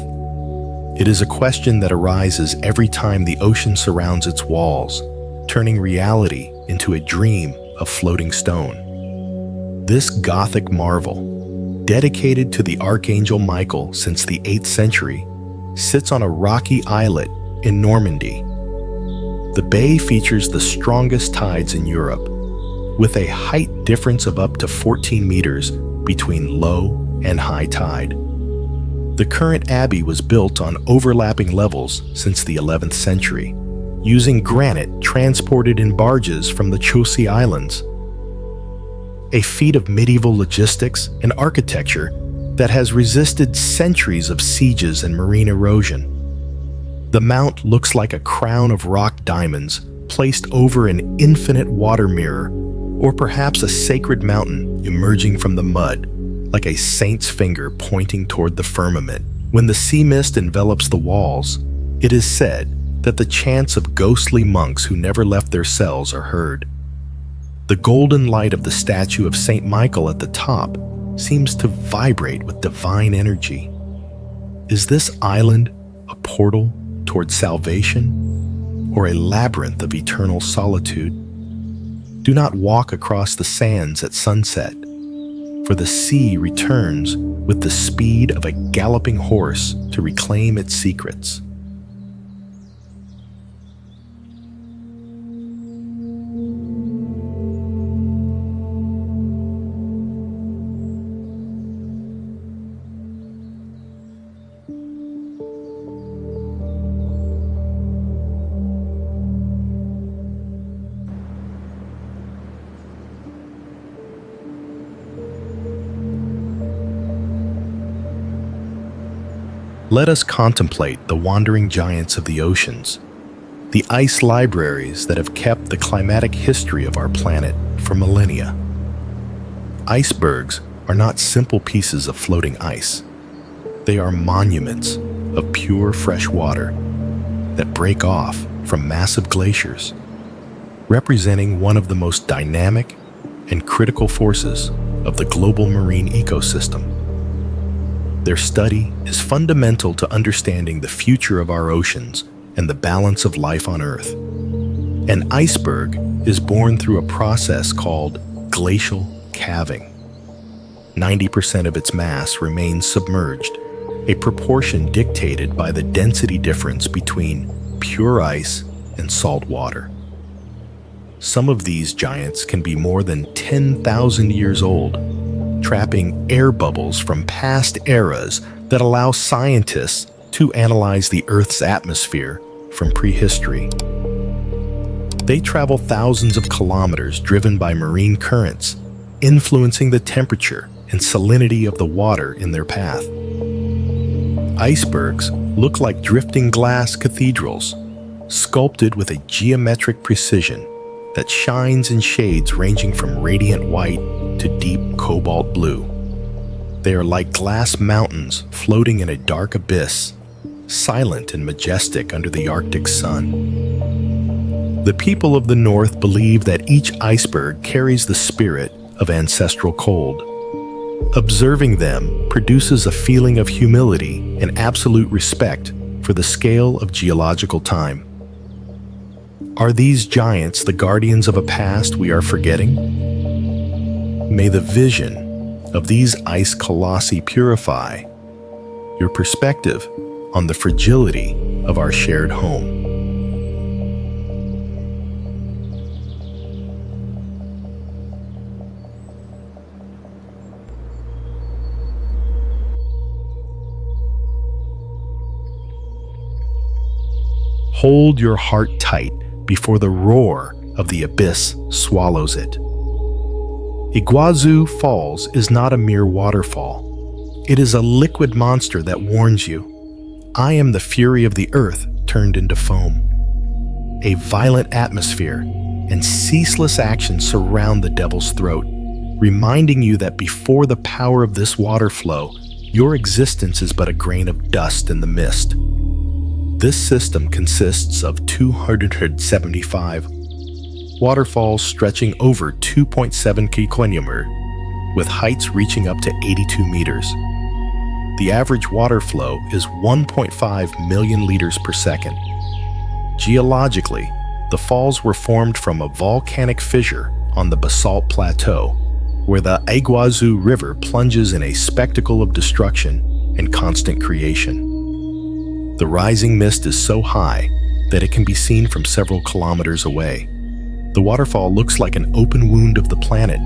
It is a question that arises every time the ocean surrounds its walls, turning reality into a dream of floating stone. This Gothic marvel, dedicated to the Archangel Michael since the 8th century, sits on a rocky islet in Normandy. The bay features the strongest tides in Europe, with a height difference of up to 14 meters between low and high tide. The current abbey was built on overlapping levels since the 11th century, using granite transported in barges from the Chauci Islands. A feat of medieval logistics and architecture that has resisted centuries of sieges and marine erosion. The mount looks like a crown of rock diamonds placed over an infinite water mirror, or perhaps a sacred mountain emerging from the mud, like a saint's finger pointing toward the firmament. When the sea mist envelops the walls, it is said that the chants of ghostly monks who never left their cells are heard. The golden light of the statue of Saint Michael at the top seems to vibrate with divine energy. Is this island a portal toward salvation, or a labyrinth of eternal solitude? Do not walk across the sands at sunset, for the sea returns with the speed of a galloping horse to reclaim its secrets. Let us contemplate the wandering giants of the oceans, the ice libraries that have kept the climatic history of our planet for millennia. Icebergs are not simple pieces of floating ice. They are monuments of pure fresh water that break off from massive glaciers, representing one of the most dynamic and critical forces of the global marine ecosystem. Their study is fundamental to understanding the future of our oceans and the balance of life on Earth. An iceberg is born through a process called glacial calving. 90% of its mass remains submerged, a proportion dictated by the density difference between pure ice and salt water. Some of these giants can be more than 10,000 years old, trapping air bubbles from past eras that allow scientists to analyze the Earth's atmosphere from prehistory. They travel thousands of kilometers driven by marine currents, influencing the temperature and salinity of the water in their path. Icebergs look like drifting glass cathedrals, sculpted with a geometric precision that shines in shades ranging from radiant white to deep cobalt blue. They are like glass mountains floating in a dark abyss, silent and majestic under the Arctic sun. The people of the North believe that each iceberg carries the spirit of ancestral cold. Observing them produces a feeling of humility and absolute respect for the scale of geological time. Are these giants the guardians of a past we are forgetting? May the vision of these ice colossi purify your perspective on the fragility of our shared home. Hold your heart tight before the roar of the abyss swallows it. Iguazu Falls is not a mere waterfall. It is a liquid monster that warns you. I am the fury of the earth turned into foam. A violent atmosphere and ceaseless action surround the devil's throat, reminding you that before the power of this water flow, your existence is but a grain of dust in the mist. This system consists of 275 waterfalls stretching over 2.7 km, with heights reaching up to 82 meters. The average water flow is 1.5 million liters per second. Geologically, the falls were formed from a volcanic fissure on the basalt plateau, where the Iguazu River plunges in a spectacle of destruction and constant creation. The rising mist is so high that it can be seen from several kilometers away. The waterfall looks like an open wound of the planet,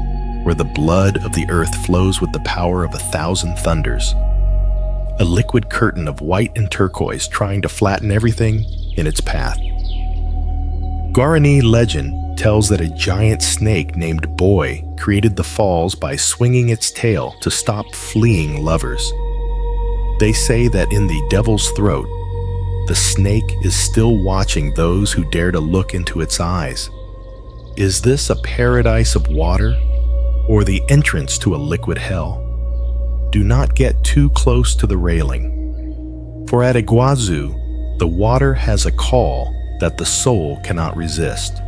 where the blood of the earth flows with the power of 1,000 thunders. A liquid curtain of white and turquoise trying to flatten everything in its path. Guarani legend tells that a giant snake named Boy created the falls by swinging its tail to stop fleeing lovers. They say that in the devil's throat, the snake is still watching those who dare to look into its eyes. Is this a paradise of water or the entrance to a liquid hell? Do not get too close to the railing. For at Iguazu, the water has a call that the soul cannot resist.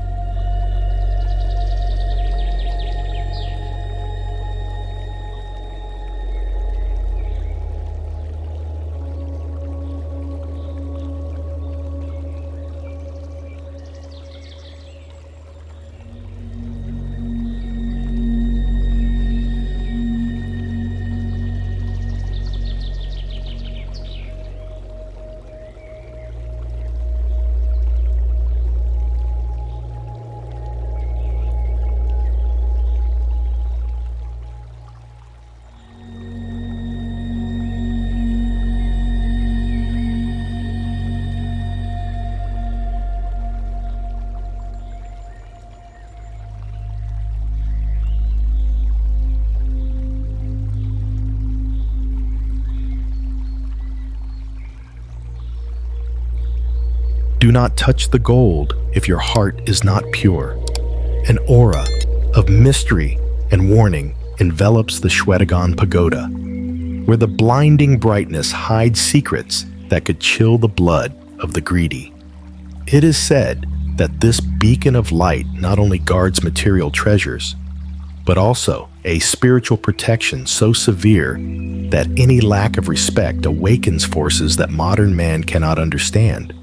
Do not touch the gold if your heart is not pure. An aura of mystery and warning envelops the Shwedagon Pagoda, where the blinding brightness hides secrets that could chill the blood of the greedy. It is said that this beacon of light not only guards material treasures, but also a spiritual protection so severe that any lack of respect awakens forces that modern man cannot understand.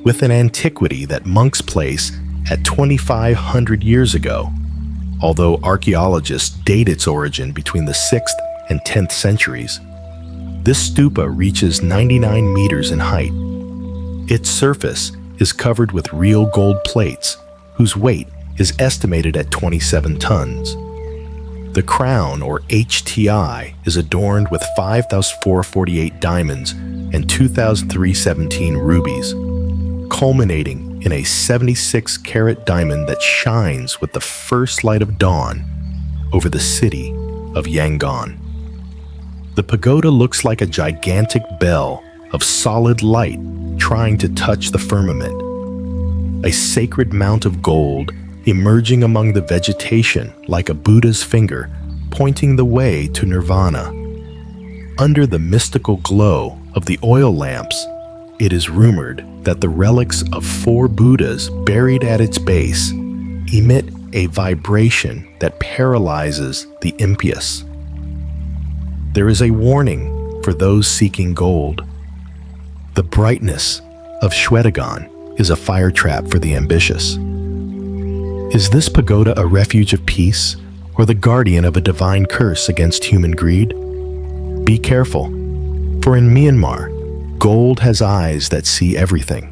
With an antiquity that monks place at 2,500 years ago, although archaeologists date its origin between the 6th and 10th centuries. This stupa reaches 99 meters in height. Its surface is covered with real gold plates, whose weight is estimated at 27 tons. The crown, or HTI, is adorned with 5,448 diamonds and 2,317 rubies, culminating in a 76-carat diamond that shines with the first light of dawn over the city of Yangon. The pagoda looks like a gigantic bell of solid light trying to touch the firmament, a sacred mount of gold emerging among the vegetation like a Buddha's finger pointing the way to nirvana. Under the mystical glow of the oil lamps, it is rumored that the relics of 4 Buddhas buried at its base emit a vibration that paralyzes the impious. There is a warning for those seeking gold. The brightness of Shwedagon is a fire trap for the ambitious. Is this pagoda a refuge of peace or the guardian of a divine curse against human greed? Be careful, for in Myanmar, gold has eyes that see everything.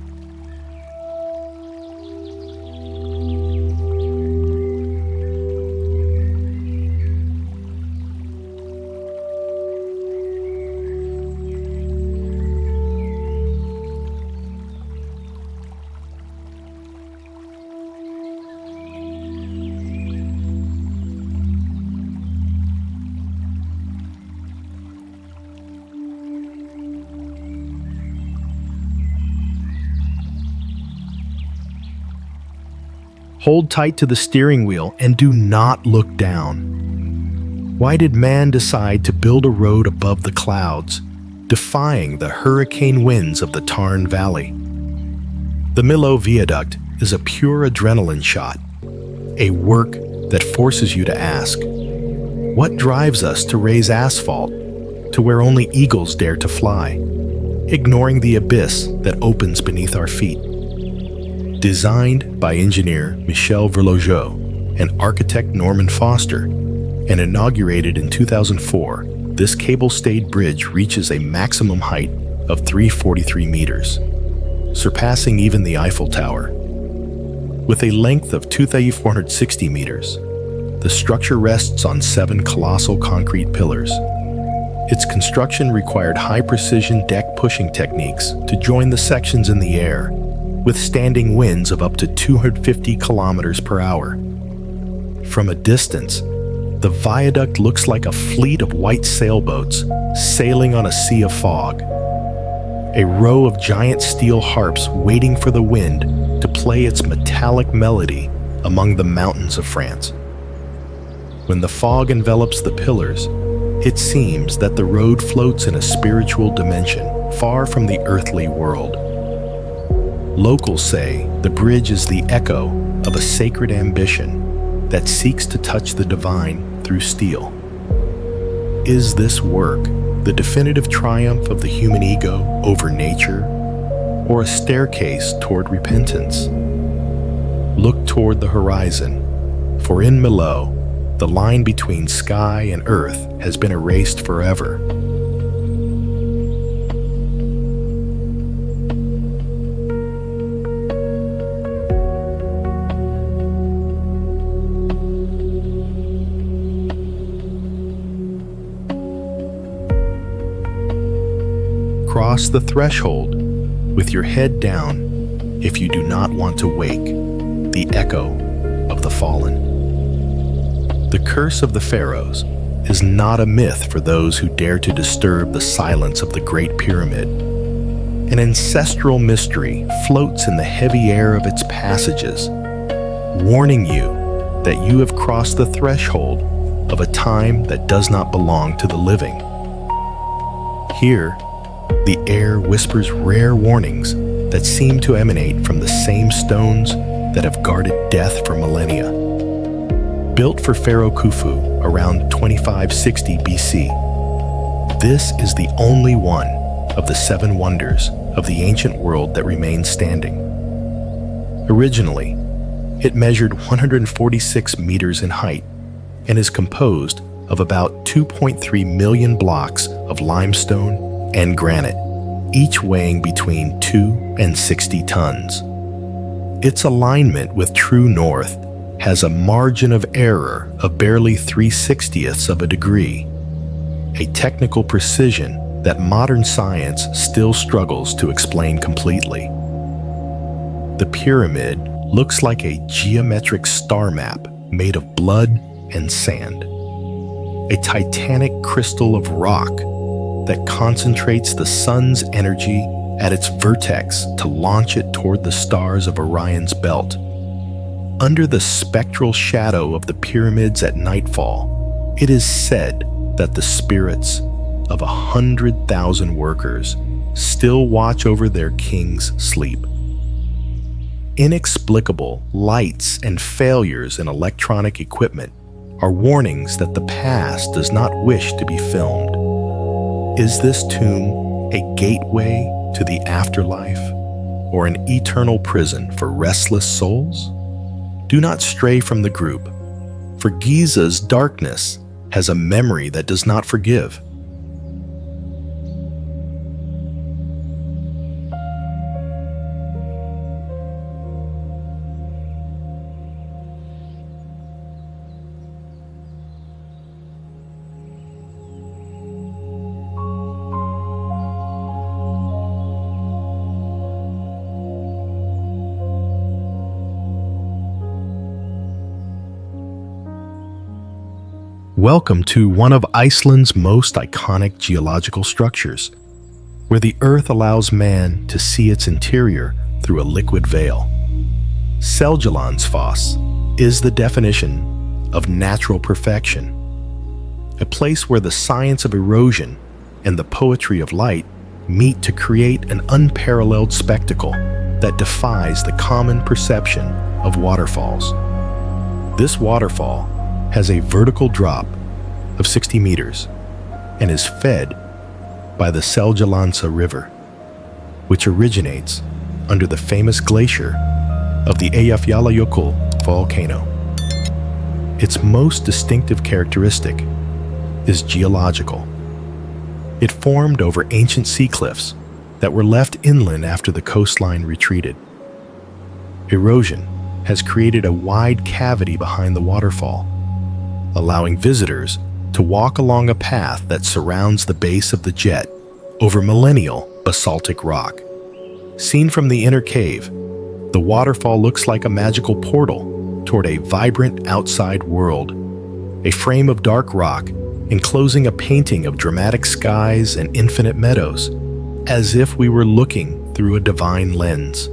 Hold tight to the steering wheel and do not look down. Why did man decide to build a road above the clouds, defying the hurricane winds of the Tarn Valley? The Milo Viaduct is a pure adrenaline shot, a work that forces you to ask, what drives us to raise asphalt to where only eagles dare to fly, ignoring the abyss that opens beneath our feet? Designed by engineer Michel Verlogeau and architect Norman Foster, and inaugurated in 2004, this cable-stayed bridge reaches a maximum height of 343 meters, surpassing even the Eiffel Tower. With a length of 2,460 meters, the structure rests on 7 colossal concrete pillars. Its construction required high-precision deck-pushing techniques to join the sections in the air, withstanding winds of up to 250 kilometers per hour. From a distance, the viaduct looks like a fleet of white sailboats sailing on a sea of fog, a row of giant steel harps waiting for the wind to play its metallic melody among the mountains of France. When the fog envelops the pillars, it seems that the road floats in a spiritual dimension far from the earthly world. Locals say the bridge is the echo of a sacred ambition that seeks to touch the divine through steel. Is this work the definitive triumph of the human ego over nature, or a staircase toward repentance? Look toward the horizon, for in Milo, the line between sky and earth has been erased forever. Cross the threshold with your head down if you do not want to wake the echo of the fallen. The curse of the pharaohs is not a myth for those who dare to disturb the silence of the Great Pyramid. An ancestral mystery floats in the heavy air of its passages, warning you that you have crossed the threshold of a time that does not belong to the living. Here, the air whispers rare warnings that seem to emanate from the same stones that have guarded death for millennia. Built for Pharaoh Khufu around 2560 BC, this is the only one of the 7 wonders of the ancient world that remains standing. Originally, It measured 146 meters in height and is composed of about 2.3 million blocks of limestone and granite, each weighing between 2 and 60 tons. Its alignment with true north has a margin of error of barely 3/60ths of a degree, a technical precision that modern science still struggles to explain completely. The pyramid looks like a geometric star map made of blood and sand, a titanic crystal of rock that concentrates the sun's energy at its vertex to launch it toward the stars of Orion's belt. Under the spectral shadow of the pyramids at nightfall, it is said that the spirits of 100,000 workers still watch over their king's sleep. Inexplicable lights and failures in electronic equipment are warnings that the past does not wish to be filmed. Is this tomb a gateway to the afterlife or an eternal prison for restless souls? Do not stray from the group, for Giza's darkness has a memory that does not forgive. Welcome to one of Iceland's most iconic geological structures, where the earth allows man to see its interior through a liquid veil. Seljalandsfoss is the definition of natural perfection, a place where the science of erosion and the poetry of light meet to create an unparalleled spectacle that defies the common perception of waterfalls. This waterfall has a vertical drop of 60 meters and is fed by the Seljalandsá River, which originates under the famous glacier of the Eyjafjallajökull volcano. Its most distinctive characteristic is geological. It formed over ancient sea cliffs that were left inland after the coastline retreated. Erosion has created a wide cavity behind the waterfall, allowing visitors to walk along a path that surrounds the base of the jet over millennial basaltic rock. Seen from the inner cave, the waterfall looks like a magical portal toward a vibrant outside world, a frame of dark rock enclosing a painting of dramatic skies and infinite meadows, as if we were looking through a divine lens.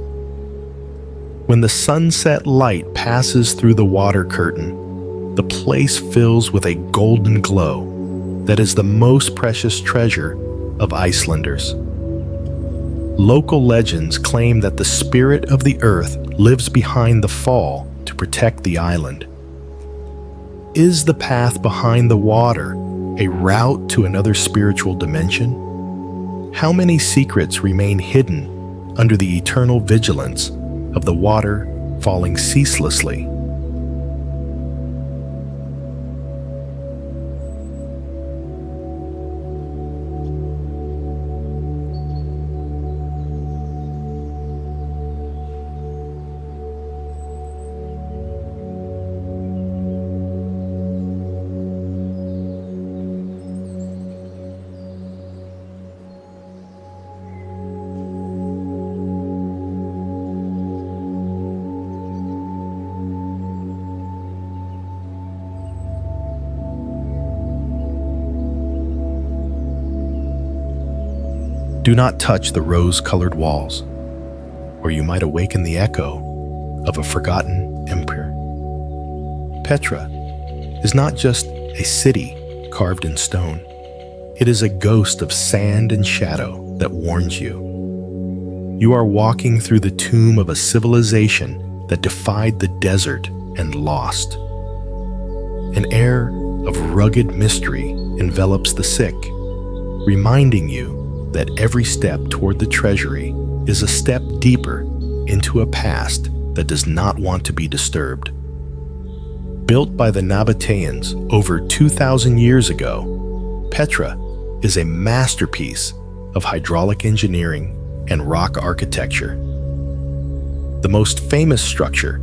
When the sunset light passes through the water curtain, the place fills with a golden glow that is the most precious treasure of Icelanders. Local legends claim that the spirit of the earth lives behind the fall to protect the island. Is the path behind the water a route to another spiritual dimension? How many secrets remain hidden under the eternal vigilance of the water falling ceaselessly? Do not touch the rose-colored walls, or you might awaken the echo of a forgotten empire. Petra is not just a city carved in stone. It is a ghost of sand and shadow that warns you. You are walking through the tomb of a civilization that defied the desert and lost. An air of rugged mystery envelops the sick, reminding you that every step toward the treasury is a step deeper into a past that does not want to be disturbed. Built by the Nabateans over 2,000 years ago, Petra is a masterpiece of hydraulic engineering and rock architecture. The most famous structure,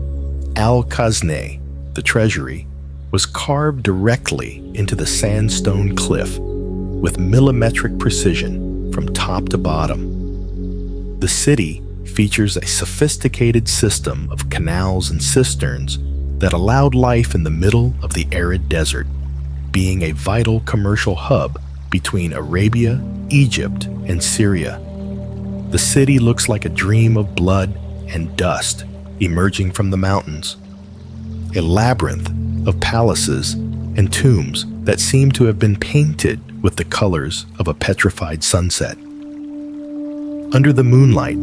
Al-Khazneh, the treasury, was carved directly into the sandstone cliff with millimetric precision from top to bottom. The city features a sophisticated system of canals and cisterns that allowed life in the middle of the arid desert, being a vital commercial hub between Arabia, Egypt, and Syria. The city looks like a dream of blood and dust emerging from the mountains, a labyrinth of palaces and tombs that seem to have been painted with the colors of a petrified sunset. Under the moonlight,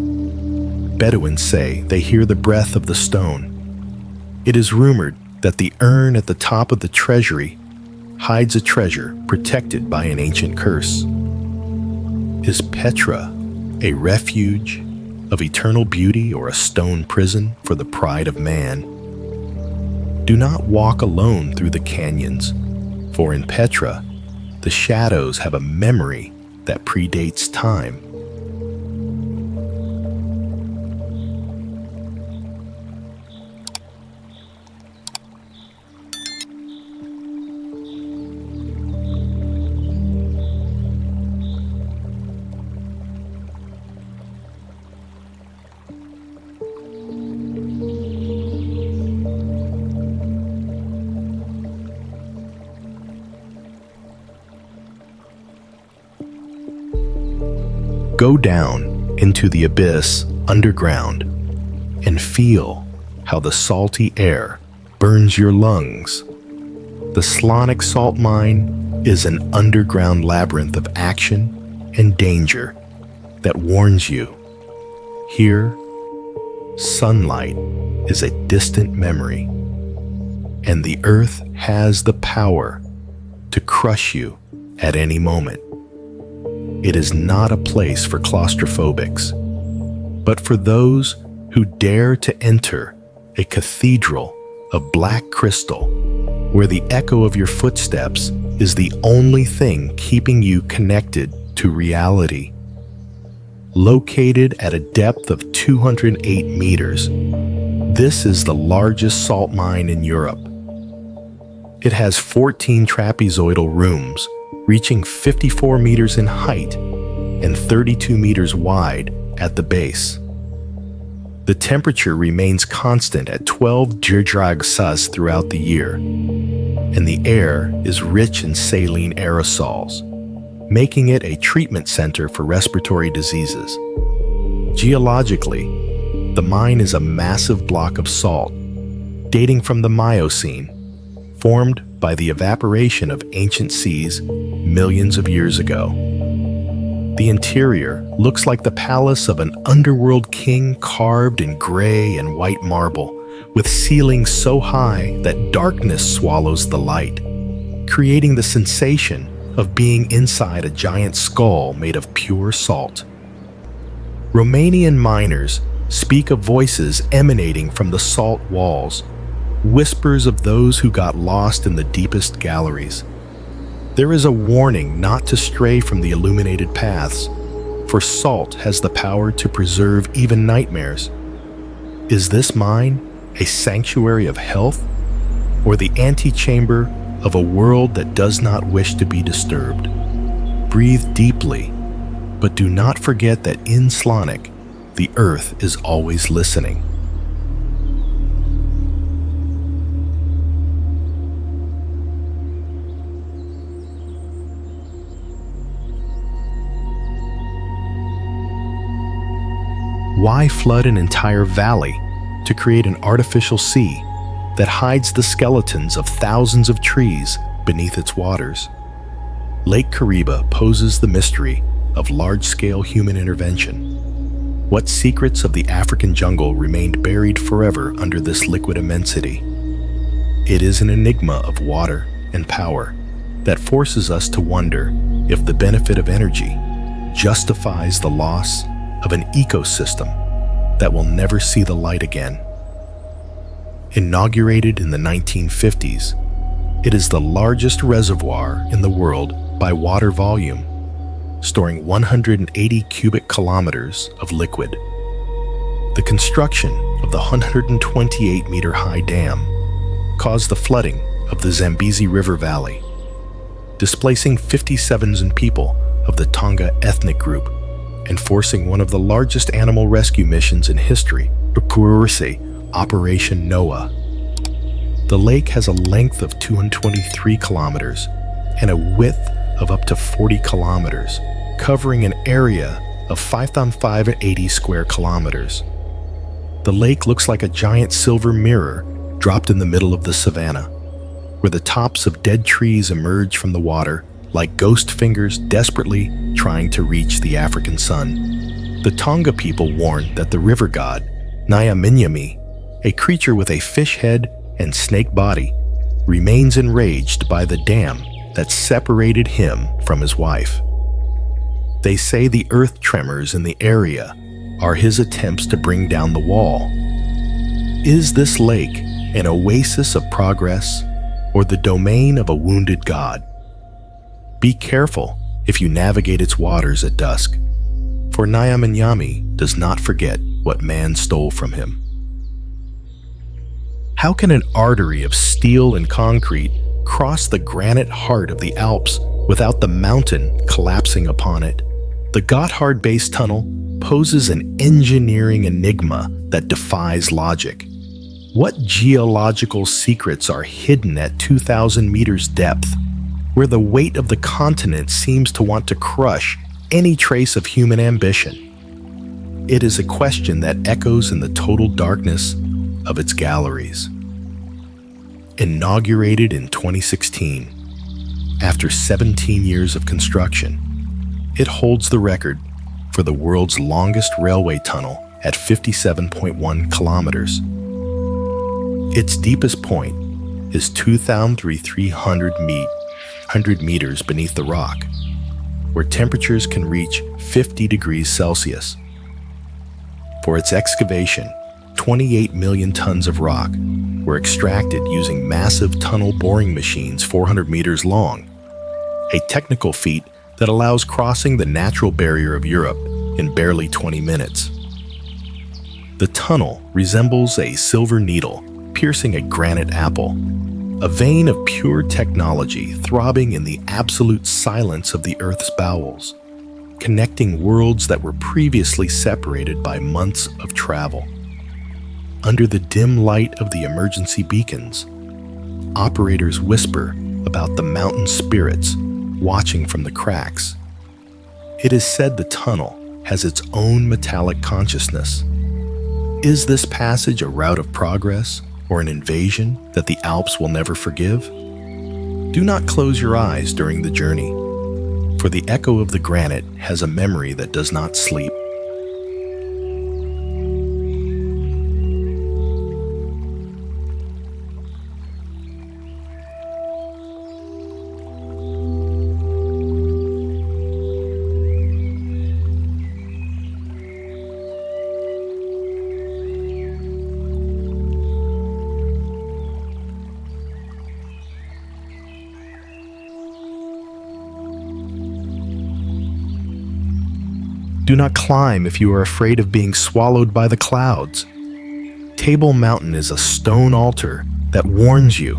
Bedouins say they hear the breath of the stone. It is rumored that the urn at the top of the treasury hides a treasure protected by an ancient curse. Is Petra a refuge of eternal beauty or a stone prison for the pride of man? Do not walk alone through the canyons, for in Petra, the shadows have a memory that predates time. Go down into the abyss underground and feel how the salty air burns your lungs. The Slanec salt mine is an underground labyrinth of action and danger that warns you. Here, sunlight is a distant memory, and the earth has the power to crush you at any moment. It is not a place for claustrophobics, but for those who dare to enter a cathedral of black crystal, where the echo of your footsteps is the only thing keeping you connected to reality. Located at a depth of 208 meters, this is the largest salt mine in Europe. It has 14 trapezoidal rooms, reaching 54 meters in height and 32 meters wide at the base. The temperature remains constant at 12 degrees throughout the year, and the air is rich in saline aerosols, making it a treatment center for respiratory diseases. Geologically, the mine is a massive block of salt, dating from the Miocene, formed by the evaporation of ancient seas millions of years ago. The interior looks like the palace of an underworld king carved in gray and white marble, with ceilings so high that darkness swallows the light, creating the sensation of being inside a giant skull made of pure salt. Romanian miners speak of voices emanating from the salt walls, whispers of those who got lost in the deepest galleries. There is a warning not to stray from the illuminated paths, for salt has the power to preserve even nightmares. Is this mine a sanctuary of health, or the antechamber of a world that does not wish to be disturbed? Breathe deeply, but do not forget that in Slanec, the earth is always listening. Why flood an entire valley to create an artificial sea that hides the skeletons of thousands of trees beneath its waters? Lake Kariba poses the mystery of large-scale human intervention. What secrets of the African jungle remained buried forever under this liquid immensity? It is an enigma of water and power that forces us to wonder if the benefit of energy justifies the loss of an ecosystem that will never see the light again. Inaugurated in the 1950s, it is the largest reservoir in the world by water volume, storing 180 cubic kilometers of liquid. The construction of the 128-meter-high dam caused the flooding of the Zambezi River Valley, displacing 57,000 people of the Tonga ethnic group and forcing one of the largest animal rescue missions in history, Operation Noah. The lake has a length of 223 kilometers and a width of up to 40 kilometers, covering an area of 5,580 square kilometers. The lake looks like a giant silver mirror dropped in the middle of the savannah, where the tops of dead trees emerge from the water like ghost fingers desperately trying to reach the African sun. The Tonga people warn that the river god, Nyaminyami, a creature with a fish head and snake body, remains enraged by the dam that separated him from his wife. They say the earth tremors in the area are his attempts to bring down the wall. Is this lake an oasis of progress or the domain of a wounded god? Be careful if you navigate its waters at dusk, for Nyaminyami does not forget what man stole from him. How can an artery of steel and concrete cross the granite heart of the Alps without the mountain collapsing upon it? The Gotthard Base Tunnel poses an engineering enigma that defies logic. What geological secrets are hidden at 2,000 meters depth, where the weight of the continent seems to want to crush any trace of human ambition? It is a question that echoes in the total darkness of its galleries. Inaugurated in 2016, after 17 years of construction, it holds the record for the world's longest railway tunnel at 57.1 kilometers. Its deepest point is 2,300 meters beneath the rock, where temperatures can reach 50 degrees Celsius. For its excavation, 28 million tons of rock were extracted using massive tunnel boring machines 400 meters long, a technical feat that allows crossing the natural barrier of Europe in barely 20 minutes. The tunnel resembles a silver needle piercing a granite apple, a vein of pure technology throbbing in the absolute silence of the Earth's bowels, connecting worlds that were previously separated by months of travel. Under the dim light of the emergency beacons, operators whisper about the mountain spirits watching from the cracks. It is said the tunnel has its own metallic consciousness. Is this passage a route of progress or an invasion that the Alps will never forgive? Do not close your eyes during the journey, for the echo of the granite has a memory that does not sleep. Do not climb if you are afraid of being swallowed by the clouds. Table Mountain is a stone altar that warns you.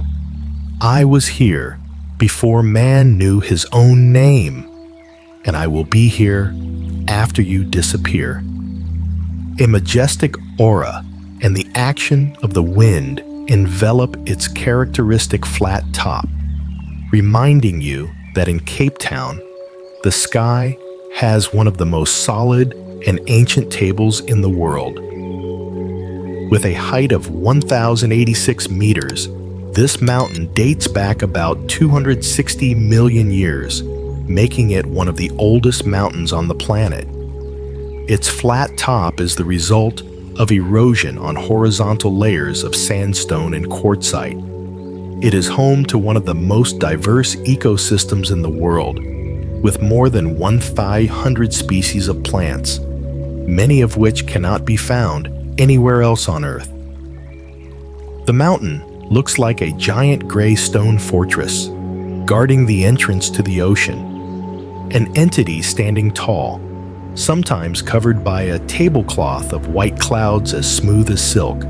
I was here before man knew his own name, and I will be here after you disappear. A majestic aura and the action of the wind envelop its characteristic flat top, reminding you that in Cape Town, the sky has one of the most solid and ancient tables in the world. With a height of 1,086 meters, this mountain dates back about 260 million years, making it one of the oldest mountains on the planet. Its flat top is the result of erosion on horizontal layers of sandstone and quartzite. It is home to one of the most diverse ecosystems in the world, with more than 1,500 species of plants, many of which cannot be found anywhere else on Earth. The mountain looks like a giant gray stone fortress, guarding the entrance to the ocean, an entity standing tall, sometimes covered by a tablecloth of white clouds as smooth as silk.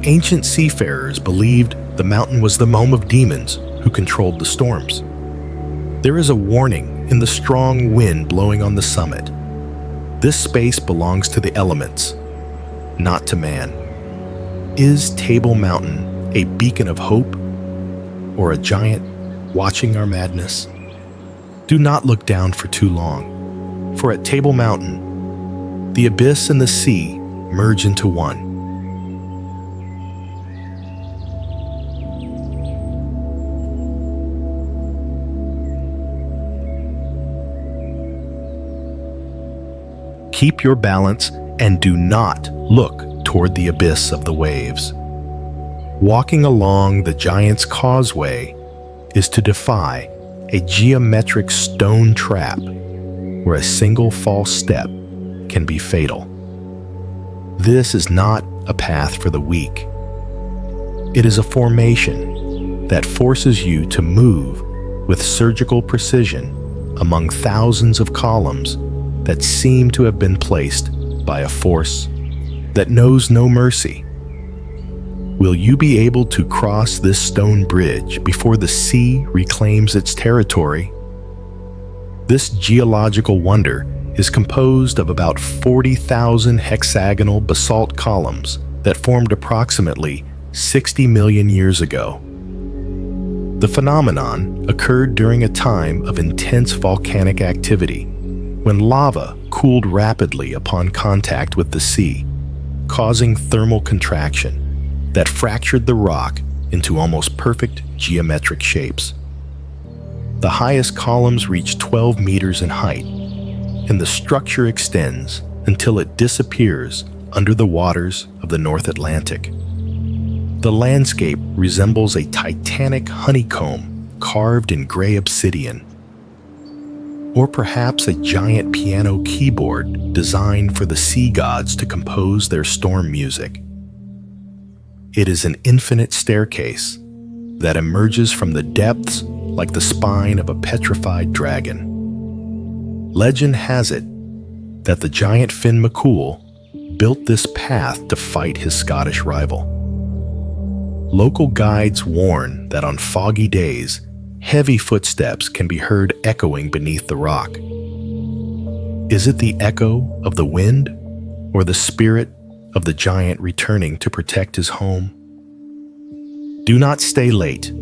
Ancient seafarers believed the mountain was the home of demons who controlled the storms. There is a warning in the strong wind blowing on the summit. This space belongs to the elements, not to man. Is Table Mountain a beacon of hope or a giant watching our madness? Do not look down for too long, for at Table Mountain, the abyss and the sea merge into one. Keep your balance and do not look toward the abyss of the waves. Walking along the Giant's Causeway is to defy a geometric stone trap where a single false step can be fatal. This is not a path for the weak. It is a formation that forces you to move with surgical precision among thousands of columns that seem to have been placed by a force that knows no mercy. Will you be able to cross this stone bridge before the sea reclaims its territory? This geological wonder is composed of about 40,000 hexagonal basalt columns that formed approximately 60 million years ago. The phenomenon occurred during a time of intense volcanic activity, when lava cooled rapidly upon contact with the sea, causing thermal contraction that fractured the rock into almost perfect geometric shapes. The highest columns reach 12 meters in height, and the structure extends until it disappears under the waters of the North Atlantic. The landscape resembles a titanic honeycomb carved in gray obsidian, or perhaps a giant piano keyboard designed for the sea gods to compose their storm music. It is an infinite staircase that emerges from the depths like the spine of a petrified dragon. Legend has it that the giant Finn McCool built this path to fight his Scottish rival. Local guides warn that on foggy days, heavy footsteps can be heard echoing beneath the rock. Is it the echo of the wind or the spirit of the giant returning to protect his home? Do not stay late,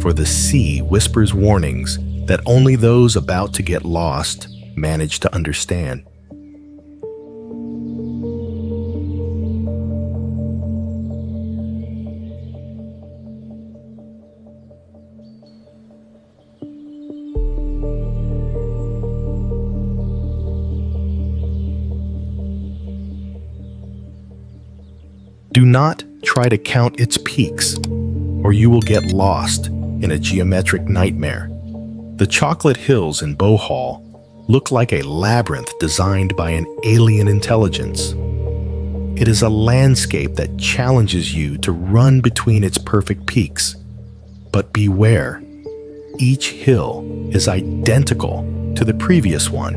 for the sea whispers warnings that only those about to get lost manage to understand. Do not try to count its peaks, or you will get lost in a geometric nightmare. The Chocolate Hills in Bohol look like a labyrinth designed by an alien intelligence. It is a landscape that challenges you to run between its perfect peaks. But beware, each hill is identical to the previous one,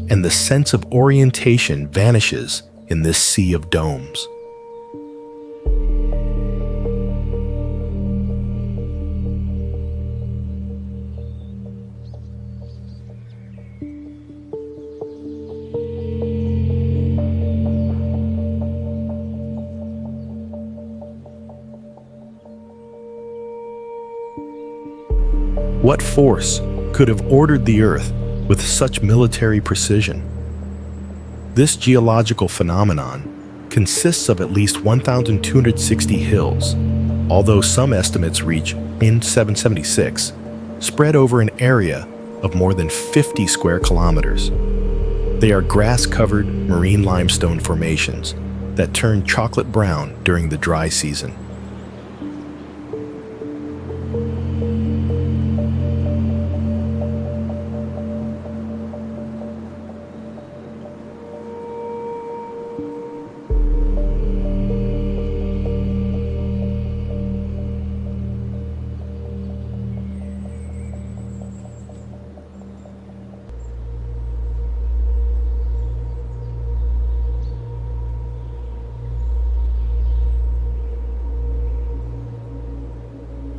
and the sense of orientation vanishes in this sea of domes. What force could have ordered the Earth with such military precision? This geological phenomenon consists of at least 1,260 hills, although some estimates reach in 776, spread over an area of more than 50 square kilometers. They are grass-covered marine limestone formations that turn chocolate brown during the dry season.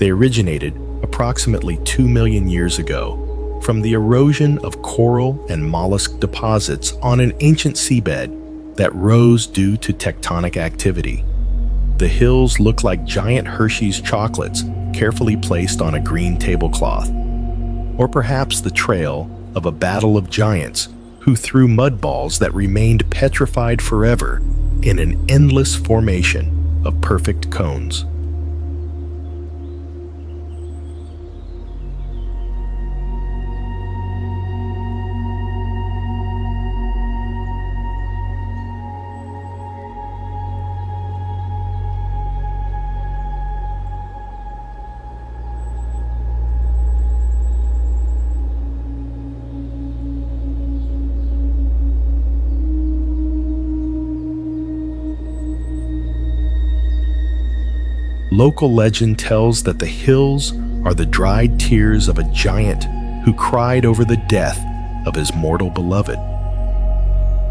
They originated approximately 2 million years ago from the erosion of coral and mollusk deposits on an ancient seabed that rose due to tectonic activity. The hills look like giant Hershey's chocolates carefully placed on a green tablecloth, or perhaps the trail of a battle of giants who threw mud balls that remained petrified forever in an endless formation of perfect cones. Local legend tells that the hills are the dried tears of a giant who cried over the death of his mortal beloved.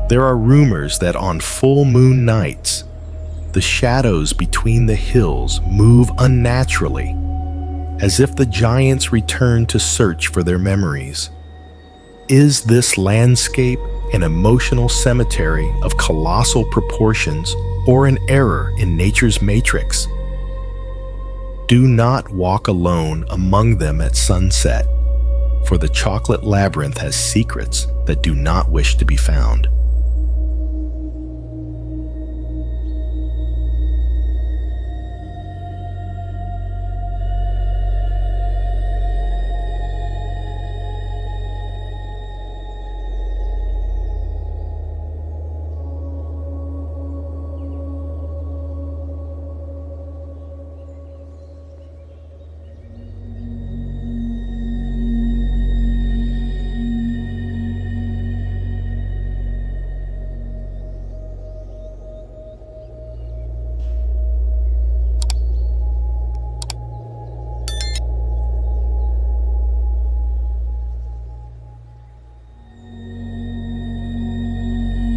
There are rumors that on full moon nights, the shadows between the hills move unnaturally, as if the giants return to search for their memories. Is this landscape an emotional cemetery of colossal proportions or an error in nature's matrix? Do not walk alone among them at sunset, for the chocolate labyrinth has secrets that do not wish to be found.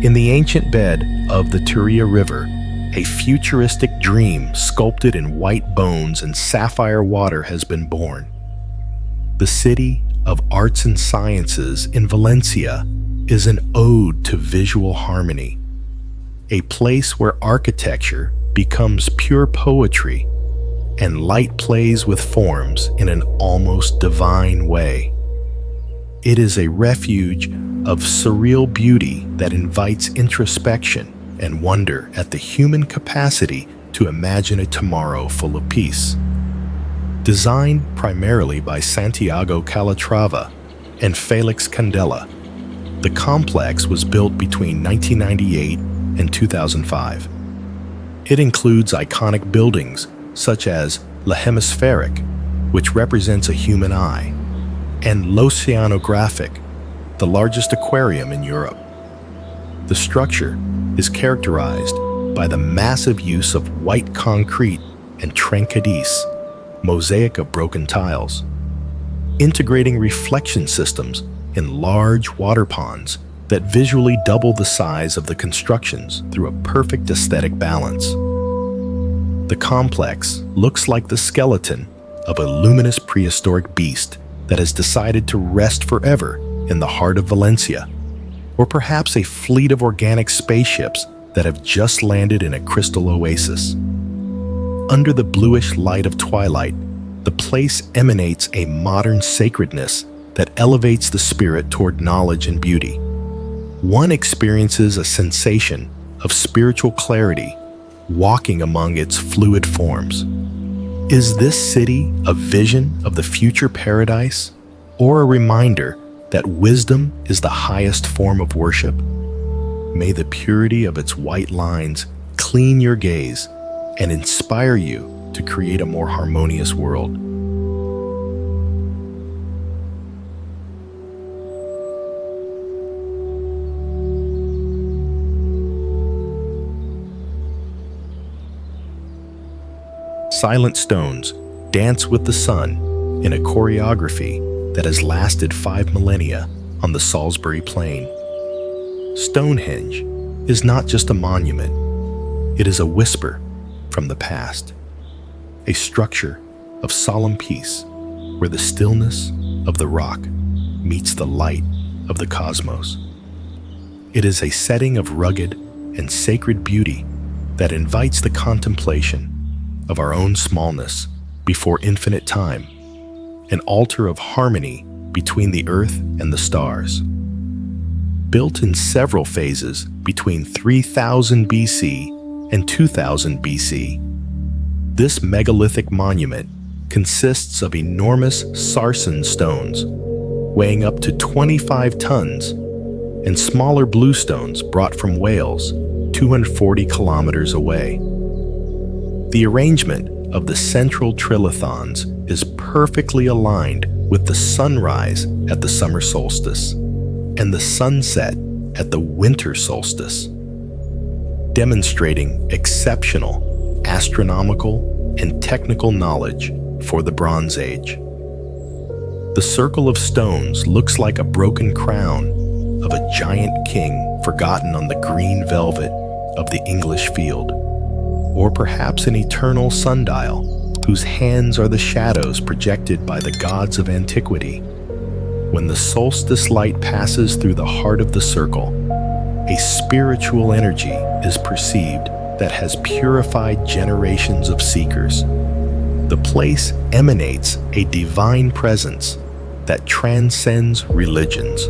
In the ancient bed of the Turia River, a futuristic dream sculpted in white bones and sapphire water has been born. The city of arts and sciences in Valencia is an ode to visual harmony, a place where architecture becomes pure poetry and light plays with forms in an almost divine way. It is a refuge of surreal beauty that invites introspection and wonder at the human capacity to imagine a tomorrow full of peace. Designed primarily by Santiago Calatrava and Felix Candela, the complex was built between 1998 and 2005. It includes iconic buildings such as La Hemispheric, which represents a human eye, and L'Oceanographic, the largest aquarium in Europe. The structure is characterized by the massive use of white concrete and trencadís, mosaic of broken tiles, integrating reflection systems in large water ponds that visually double the size of the constructions through a perfect aesthetic balance. The complex looks like the skeleton of a luminous prehistoric beast that has decided to rest forever in the heart of Valencia, or perhaps a fleet of organic spaceships that have just landed in a crystal oasis. Under the bluish light of twilight, the place emanates a modern sacredness that elevates the spirit toward knowledge and beauty. One experiences a sensation of spiritual clarity walking among its fluid forms. Is this city a vision of the future paradise, or a reminder that wisdom is the highest form of worship? May the purity of its white lines clean your gaze and inspire you to create a more harmonious world. Silent stones dance with the sun in a choreography that has lasted 5 millennia on the Salisbury Plain. Stonehenge is not just a monument, it is a whisper from the past, a structure of solemn peace, where the stillness of the rock meets the light of the cosmos. It is a setting of rugged and sacred beauty that invites the contemplation of our own smallness before infinite time, an altar of harmony between the earth and the stars. Built in several phases between 3000 BC and 2000 BC, this megalithic monument consists of enormous sarsen stones weighing up to 25 tons and smaller bluestones brought from Wales 240 kilometers away. The arrangement of the central trilithons is perfectly aligned with the sunrise at the summer solstice and the sunset at the winter solstice, demonstrating exceptional astronomical and technical knowledge for the Bronze Age. The circle of stones looks like a broken crown of a giant king forgotten on the green velvet of the English field, or perhaps an eternal sundial whose hands are the shadows projected by the gods of antiquity. When the solstice light passes through the heart of the circle, a spiritual energy is perceived that has purified generations of seekers. The place emanates a divine presence that transcends religions.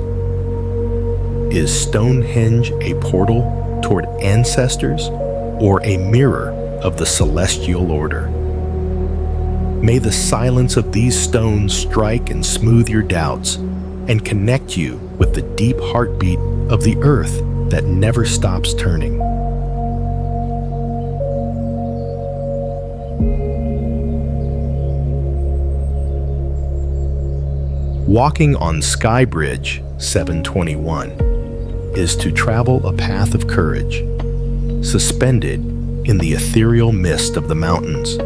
Is Stonehenge a portal toward ancestors or a mirror of the celestial order? May the silence of these stones strike and smooth your doubts and connect you with the deep heartbeat of the earth that never stops turning. Walking on Sky Bridge 721 is to travel a path of courage, suspended in the ethereal mist of the mountains.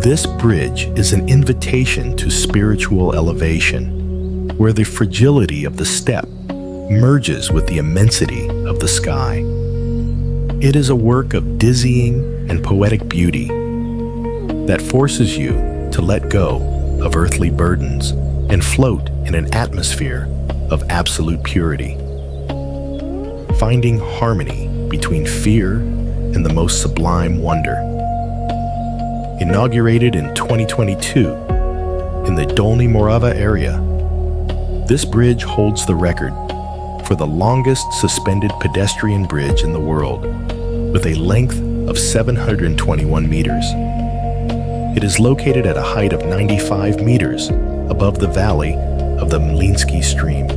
This bridge is an invitation to spiritual elevation, where the fragility of the step merges with the immensity of the sky. It is a work of dizzying and poetic beauty that forces you to let go of earthly burdens and float in an atmosphere of absolute purity, finding harmony between fear and the most sublime wonder. Inaugurated in 2022 in the Dolny Morava area, this bridge holds the record for the longest suspended pedestrian bridge in the world, with a length of 721 meters. It is located at a height of 95 meters above the valley of the Mlinsky stream,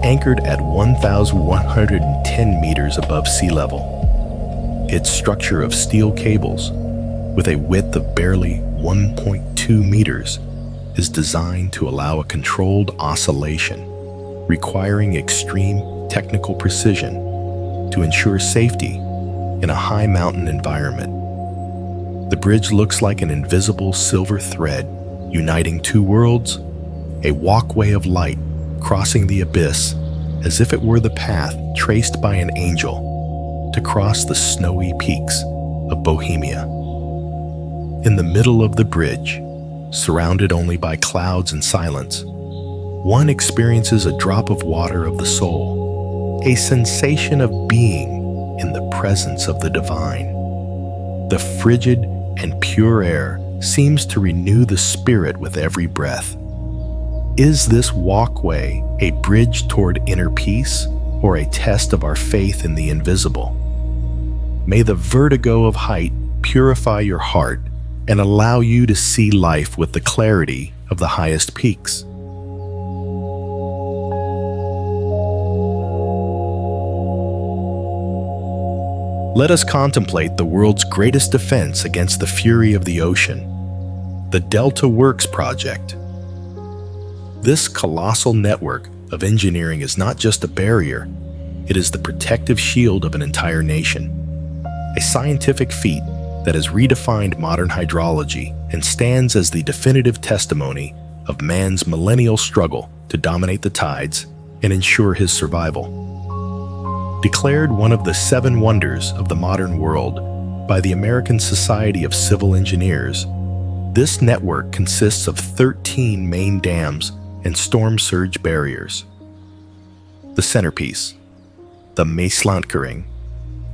anchored at 1,110 meters above sea level. Its structure of steel cables, with a width of barely 1.2 meters, is designed to allow a controlled oscillation, requiring extreme technical precision to ensure safety in a high mountain environment. The bridge looks like an invisible silver thread uniting two worlds, a walkway of light crossing the abyss as if it were the path traced by an angel to cross the snowy peaks of Bohemia. In the middle of the bridge, surrounded only by clouds and silence, one experiences a drop of water of the soul, a sensation of being in the presence of the divine. The frigid and pure air seems to renew the spirit with every breath. Is this walkway a bridge toward inner peace or a test of our faith in the invisible? May the vertigo of height purify your heart and allow you to see life with the clarity of the highest peaks. Let us contemplate the world's greatest defense against the fury of the ocean, the Delta Works project. This colossal network of engineering is not just a barrier, it is the protective shield of an entire nation. A scientific feat that has redefined modern hydrology and stands as the definitive testimony of man's millennial struggle to dominate the tides and ensure his survival. Declared one of the 7 wonders of the modern world by the American Society of Civil Engineers, This network consists of 13 main dams and storm surge barriers. The centerpiece, the Megaprojects,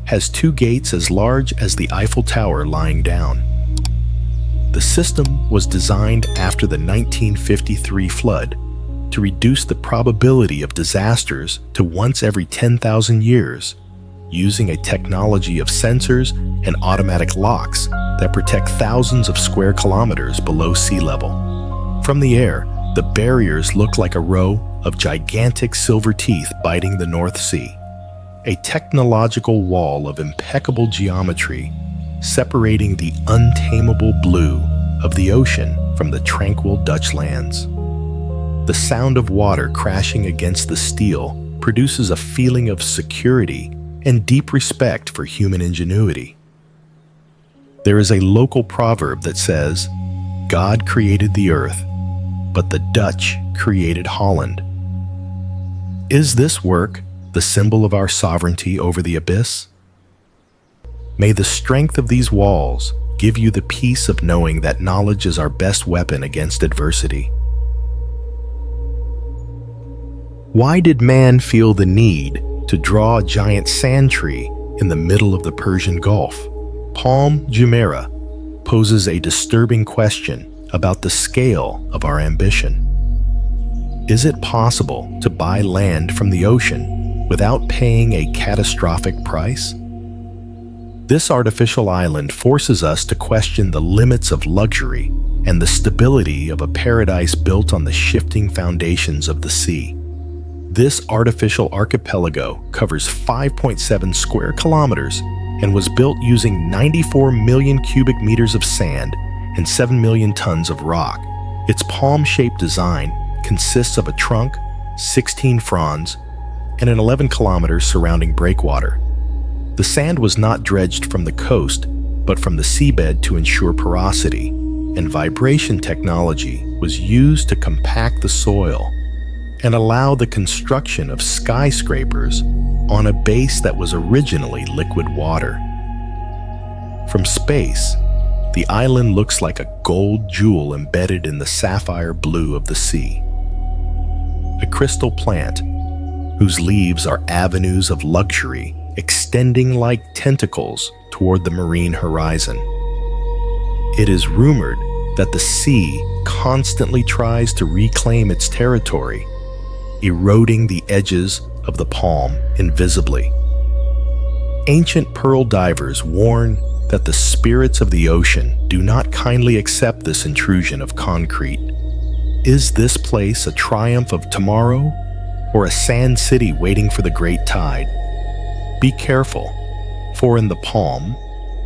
has 2 gates as large as the Eiffel Tower lying down. The system was designed after the 1953 flood to reduce the probability of disasters to once every 10,000 years, using a technology of sensors and automatic locks that protect thousands of square kilometers below sea level. From the air, the barriers look like a row of gigantic silver teeth biting the North Sea, a technological wall of impeccable geometry separating the untamable blue of the ocean from the tranquil Dutch lands. The sound of water crashing against the steel produces a feeling of security and deep respect for human ingenuity. There is a local proverb that says, "God created the earth, but the Dutch created Holland." Is this work the symbol of our sovereignty over the abyss? May the strength of these walls give you the peace of knowing that knowledge is our best weapon against adversity. Why did man feel the need to draw a giant sand tree in the middle of the Persian Gulf? Palm Jumeirah poses a disturbing question about the scale of our ambition. Is it possible to buy land from the ocean without paying a catastrophic price? This artificial island forces us to question the limits of luxury and the stability of a paradise built on the shifting foundations of the sea. This artificial archipelago covers 5.7 square kilometers and was built using 94 million cubic meters of sand and 7 million tons of rock. Its palm-shaped design consists of a trunk, 16 fronds, and an 11-kilometer surrounding breakwater. The sand was not dredged from the coast, but from the seabed to ensure porosity, and vibration technology was used to compact the soil and allow the construction of skyscrapers on a base that was originally liquid water. From space, the island looks like a gold jewel embedded in the sapphire blue of the sea. A crystal plant whose leaves are avenues of luxury extending like tentacles toward the marine horizon. It is rumored that the sea constantly tries to reclaim its territory, eroding the edges of the palm invisibly. Ancient pearl divers warn that the spirits of the ocean do not kindly accept this intrusion of concrete. Is this place a triumph of tomorrow or a sand city waiting for the great tide? Be careful, for in the palm,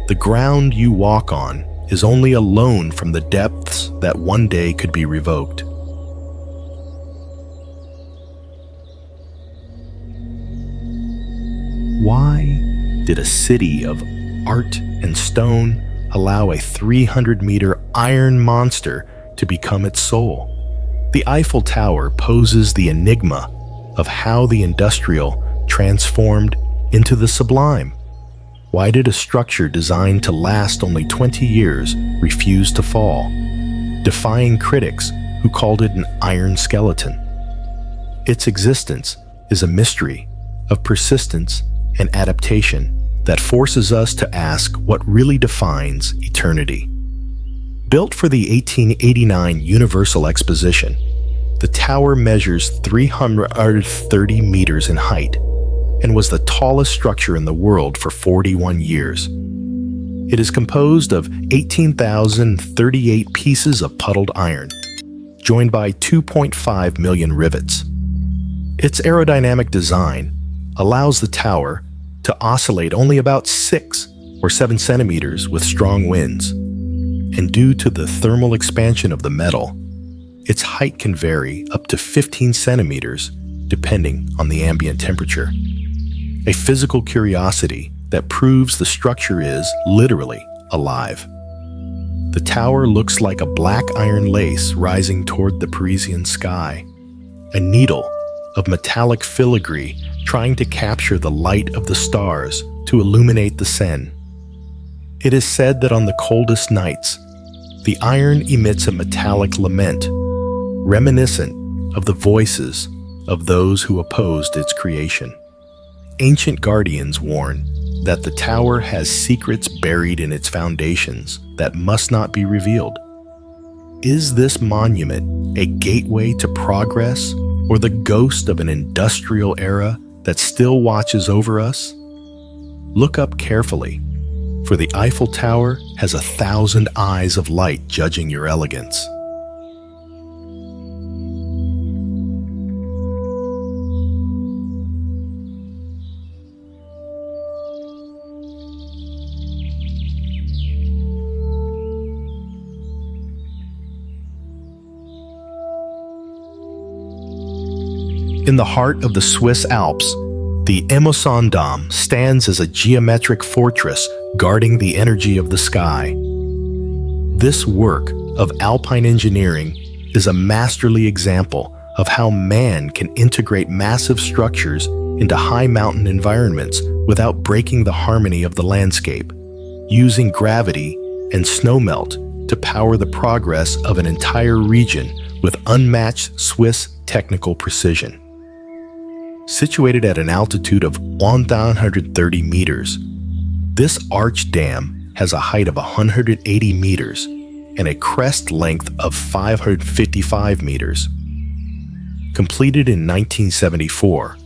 the ground you walk on is only a loan from the depths that one day could be revoked. Why did a city of art and stone allow a 300-meter iron monster to become its soul? The Eiffel Tower poses the enigma of how the industrial transformed into the sublime. Why did a structure designed to last only 20 years refuse to fall, defying critics who called it an iron skeleton? Its existence is a mystery of persistence and adaptation that forces us to ask what really defines eternity. Built for the 1889 Universal Exposition, the tower measures 330 meters in height and was the tallest structure in the world for 41 years. It is composed of 18,038 pieces of puddled iron, joined by 2.5 million rivets. Its aerodynamic design allows the tower to oscillate only about 6 or 7 centimeters with strong winds, and due to the thermal expansion of the metal, its height can vary up to 15 centimeters depending on the ambient temperature. A physical curiosity that proves the structure is literally alive. The tower looks like a black iron lace rising toward the Parisian sky, a needle of metallic filigree trying to capture the light of the stars to illuminate the Seine. It is said that on the coldest nights, The iron emits a metallic lament, reminiscent of the voices of those who opposed its creation. Ancient guardians warn that the tower has secrets buried in its foundations that must not be revealed. Is this monument a gateway to progress or the ghost of an industrial era that still watches over us? Look up carefully, for the Eiffel Tower has 1,000 eyes of light judging your elegance. In the heart of the Swiss Alps, the Dome stands as a geometric fortress guarding the energy of the sky. This work of alpine engineering is a masterly example of how man can integrate massive structures into high mountain environments without breaking the harmony of the landscape, using gravity and snowmelt to power the progress of an entire region with unmatched Swiss technical precision. Situated at an altitude of 1,130 meters, this arch dam has a height of 180 meters and a crest length of 555 meters. Completed in 1974,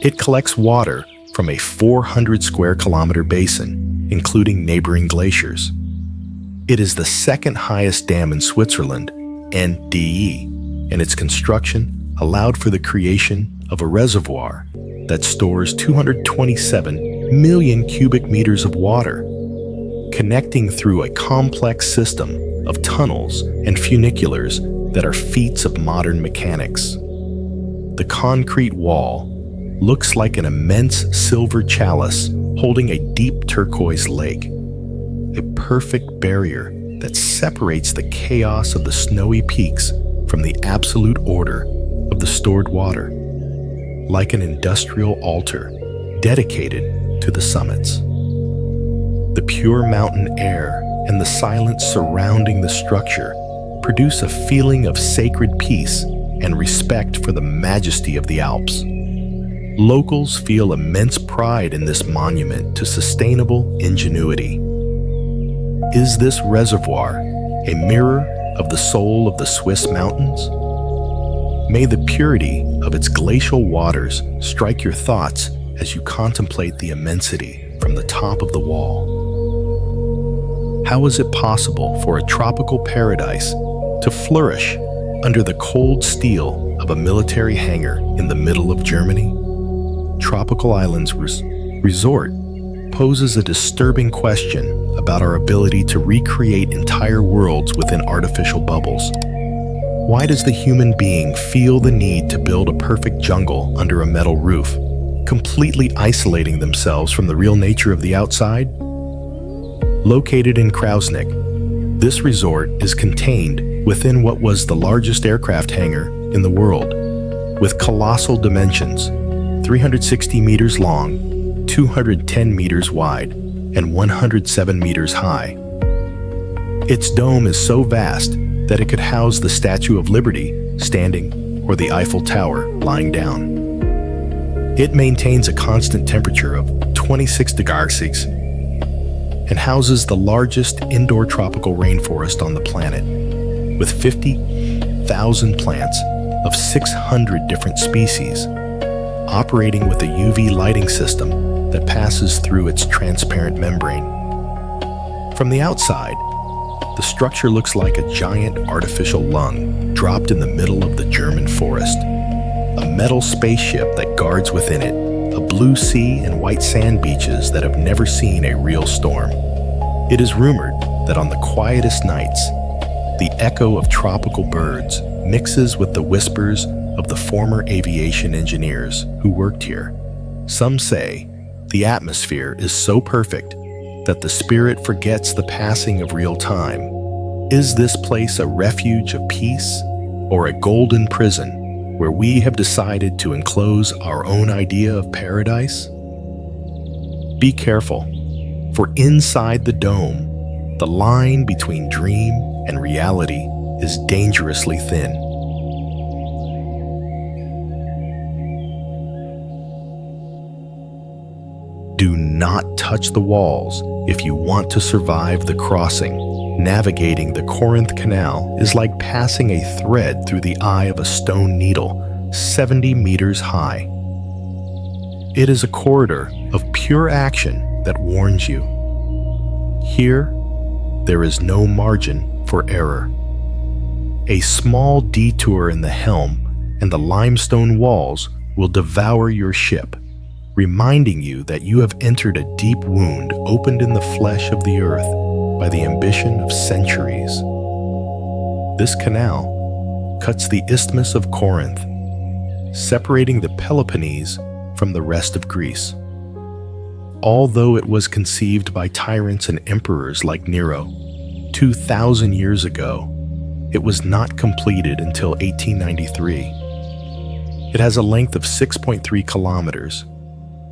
it collects water from a 400 square kilometer basin, including neighboring glaciers. It is the second highest dam in Switzerland, NDE, and its construction allowed for the creation of a reservoir that stores 227 million cubic meters of water, connecting through a complex system of tunnels and funiculars that are feats of modern mechanics. The concrete wall looks like an immense silver chalice holding a deep turquoise lake, a perfect barrier that separates the chaos of the snowy peaks from the absolute order of the stored water, like an industrial altar dedicated to the summits. The pure mountain air and the silence surrounding the structure produce a feeling of sacred peace and respect for the majesty of the Alps. Locals feel immense pride in this monument to sustainable ingenuity. Is this reservoir a mirror of the soul of the Swiss mountains? May the purity of its glacial waters strike your thoughts as you contemplate the immensity from the top of the wall. How is it possible for a tropical paradise to flourish under the cold steel of a military hangar in the middle of Germany? Tropical Islands Resort poses a disturbing question about our ability to recreate entire worlds within artificial bubbles. Why does the human being feel the need to build a perfect jungle under a metal roof, completely isolating themselves from the real nature of the outside? Located in Krausnick, this resort is contained within what was the largest aircraft hangar in the world, with colossal dimensions, 360 meters long, 210 meters wide, and 107 meters high. Its dome is so vast that it could house the Statue of Liberty standing or the Eiffel Tower lying down. It maintains a constant temperature of 26 degrees Celsius and houses the largest indoor tropical rainforest on the planet, with 50,000 plants of 600 different species, operating with a UV lighting system that passes through its transparent membrane. From the outside, the structure looks like a giant artificial lung dropped in the middle of the German forest. A metal spaceship that guards within it, a blue sea and white sand beaches that have never seen a real storm. It is rumored that on the quietest nights, the echo of tropical birds mixes with the whispers of the former aviation engineers who worked here. Some say the atmosphere is so perfect that the spirit forgets the passing of real time. Is this place a refuge of peace or a golden prison where we have decided to enclose our own idea of paradise? Be careful, for inside the dome, the line between dream and reality is dangerously thin. Do not touch the walls if you want to survive the crossing. Navigating the Corinth Canal is like passing a thread through the eye of a stone needle, 70 meters high. It is a corridor of pure action that warns you. Here, there is no margin for error. A small detour in the helm and the limestone walls will devour your ship, reminding you that you have entered a deep wound opened in the flesh of the earth by the ambition of centuries. This canal cuts the Isthmus of Corinth, separating the Peloponnese from the rest of Greece. Although it was conceived by tyrants and emperors like Nero 2,000 years ago, it was not completed until 1893. It has a length of 6.3 kilometers,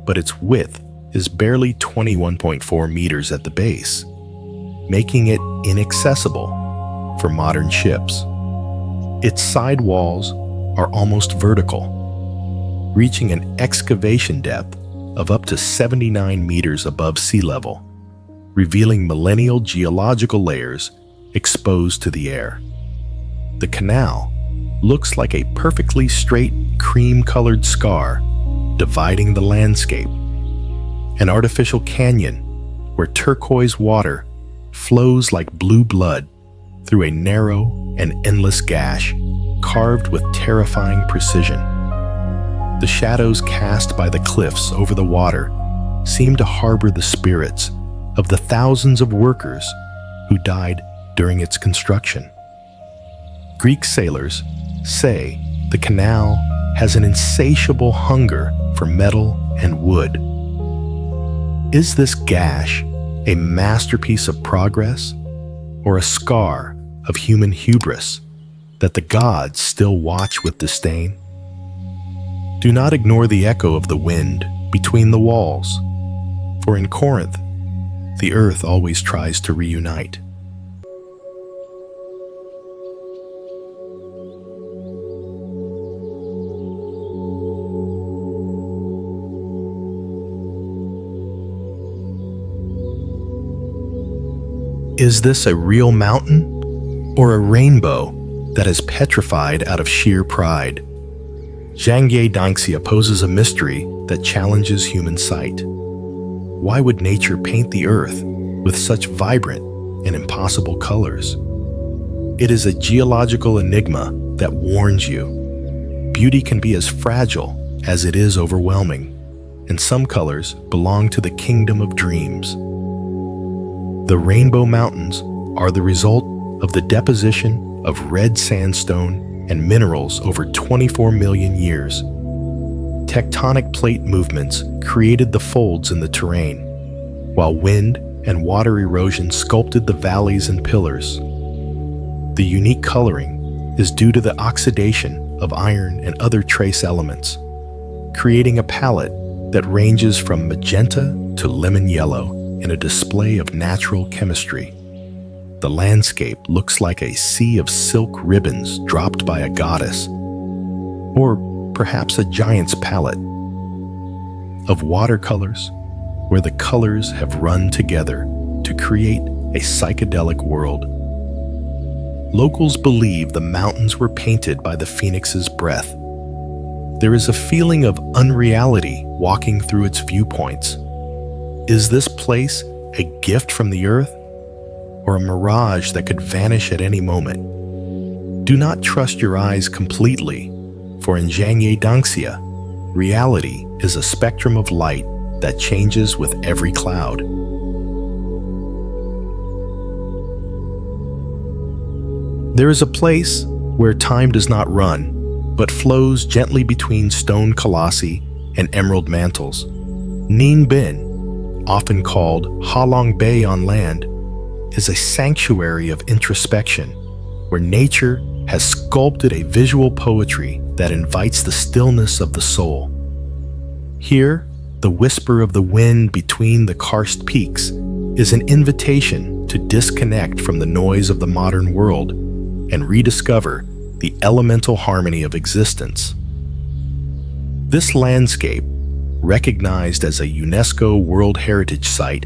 but its width is barely 21.4 meters at the base, making it inaccessible for modern ships. Its side walls are almost vertical, reaching an excavation depth of up to 79 meters above sea level, revealing millennial geological layers exposed to the air. The canal looks like a perfectly straight cream-colored scar dividing the landscape, an artificial canyon where turquoise water flows like blue blood through a narrow and endless gash carved with terrifying precision. The shadows cast by the cliffs over the water seem to harbor the spirits of the thousands of workers who died during its construction. Greek sailors say the canal has an insatiable hunger for metal and wood. Is this gash a masterpiece of progress or a scar of human hubris that the gods still watch with disdain? Do not ignore the echo of the wind between the walls, for in Corinth, the earth always tries to reunite. Is this a real mountain or a rainbow that is petrified out of sheer pride? Zhangye Danxia poses a mystery that challenges human sight. Why would nature paint the earth with such vibrant and impossible colors? It is a geological enigma that warns you. Beauty can be as fragile as it is overwhelming, and some colors belong to the kingdom of dreams. The Rainbow Mountains are the result of the deposition of red sandstone and minerals over 24 million years. Tectonic plate movements created the folds in the terrain, while wind and water erosion sculpted the valleys and pillars. The unique coloring is due to the oxidation of iron and other trace elements, creating a palette that ranges from magenta to lemon yellow in a display of natural chemistry. The landscape looks like a sea of silk ribbons dropped by a goddess, or perhaps a giant's palette of watercolors where the colors have run together to create a psychedelic world. Locals believe the mountains were painted by the phoenix's breath. There is a feeling of unreality walking through its viewpoints. Is this place a gift from the earth or a mirage that could vanish at any moment? Do not trust your eyes completely, for in Zhangye Danxia, reality is a spectrum of light that changes with every cloud. There is a place where time does not run, but flows gently between stone colossi and emerald mantles. Ninh Bin, often called Halong Bay on land, is a sanctuary of introspection where nature has sculpted a visual poetry that invites the stillness of the soul. Here, the whisper of the wind between the karst peaks is an invitation to disconnect from the noise of the modern world and rediscover the elemental harmony of existence. This landscape, recognized as a UNESCO World Heritage Site,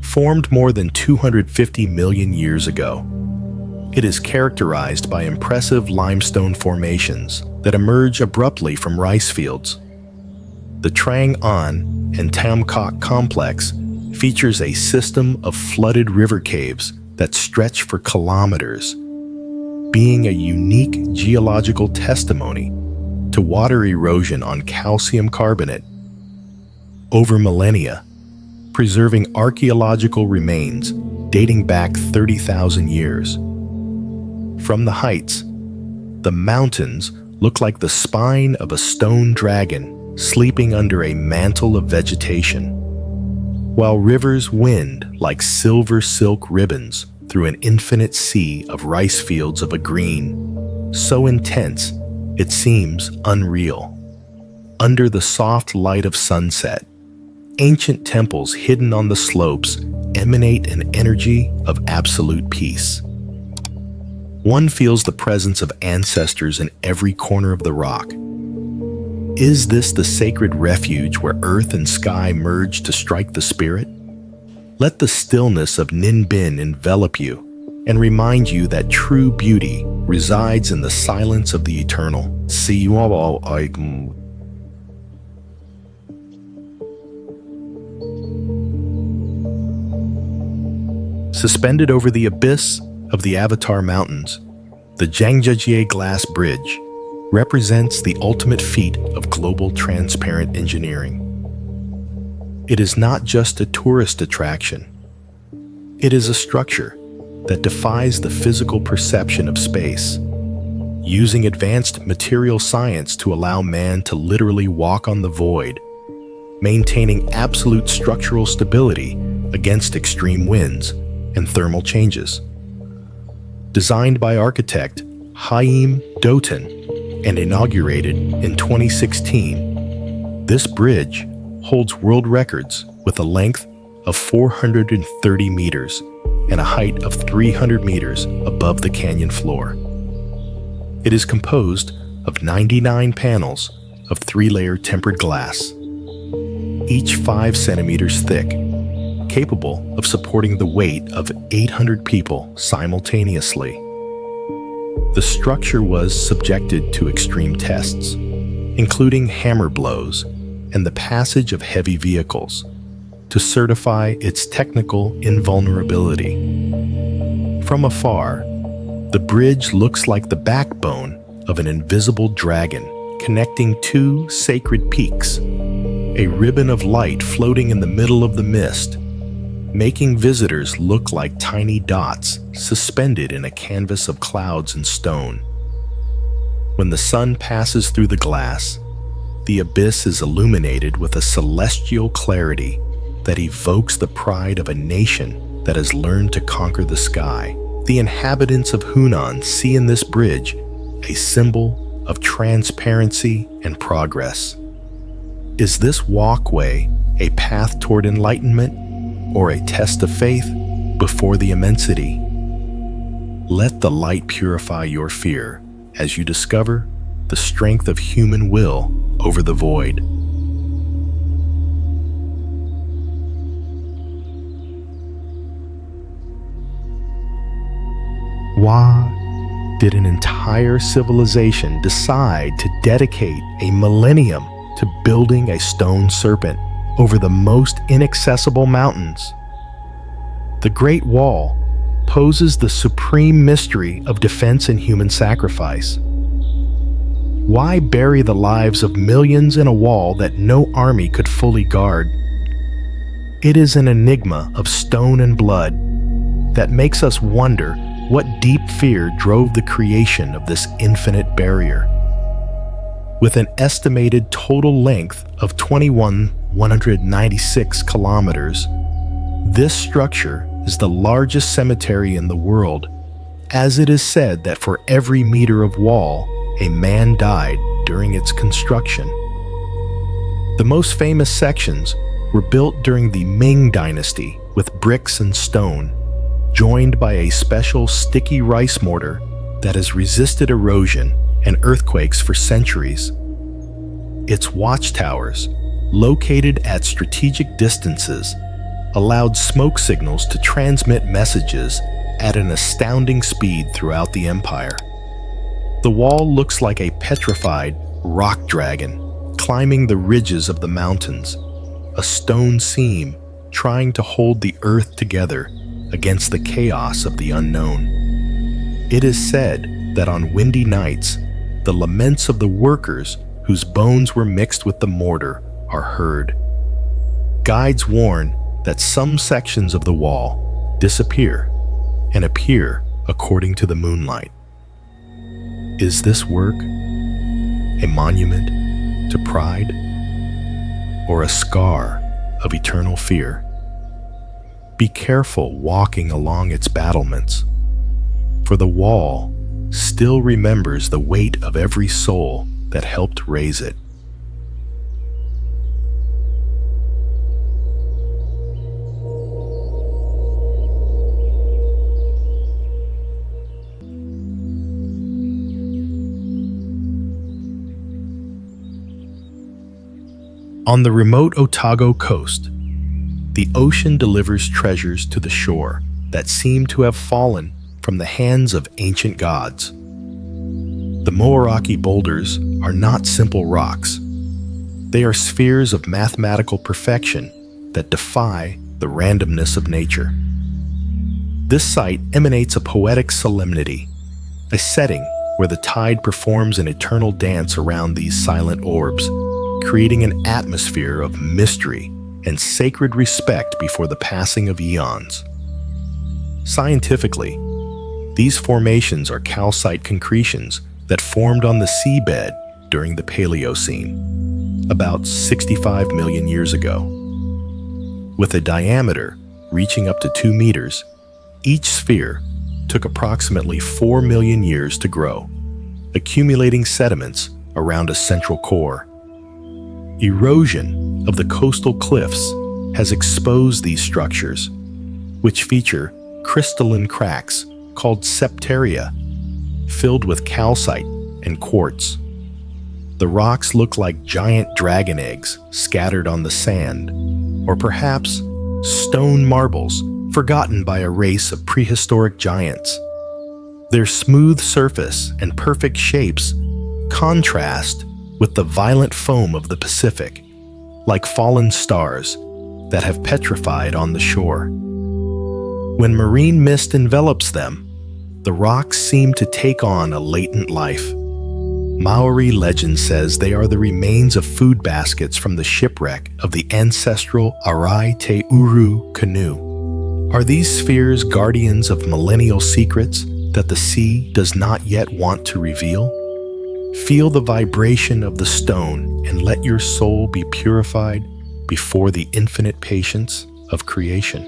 formed more than 250 million years ago. It is characterized by impressive limestone formations that emerge abruptly from rice fields. The Trang An and Tam Kok complex features a system of flooded river caves that stretch for kilometers, being a unique geological testimony to water erosion on calcium carbonate over millennia, preserving archaeological remains dating back 30,000 years. From the heights, the mountains look like the spine of a stone dragon sleeping under a mantle of vegetation, while rivers wind like silver silk ribbons through an infinite sea of rice fields of a green, so intense it seems unreal. Under the soft light of sunset, ancient temples hidden on the slopes emanate an energy of absolute peace. One feels the presence of ancestors in every corner of the rock. Is this the sacred refuge where earth and sky merge to strike the spirit? Let the stillness of Ninh Binh envelop you and remind you that true beauty resides in the silence of the eternal. Suspended over the abyss of the Avatar Mountains, the Zhangjiajie Glass Bridge represents the ultimate feat of global transparent engineering. It is not just a tourist attraction. It is a structure that defies the physical perception of space, using advanced material science to allow man to literally walk on the void, maintaining absolute structural stability against extreme winds and thermal changes. Designed by architect Haim Dotan and inaugurated in 2016, this bridge holds world records with a length of 430 meters and a height of 300 meters above the canyon floor. It is composed of 99 panels of 3-layer tempered glass, each 5 centimeters thick, capable of supporting the weight of 800 people simultaneously. The structure was subjected to extreme tests, including hammer blows and the passage of heavy vehicles, to certify its technical invulnerability. From afar, the bridge looks like the backbone of an invisible dragon connecting 2 sacred peaks, a ribbon of light floating in the middle of the mist, making visitors look like tiny dots suspended in a canvas of clouds and stone. When the sun passes through the glass, the abyss is illuminated with a celestial clarity that evokes the pride of a nation that has learned to conquer the sky. The inhabitants of Hunan see in this bridge a symbol of transparency and progress. Is this walkway a path toward enlightenment or a test of faith before the immensity? Let the light purify your fear as you discover the strength of human will over the void. Why did an entire civilization decide to dedicate a millennium to building a stone serpent over the most inaccessible mountains? The Great Wall poses the supreme mystery of defense and human sacrifice. Why bury the lives of millions in a wall that no army could fully guard? It is an enigma of stone and blood that makes us wonder what deep fear drove the creation of this infinite barrier. With an estimated total length of 21,196 kilometers, this structure is the largest cemetery in the world, as it is said that for every meter of wall, a man died during its construction. The most famous sections were built during the Ming Dynasty with bricks and stone, joined by a special sticky rice mortar that has resisted erosion and earthquakes for centuries. Its watchtowers, located at strategic distances, allowed smoke signals to transmit messages at an astounding speed throughout the empire. The wall looks like a petrified rock dragon climbing the ridges of the mountains, a stone seam trying to hold the earth together against the chaos of the unknown. It is said that on windy nights, the laments of the workers whose bones were mixed with the mortar are heard. Guides warn that some sections of the wall disappear and appear according to the moonlight. Is this work a monument to pride or a scar of eternal fear? Be careful walking along its battlements, for the wall still remembers the weight of every soul that helped raise it. On the remote Otago coast, the ocean delivers treasures to the shore that seem to have fallen from the hands of ancient gods. The Moeraki boulders are not simple rocks. They are spheres of mathematical perfection that defy the randomness of nature. This site emanates a poetic solemnity, a setting where the tide performs an eternal dance around these silent orbs, creating an atmosphere of mystery and sacred respect before the passing of eons. Scientifically, these formations are calcite concretions that formed on the seabed during the Paleocene, about 65 million years ago. With a diameter reaching up to 2 meters, each sphere took approximately 4 million years to grow, accumulating sediments around a central core. Erosion of the coastal cliffs has exposed these structures, which feature crystalline cracks called septaria, filled with calcite and quartz. The rocks look like giant dragon eggs scattered on the sand, or perhaps stone marbles forgotten by a race of prehistoric giants. Their smooth surface and perfect shapes contrast with the violent foam of the Pacific, like fallen stars that have petrified on the shore. When marine mist envelops them, the rocks seem to take on a latent life. Maori legend says they are the remains of food baskets from the shipwreck of the ancestral Arai Te Uru canoe. Are these spheres guardians of millennial secrets that the sea does not yet want to reveal? Feel the vibration of the stone and let your soul be purified before the infinite patience of creation.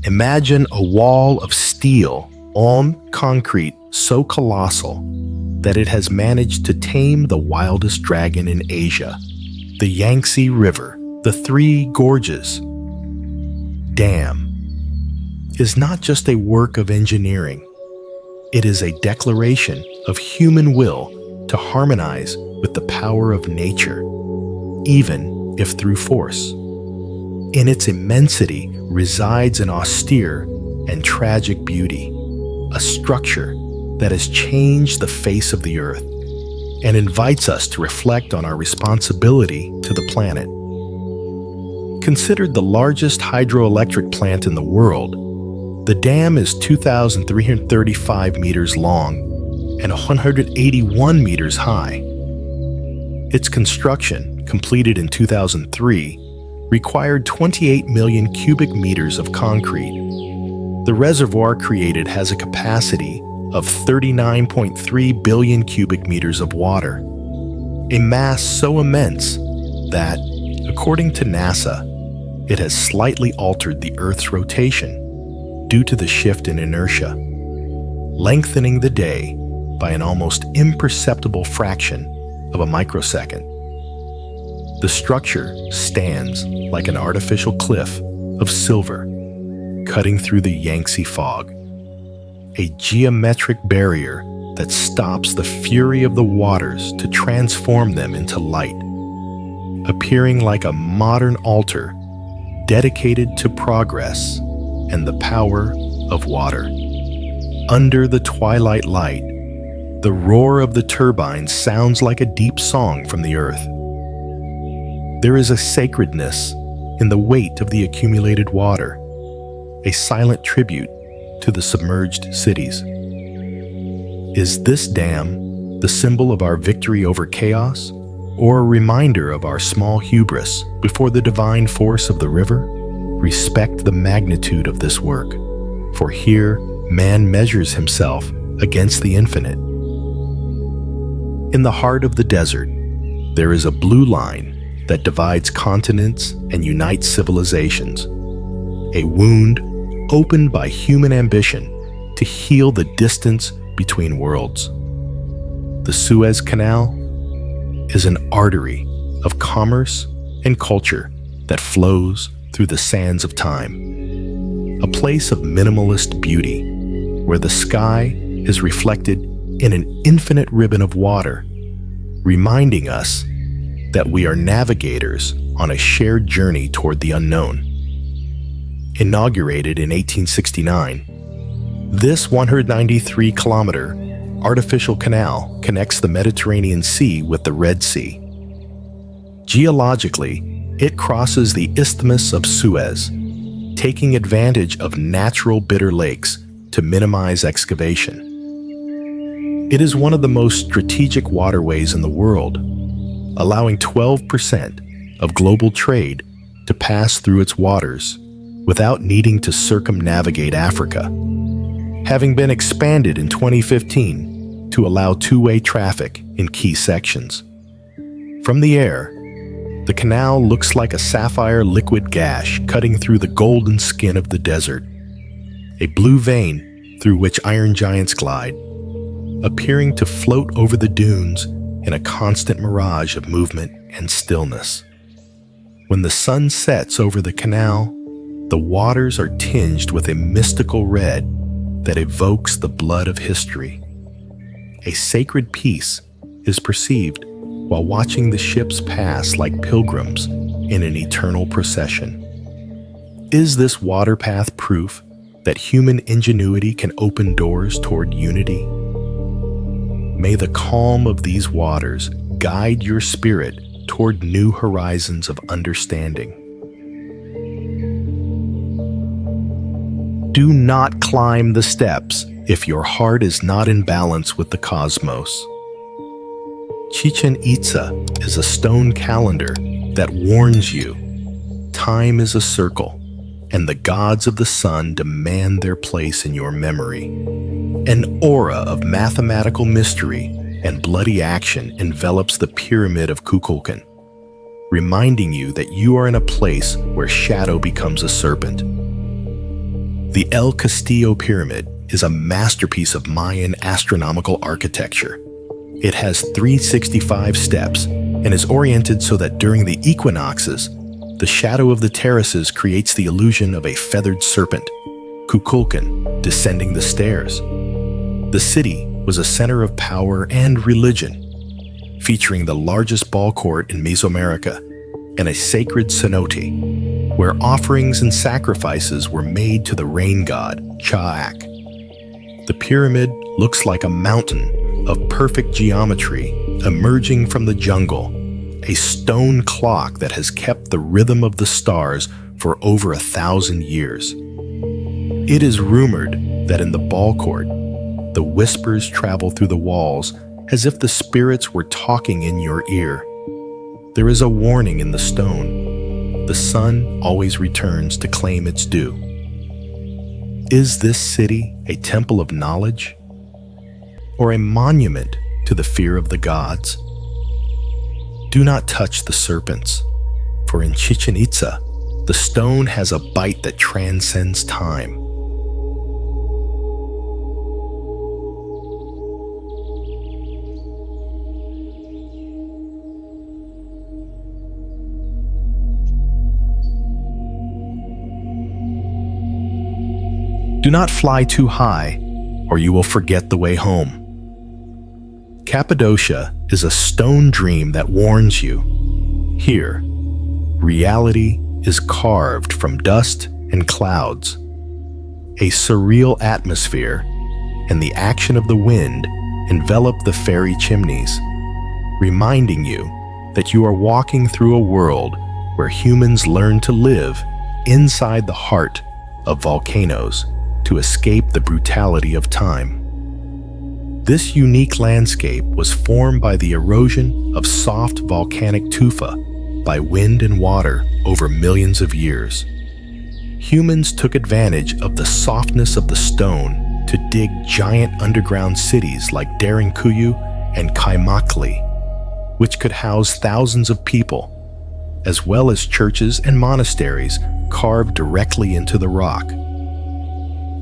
Imagine a wall of steel on concrete so colossal that it has managed to tame the wildest dragon in Asia, the Yangtze River, the Three Gorges. Dam is not just a work of engineering. It is a declaration of human will to harmonize with the power of nature, even if through force. In its immensity resides an austere and tragic beauty, a structure that has changed the face of the earth and invites us to reflect on our responsibility to the planet. Considered the largest hydroelectric plant in the world, the dam is 2,335 meters long and 181 meters high. Its construction, completed in 2003, required 28 million cubic meters of concrete. The reservoir created has a capacity of 39.3 billion cubic meters of water, a mass so immense that, according to NASA, it has slightly altered the Earth's rotation due to the shift in inertia. lengthening the day by an almost imperceptible fraction of a microsecond. The structure stands like an artificial cliff of silver, cutting through the Yangtze fog, a geometric barrier that stops the fury of the waters to transform them into light, appearing like a modern altar dedicated to progress and the power of water. Under the twilight light, the roar of the turbines sounds like a deep song from the earth. There is a sacredness in the weight of the accumulated water, a silent tribute to the submerged cities. Is this dam the symbol of our victory over chaos, or a reminder of our small hubris before the divine force of the river? Respect the magnitude of this work, for here man measures himself against the infinite. In the heart of the desert, there is a blue line that divides continents and unites civilizations, a wound opened by human ambition to heal the distance between worlds. The Suez Canal is an artery of commerce and culture that flows through the sands of time, a place of minimalist beauty where the sky is reflected in an infinite ribbon of water, reminding us that we are navigators on a shared journey toward the unknown. Inaugurated in 1869, this 193-kilometer artificial canal connects the Mediterranean Sea with the Red Sea. Geologically, it crosses the Isthmus of Suez, taking advantage of natural bitter lakes to minimize excavation. It is one of the most strategic waterways in the world, allowing 12% of global trade to pass through its waters without needing to circumnavigate Africa, having been expanded in 2015 to allow two-way traffic in key sections. From the air, the canal looks like a sapphire liquid gash cutting through the golden skin of the desert, a blue vein through which iron giants glide, appearing to float over the dunes in a constant mirage of movement and stillness. When the sun sets over the canal, the waters are tinged with a mystical red that evokes the blood of history. A sacred peace is perceived while watching the ships pass like pilgrims in an eternal procession. Is this water path proof that human ingenuity can open doors toward unity? May the calm of these waters guide your spirit toward new horizons of understanding. Do not climb the steps if your heart is not in balance with the cosmos. Chichen Itza is a stone calendar that warns you time is a circle, and the gods of the sun demand their place in your memory. An aura of mathematical mystery and bloody action envelops the pyramid of Kukulkan, reminding you that you are in a place where shadow becomes a serpent. The El Castillo Pyramid is a masterpiece of Mayan astronomical architecture. It has 365 steps and is oriented so that during the equinoxes, the shadow of the terraces creates the illusion of a feathered serpent, Kukulkan, descending the stairs. The city was a center of power and religion, featuring the largest ball court in Mesoamerica and a sacred cenote, where offerings and sacrifices were made to the rain god, Chaac. The pyramid looks like a mountain of perfect geometry emerging from the jungle, a stone clock that has kept the rhythm of the stars for over 1,000 years. It is rumored that in the ball court, the whispers travel through the walls as if the spirits were talking in your ear. There is a warning in the stone. The sun always returns to claim its due. Is this city a temple of knowledge, or a monument to the fear of the gods? Do not touch the serpents, for in Chichen Itza, the stone has a bite that transcends time. Do not fly too high, or you will forget the way home. Cappadocia is a stone dream that warns you. Here, reality is carved from dust and clouds. A surreal atmosphere and the action of the wind envelop the fairy chimneys, reminding you that you are walking through a world where humans learn to live inside the heart of volcanoes to escape the brutality of time. This unique landscape was formed by the erosion of soft volcanic tufa by wind and water over millions of years. Humans took advantage of the softness of the stone to dig giant underground cities like Derinkuyu and Kaimakli, which could house thousands of people, as well as churches and monasteries carved directly into the rock.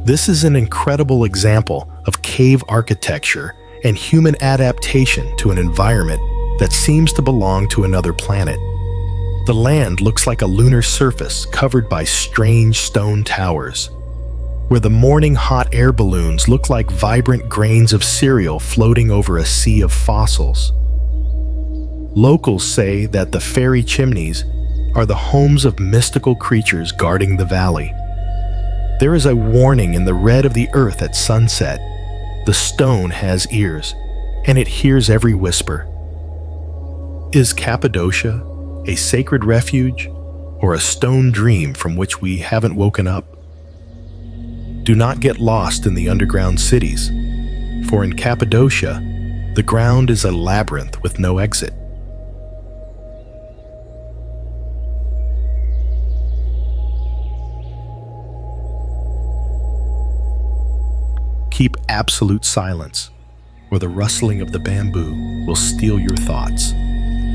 This is an incredible example of cave architecture and human adaptation to an environment that seems to belong to another planet. The land looks like a lunar surface covered by strange stone towers, where the morning hot air balloons look like vibrant grains of cereal floating over a sea of fossils. Locals say that the fairy chimneys are the homes of mystical creatures guarding the valley. There is a warning in the red of the earth at sunset. The stone has ears, and it hears every whisper. Is Cappadocia a sacred refuge or a stone dream from which we haven't woken up? Do not get lost in the underground cities, for in Cappadocia, the ground is a labyrinth with no exit. Keep absolute silence, or the rustling of the bamboo will steal your thoughts.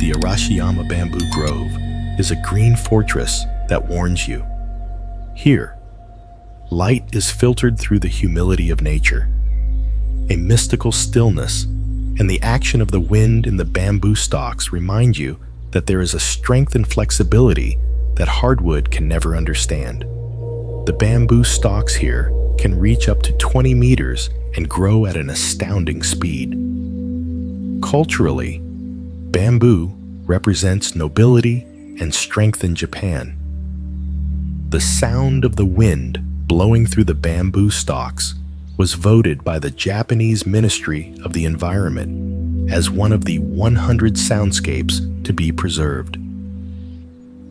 The Arashiyama Bamboo Grove is a green fortress that warns you. Here, light is filtered through the humility of nature. A mystical stillness and the action of the wind in the bamboo stalks remind you that there is a strength and flexibility that hardwood can never understand. The bamboo stalks here can reach up to 20 meters and grow at an astounding speed. Culturally, bamboo represents nobility and strength in Japan. The sound of the wind blowing through the bamboo stalks was voted by the Japanese Ministry of the Environment as one of the 100 soundscapes to be preserved.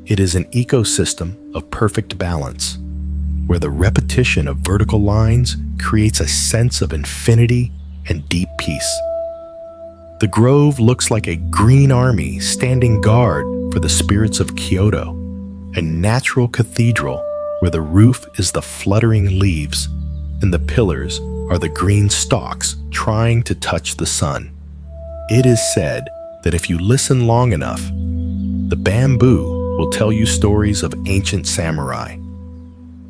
It is an ecosystem of perfect balance, where the repetition of vertical lines creates a sense of infinity and deep peace. The grove looks like a green army standing guard for the spirits of Kyoto, a natural cathedral where the roof is the fluttering leaves and the pillars are the green stalks trying to touch the sun. It is said that if you listen long enough, the bamboo will tell you stories of ancient samurai.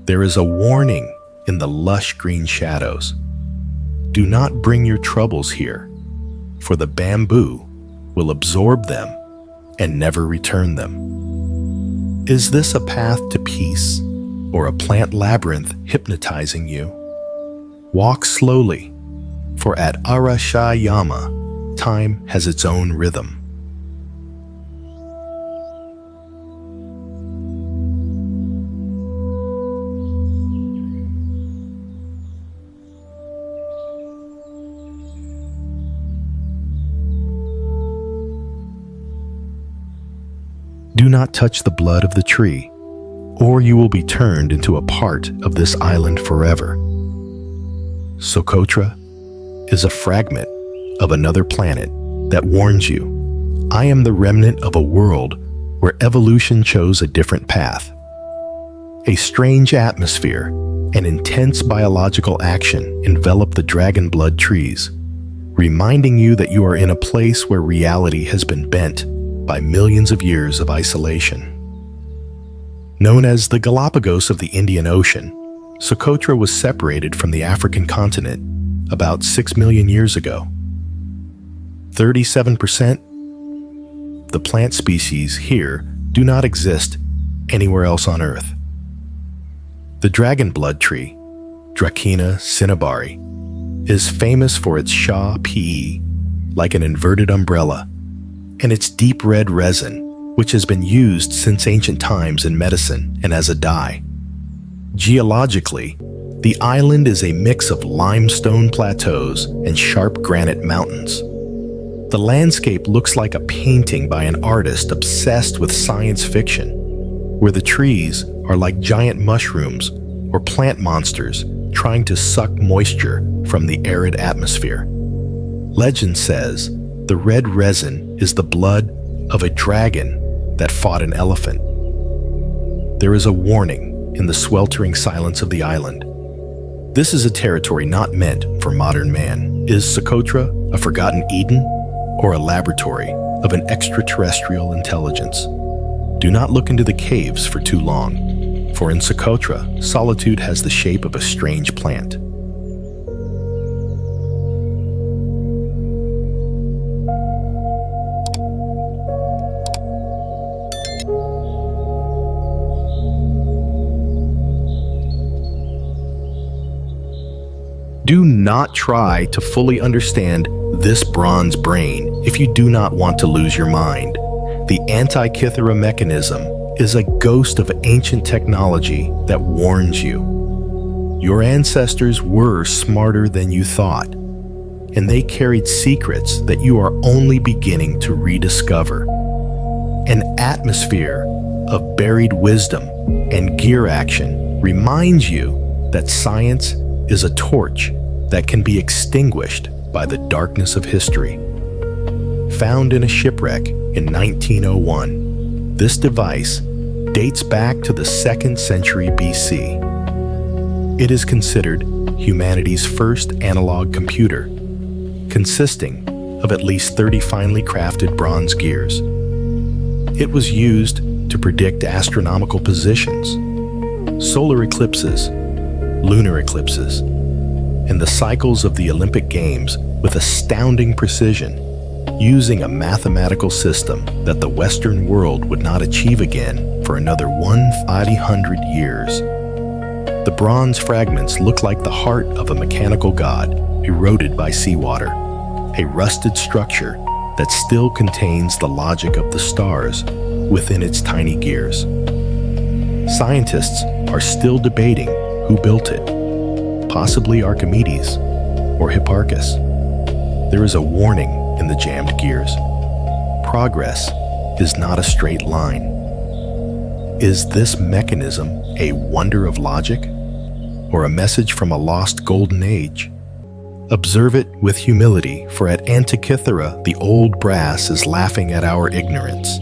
There is a warning in the lush green shadows. Do not bring your troubles here, for the bamboo will absorb them and never return them. Is this a path to peace or a plant labyrinth hypnotizing you? Walk slowly, for at Arashiyama, time has its own rhythm. Do not touch the blood of the tree, or you will be turned into a part of this island forever. Socotra is a fragment of another planet that warns you, I am the remnant of a world where evolution chose a different path. A strange atmosphere and intense biological action envelop the dragon blood trees, reminding you that you are in a place where reality has been bent by millions of years of isolation. Known as the Galapagos of the Indian Ocean, Socotra was separated from the African continent about 6 million years ago. 37% of the plant species here do not exist anywhere else on Earth. The dragon blood tree, Dracena cinnabari, is famous for its Sha PE, like an inverted umbrella, and its deep red resin, which has been used since ancient times in medicine and as a dye. Geologically, the island is a mix of limestone plateaus and sharp granite mountains. The landscape looks like a painting by an artist obsessed with science fiction, where the trees are like giant mushrooms or plant monsters trying to suck moisture from the arid atmosphere. Legend says the red resin is the blood of a dragon that fought an elephant. There is a warning in the sweltering silence of the island. This is a territory not meant for modern man. Is Socotra a forgotten Eden or a laboratory of an extraterrestrial intelligence? Do not look into the caves for too long, for in Socotra, solitude has the shape of a strange plant. Do not try to fully understand this bronze brain if you do not want to lose your mind. The Antikythera mechanism is a ghost of ancient technology that warns you. Your ancestors were smarter than you thought, and they carried secrets that you are only beginning to rediscover. An atmosphere of buried wisdom and gear action reminds you that science is a torch that can be extinguished by the darkness of history. Found in a shipwreck in 1901, this device dates back to the 2nd century BC. It is considered humanity's first analog computer, consisting of at least 30 finely crafted bronze gears. It was used to predict astronomical positions, solar eclipses, lunar eclipses, and the cycles of the Olympic Games with astounding precision, using a mathematical system that the Western world would not achieve again for another 100 years. The bronze fragments look like the heart of a mechanical god eroded by seawater, a rusted structure that still contains the logic of the stars within its tiny gears. Scientists are still debating who built it, possibly Archimedes or Hipparchus. There is a warning in the jammed gears. Progress is not a straight line. Is this mechanism a wonder of logic or a message from a lost golden age? Observe it with humility, for at Antikythera the old brass is laughing at our ignorance.